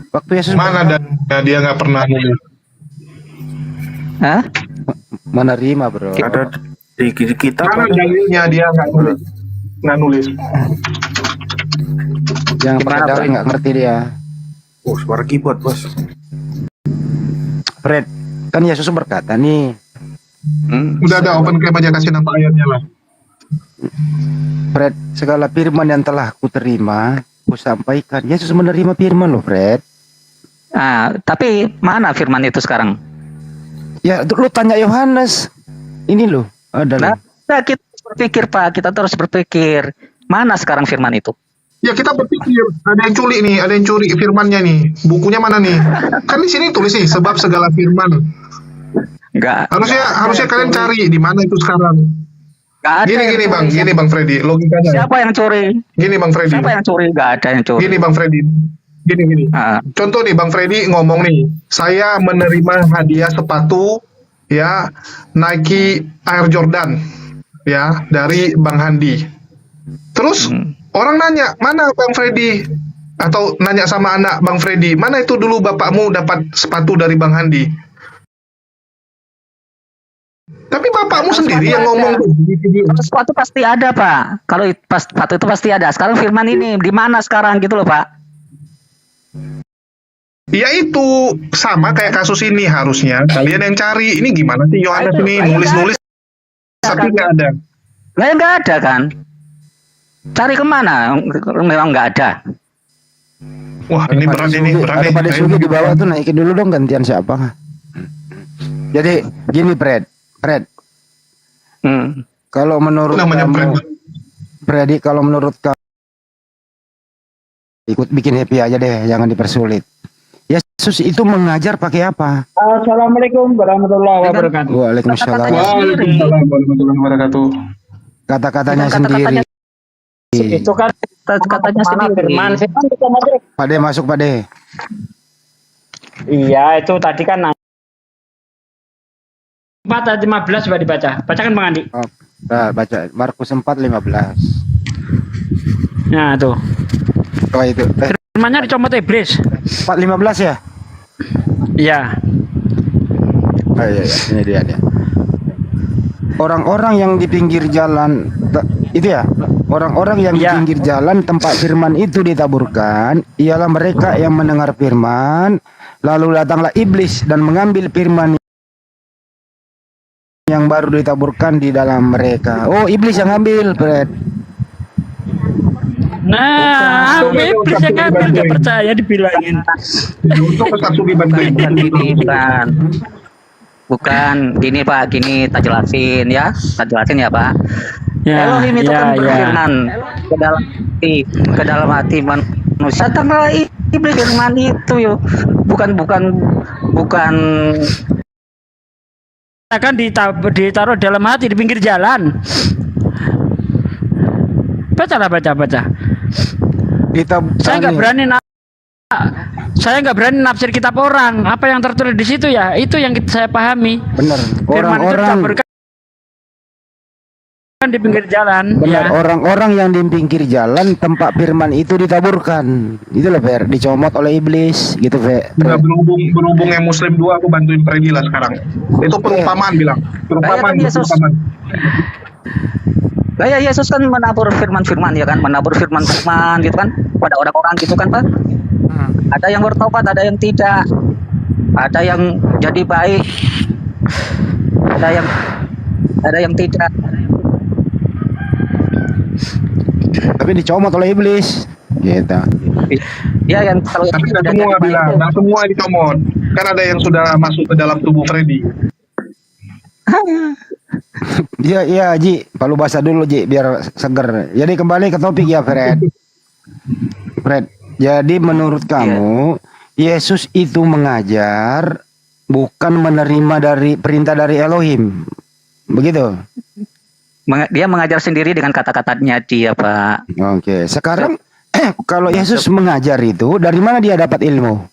S3: Waktu Yesus
S4: Mana dan dia nggak pernah nulis.
S2: Hah?
S3: menerima, bro.
S5: Di kitab
S4: Mana
S5: ada.
S4: dalilnya dia nggak nulis.
S3: Yang pakai
S2: Gimana,
S3: dalil
S2: Fred?
S3: nggak ngerti dia.
S5: Oh, suara keyboard, Bos.
S3: Fred, kan Yesus berkata nih,
S4: Udah ada open camp aja, kasih nama ayatnya lah.
S3: Fred, segala firman yang telah kuterima, kusampaikan. Yesus menerima firman loh, Fred.
S2: Tapi mana firman itu sekarang?
S3: Ya, lu tanya Yohanes. Ini loh, adalah.
S2: Nah, kita harus berpikir, Pak. Kita terus berpikir. Mana sekarang firman itu?
S4: Ya kita berpikir, ada yang curi nih, ada yang curi firmannya nih. Bukunya mana nih? Kan di sini tulis nih, sebab segala firman.
S2: Enggak.
S4: Harusnya kalian cari di mana itu sekarang.
S2: Enggak ada.
S4: Gini Bang Freddy, logikanya.
S2: Siapa yang curi?
S4: Gini Bang Freddy.
S2: Siapa yang curi? Enggak ada yang curi.
S4: Gini Bang Freddy. Gini.
S2: Ah.
S4: Contoh nih Bang Freddy ngomong nih, saya menerima hadiah sepatu ya Nike Air Jordan ya dari Bang Handi. Terus orang nanya, mana Bang Freddy? Atau nanya sama anak Bang Freddy, mana itu dulu bapakmu dapat sepatu dari Bang Handi? Tapi bapakmu sendiri yang ngomong tuh di video.
S2: Kalau sepatu pasti ada, Pak. Kalau sepatu itu pasti ada. Sekarang firman ini di mana sekarang gitu loh, Pak?
S4: Ya itu sama kayak kasus ini, harusnya kalian yang cari. Ini gimana sih Yohanes ini nulis-nulis tapi nggak ada.
S2: Nggak ada kan? Cari kemana? Memang nggak ada.
S4: Wah ini berat ini, berat
S3: Ada
S4: nih.
S3: pada sugi di bawah tuh, naikin dulu dong, gantian siapa? Jadi gini, Fred, kalau menurut
S4: Namanya
S3: kamu,
S4: Fred.
S3: Freddy, kalau menurut kamu ikut bikin happy aja deh, jangan dipersulit. Yesus itu mengajar pakai apa?
S7: Assalamualaikum warahmatullahi wabarakatuh.
S3: Waalaikumsalam.
S4: Waalaikumsalam warahmatullahi wabarakatuh.
S3: Kata-katanya
S2: Dengan
S3: sendiri.
S7: Itu kan
S2: Katanya sendiri.
S7: firman. Firman kita masuk.
S3: Pade masuk, Pade.
S7: Iya, itu tadi kan 4 ayat 15 coba dibaca. Bacakan Bang Andi.
S3: Oh, nah, baca Markus 4:15.
S7: Nah, tuh.
S3: Oh itu.
S7: Firmannya dicomot iblis.
S3: 4:15 ya?
S7: Iya.
S3: Oh iya, ini dia. Orang-orang yang di pinggir jalan itu ya, orang-orang yang di
S7: Ya.
S3: pinggir jalan tempat firman itu ditaburkan, ialah mereka yang mendengar firman, lalu datanglah iblis dan mengambil firman yang baru ditaburkan di dalam mereka. Oh, iblis yang ambil, Fred.
S7: Nah, iblis yang ngambil nggak percaya dibilangin.
S4: Untuk Ustaz Sugi bantuin.
S2: Bukan gini Pak, gini tak jelasin ya, ya Pak.
S7: Ya,
S2: Elohim itu kan
S7: ya.
S2: berfirman ke dalam hati manusia. Datanglah iblis firman itu yo, bukan
S7: Akan ditaruh dalam hati di pinggir jalan. Baca.
S3: Kita
S7: Saya nggak berani nafsir kitab orang. Apa yang tertulis di situ ya, itu yang saya pahami.
S3: benar.
S7: Firman itu
S3: Orang-orang
S7: ditaburkan di pinggir jalan.
S3: benar,
S7: Ya.
S3: orang-orang yang di pinggir jalan tempat firman itu ditaburkan. Itulah, Fer, dicomot oleh iblis gitu, Fer.
S4: Udah berhubung yang Muslim 2, aku bantuin Freddy lah sekarang. Itu perumpamaan bilang. Perumpamaan.
S2: Kayak Yesus kan menabur firman-firman ya kan, menabur firman-firman gitu kan pada orang-orang gitu kan Pak. Ada yang bertobat, ada yang tidak. Ada yang jadi baik. Ada yang tidak.
S3: Tapi dicomot oleh iblis. Gitu.
S2: Ya yang kalau
S4: Tapi
S2: yang
S4: nggak
S2: tidak
S4: semua
S2: jadi baik
S4: bilang,
S2: itu.
S4: nggak semua dicomot. Kan ada yang sudah masuk ke dalam tubuh Freddy.
S3: Iya, Ji. Palu basah dulu, Ji, biar seger. Jadi kembali ke topik ya, Fred. Jadi menurut kamu, Yesus itu mengajar bukan menerima dari perintah dari Elohim. Begitu?
S2: Dia mengajar sendiri dengan kata-katanya dia, Pak.
S3: Oke. Sekarang kalau Yesus mengajar itu, dari mana dia dapat ilmu?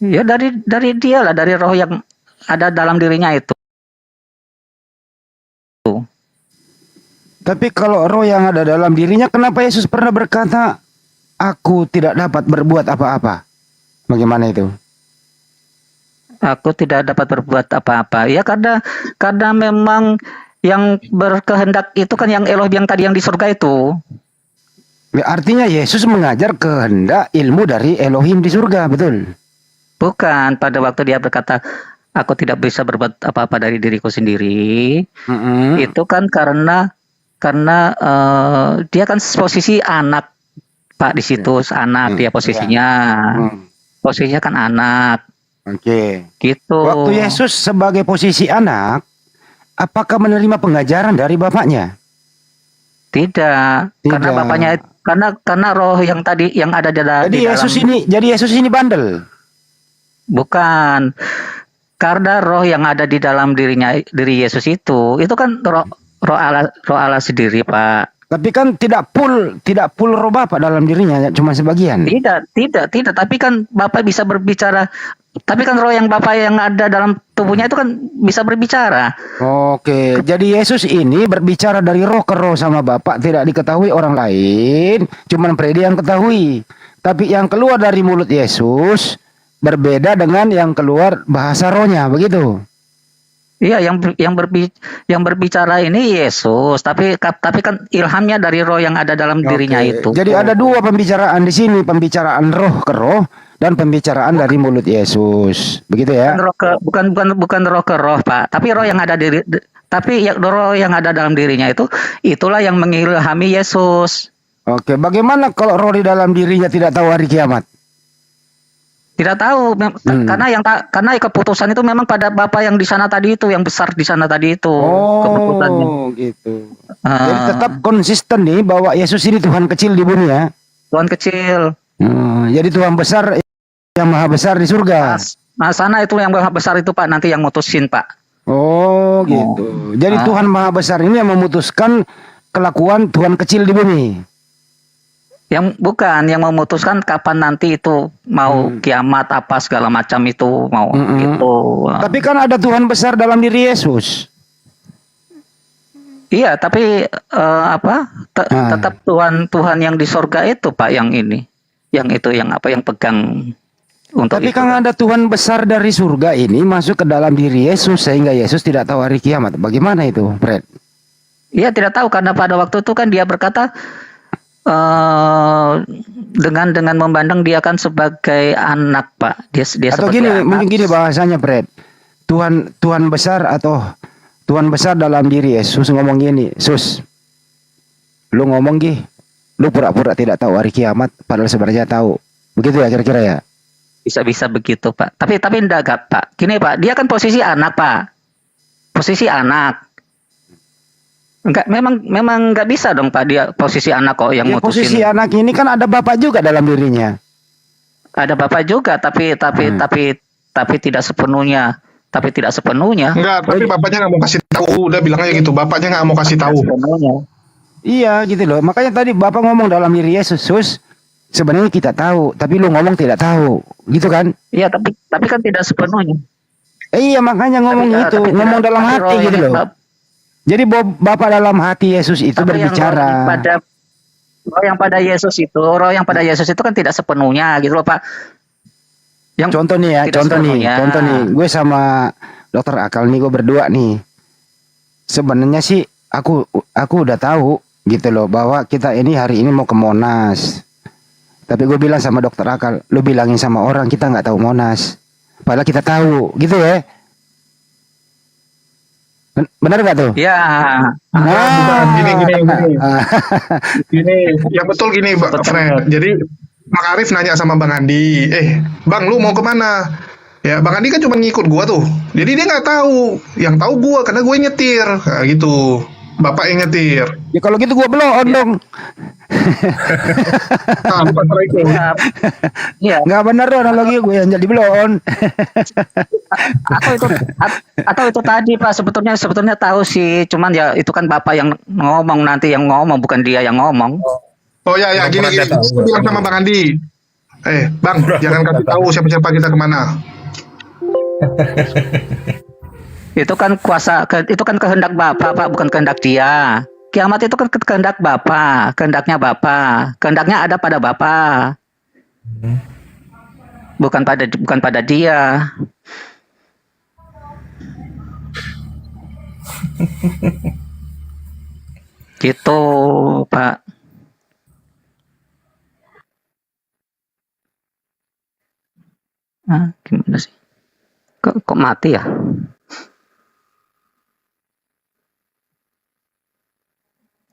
S2: Ya dari dia lah, dari roh yang ada dalam dirinya itu.
S3: Tapi kalau roh yang ada dalam dirinya, kenapa Yesus pernah berkata, aku tidak dapat berbuat apa-apa? Bagaimana itu?
S2: Aku tidak dapat berbuat apa-apa. Ya karena memang yang berkehendak itu kan yang Elohim yang tadi yang di surga itu.
S3: Ya, artinya Yesus mengajar kehendak ilmu dari Elohim di surga, betul?
S2: Bukan, pada waktu dia berkata, aku tidak bisa berbuat apa-apa dari diriku sendiri.
S3: Mm-mm.
S2: Itu kan karena dia kan posisi anak, Pak, di situ anak dia posisinya.
S3: Hmm.
S2: Posisinya kan anak,
S3: Oke.
S2: gitu.
S3: Waktu Yesus sebagai posisi anak, apakah menerima pengajaran dari bapaknya?
S2: Tidak, karena
S3: Tidak.
S2: bapaknya karena roh yang tadi yang ada di,
S3: Jadi
S2: di dalam
S3: Jadi Yesus ini bandel.
S2: bukan. Karena roh yang ada di dalam diri Yesus itu kan roh Allah sendiri, Pak.
S3: Tapi kan tidak full roh Bapak dalam dirinya, cuma sebagian.
S2: Tidak, tapi kan Bapak bisa berbicara. Tapi kan roh yang Bapak yang ada dalam tubuhnya itu kan bisa berbicara.
S3: Oke, jadi Yesus ini berbicara dari roh ke roh sama Bapak, tidak diketahui orang lain, cuman Freddy yang ketahui. Tapi yang keluar dari mulut Yesus berbeda dengan yang keluar bahasa rohnya, begitu.
S2: Iya, yang berbicara ini Yesus, tapi kan ilhamnya dari roh yang ada dalam dirinya
S3: Oke,
S2: itu.
S3: jadi ada dua pembicaraan di sini, pembicaraan roh ke roh dan pembicaraan dari mulut Yesus, begitu ya?
S2: Bukan roh ke roh, Pak, tapi roh yang ada roh yang ada dalam dirinya itulah yang mengilhami Yesus.
S3: Oke, bagaimana kalau roh di dalam dirinya tidak tahu hari kiamat?
S2: Tidak tahu karena keputusan itu memang pada Bapak yang di sana tadi itu, yang besar di sana tadi itu keputusannya.
S3: Oh, gitu. Jadi tetap konsisten nih bahwa Yesus ini Tuhan kecil di bumi ya.
S2: Tuhan kecil.
S3: Jadi Tuhan besar yang maha besar di surga.
S2: Nah, sana itu yang maha besar itu, Pak, nanti yang mutusin, Pak.
S3: Oh, gitu. Jadi Tuhan maha besar ini yang memutuskan kelakuan Tuhan kecil di bumi.
S2: Yang memutuskan kapan nanti itu mau kiamat apa segala macam itu mau gitu.
S3: Tapi kan ada Tuhan besar dalam diri Yesus.
S2: Iya, tapi tetap Tuhan yang di sorga itu, Pak, yang ini. Yang itu yang pegang untuk
S3: Tapi
S2: itu.
S3: kan ada Tuhan besar dari surga ini masuk ke dalam diri Yesus sehingga Yesus tidak tahu hari kiamat. Bagaimana itu, Fred?
S2: Iya, tidak tahu karena pada waktu itu kan dia berkata dengan memandang dia kan sebagai anak, Pak. Dia
S3: Atau
S2: sebagai
S3: gini,
S2: anak.
S3: mungkin gini bahasanya, Fred. Tuhan besar atau Tuhan besar dalam diri Yesus ngomong gini, Sus, lu ngomong lu pura-pura tidak tahu hari kiamat, padahal sebenarnya tahu. Begitu ya kira-kira ya?
S2: Bisa begitu, Pak. Tapi enggak, Pak. Gini, Pak, dia kan posisi anak, Pak. Posisi anak. Enggak, memang enggak bisa dong, Pak, dia posisi anak kok yang
S3: Ya,
S2: mutusin.
S3: posisi anak ini kan ada bapak juga dalam dirinya.
S2: Ada Bapak juga, tapi tidak sepenuhnya.
S4: Enggak, tapi bapaknya nggak mau kasih tahu. Udah bilangnya gitu. Bapaknya nggak mau kasih tahu.
S2: Sepenuhnya.
S3: Iya gitu loh. Makanya tadi bapak ngomong dalam diri Yesus, Sus, sebenarnya kita tahu, tapi lu ngomong tidak tahu, gitu kan?
S2: Iya, tapi kan tidak sepenuhnya.
S3: Iya makanya ngomong gitu, ngomong dalam hati gitu loh. Jadi bapak dalam hati Yesus itu berbicara.
S2: Roh yang pada Yesus itu kan tidak sepenuhnya gitu loh, Pak.
S3: Contoh nih, gue sama Dokter Akal nih, gue berdua nih. Sebenarnya sih aku udah tahu gitu loh bahwa kita ini hari ini mau ke Monas. Tapi gue bilang sama Dokter Akal, lu bilangin sama orang kita nggak tahu Monas. Padahal kita tahu, gitu ya. Benar gak tuh?
S2: Iya.
S4: Bukan, gini. Gini, yang betul gini, Fred. Jadi Mak Arif nanya sama Bang Andi, Bang, lu mau kemana? Ya, Bang Andi kan cuma ngikut gua tuh. Jadi dia nggak tahu. Yang tahu gua karena gue nyetir. Nah, gitu. Bapak yang nyetir.
S3: Ya kalau gitu gue belon dong.
S4: Nah, bukan itu.
S2: Iya.
S3: Nggak benar dong analogi gue yang jadi belon.
S2: Atau itu tadi, Pak, sebetulnya tahu sih, cuman ya itu kan Bapak yang ngomong, nanti yang ngomong, bukan dia yang ngomong.
S4: Oh ya, gini. Gue bilang sama Bang Andi. Bang, jangan kasih tahu siapa-siapa kita kemana.
S2: Itu kan kehendak Bapak, Pak, bukan kehendak dia. Kiamat itu kan kehendak Bapak, kehendaknya Bapak, kehendaknya ada pada Bapak. Bukan pada dia. Gitu, Pak. Gimana sih? Kok mati ya?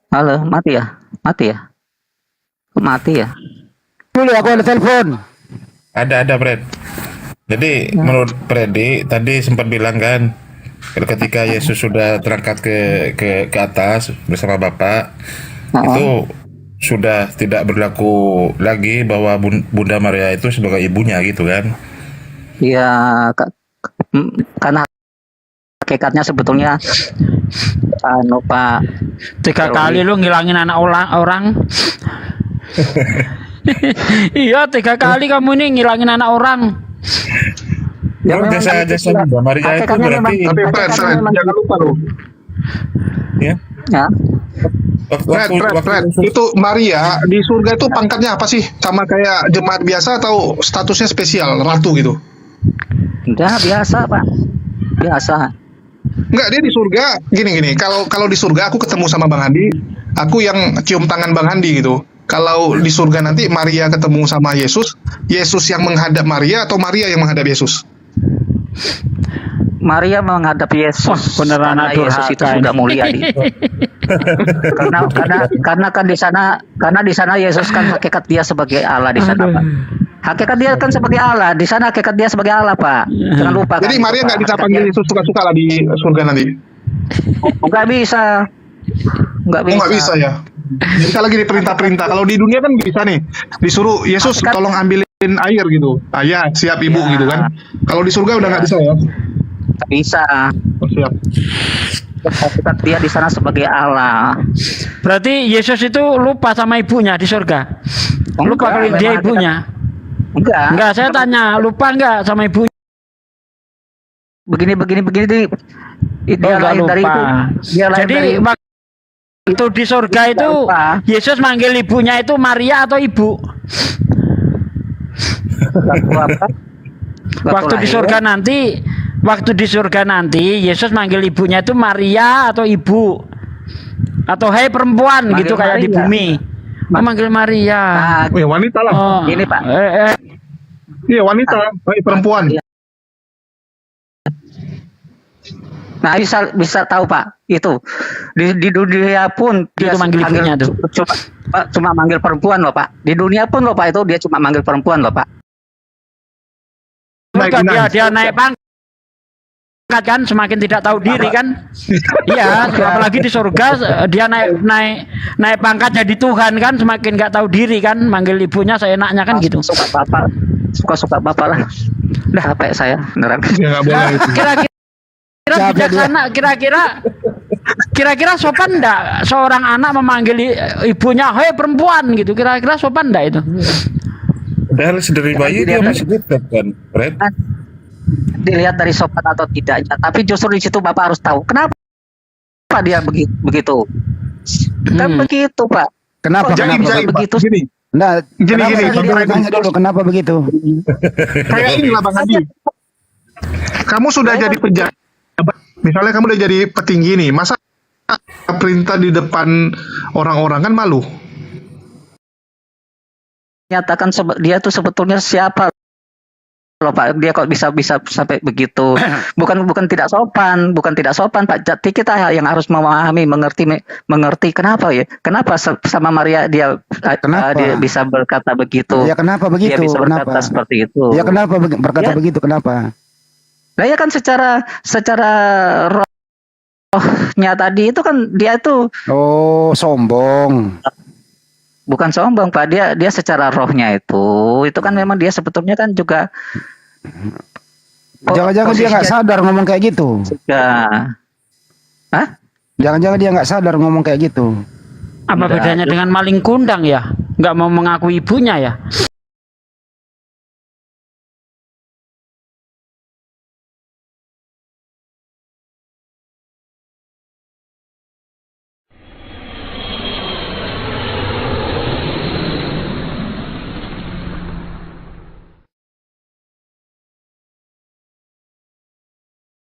S2: Halo, mati ya? Mati ya? Kok mati ya?
S3: Dulu aku ada telepon.
S6: Ada Fred. Jadi menurut Freddy tadi sempat bilang kan, ketika Yesus sudah terangkat ke atas bersama Bapa, itu sudah tidak berlaku lagi bahwa Bunda Maria itu sebagai ibunya gitu kan?
S2: Iya, karena hakikatnya sebetulnya Pak.
S7: 3 kali lu ngilangin anak orang. Iya, 3 kali kamu ini ngilangin anak orang.
S2: Ya, memang
S6: jasa Bunda Maria itu
S2: hakikatnya
S6: berarti
S4: Tapi Fred, jangan lupa loh.
S6: ya.
S2: ya.
S4: Fred, itu Maria di surga itu pangkatnya apa sih? Sama kayak jemaat biasa atau statusnya spesial, ratu gitu?
S2: Udah biasa, Pak. Biasa.
S4: Enggak, dia di surga gini. Kalau di surga aku ketemu sama Bang Handi, aku yang cium tangan Bang Handi gitu. Kalau di surga nanti Maria ketemu sama Yesus, Yesus yang menghadap Maria atau Maria yang menghadap Yesus?
S2: Maria menghadap Yesus.
S7: Wah, beneran
S2: karena
S7: atur
S2: Yesus itu
S7: haka
S2: sudah
S7: ini.
S2: mulia karena kan di sana Yesus kan hakikat dia sebagai Allah di sana, Pak. Hakikat dia kan sebagai Allah, di sana hakikat dia sebagai Allah, Pak. Jangan lupa.
S4: Jadi
S2: kan,
S4: Maria
S2: Pak.
S4: nggak bisa
S2: Hakikat
S4: panggil
S2: dia-
S4: Yesus suka-suka lah di surga nanti?
S2: Nggak bisa. Nggak
S4: Oh,
S2: bisa.
S4: nggak bisa ya? Jadi kalau lagi diperintah-perintah, kalau di dunia kan bisa nih, disuruh Yesus tolong ambilin air gitu. Ah ya, siap ibu
S2: Ya.
S4: gitu kan. Kalau di surga udah nggak bisa ya?
S2: Nggak bisa.
S4: Oh, siap.
S2: Hakikat dia di sana sebagai Allah.
S7: Berarti Yesus itu lupa sama ibunya di surga. Lupa kalau
S2: Enggak,
S7: dia
S2: memang
S7: ibunya. Enggak, saya tanya, lupa enggak sama ibunya?
S2: Begini. Dia
S7: Oh, enggak
S2: lahir dari
S7: lupa.
S2: itu. Dia lahir
S7: Jadi
S2: dari
S7: waktu di surga
S2: Enggak
S7: itu
S2: lupa.
S7: Yesus manggil ibunya itu Maria atau ibu? Waktu di surga nanti Yesus manggil ibunya itu Maria atau ibu? Atau hai perempuan
S2: Manggil
S7: gitu kayak di
S2: Maria.
S7: bumi. Oh, manggil Maria.
S2: Nah,
S4: Oh, ya wanita lah.
S7: Oh,
S2: Ini, Pak.
S4: Iya wanita, baik perempuan.
S2: Nah, bisa tahu, Pak, itu di dunia pun
S7: Dia tuh manggil ibunya tuh.
S2: cuma manggil perempuan loh, Pak. Di dunia pun loh, Pak, itu dia cuma manggil perempuan loh, Pak.
S7: surga dia naik pangkat kan, semakin tidak tahu diri kan. Iya, apalagi di surga dia naik pangkat jadi Tuhan kan, semakin nggak tahu diri kan, manggil ibunya seenaknya kan gitu.
S2: Suka bapak lah. Udah capek saya beneran.
S4: Ya nggak boleh itu.
S7: Kira-kira bijaksana, kira-kira sopan enggak seorang anak memanggil ibunya hei perempuan gitu, kira-kira sopan enggak itu?
S6: Padahal dari bayi dia masih dekat kan, Fred?
S2: Dilihat dari sopan atau tidaknya, tapi justru di situ bapak harus tahu kenapa dia begitu. Kan begitu, Pak.
S3: Kenapa?
S2: Kok
S3: Kenapa?
S2: jadi begitu?
S4: Gini,
S3: Nah,
S4: Gini,
S3: kenapa
S4: Bang
S3: begitu?
S4: Fred.
S3: Tanya dulu kenapa begitu?
S4: kayak inilah Bang Hadi. Kamu sudah jadi pejabat, misalnya kamu udah jadi petinggi nih, masa perintah di depan orang-orang kan malu?
S2: Nyatakan dia tuh sebetulnya siapa loh, Pak. Dia kok bisa sampai begitu. Bukan tidak sopan, Pak. Jadi kita yang harus memahami, mengerti kenapa ya? Kenapa sama Maria dia
S3: Kenapa?
S2: dia bisa berkata begitu?
S3: Ya kenapa
S2: Dia
S3: begitu?
S2: bisa berkata
S3: Kenapa?
S2: seperti itu.
S3: Ya kenapa berkata
S2: Ya.
S3: begitu? Kenapa?
S2: Nah, ya kan secara rohnya tadi itu kan dia itu
S3: Oh, sombong.
S2: bukan sombong, Pak. Dia secara rohnya itu kan memang dia sebetulnya kan juga
S3: Jangan-jangan dia nggak
S2: posisinya
S3: sadar ngomong kayak gitu.
S2: juga. Hah?
S3: Jangan-jangan dia nggak sadar ngomong kayak gitu.
S7: Apa
S2: Enggak,
S7: bedanya dengan maling kundang ya? Nggak mau mengaku ibunya ya?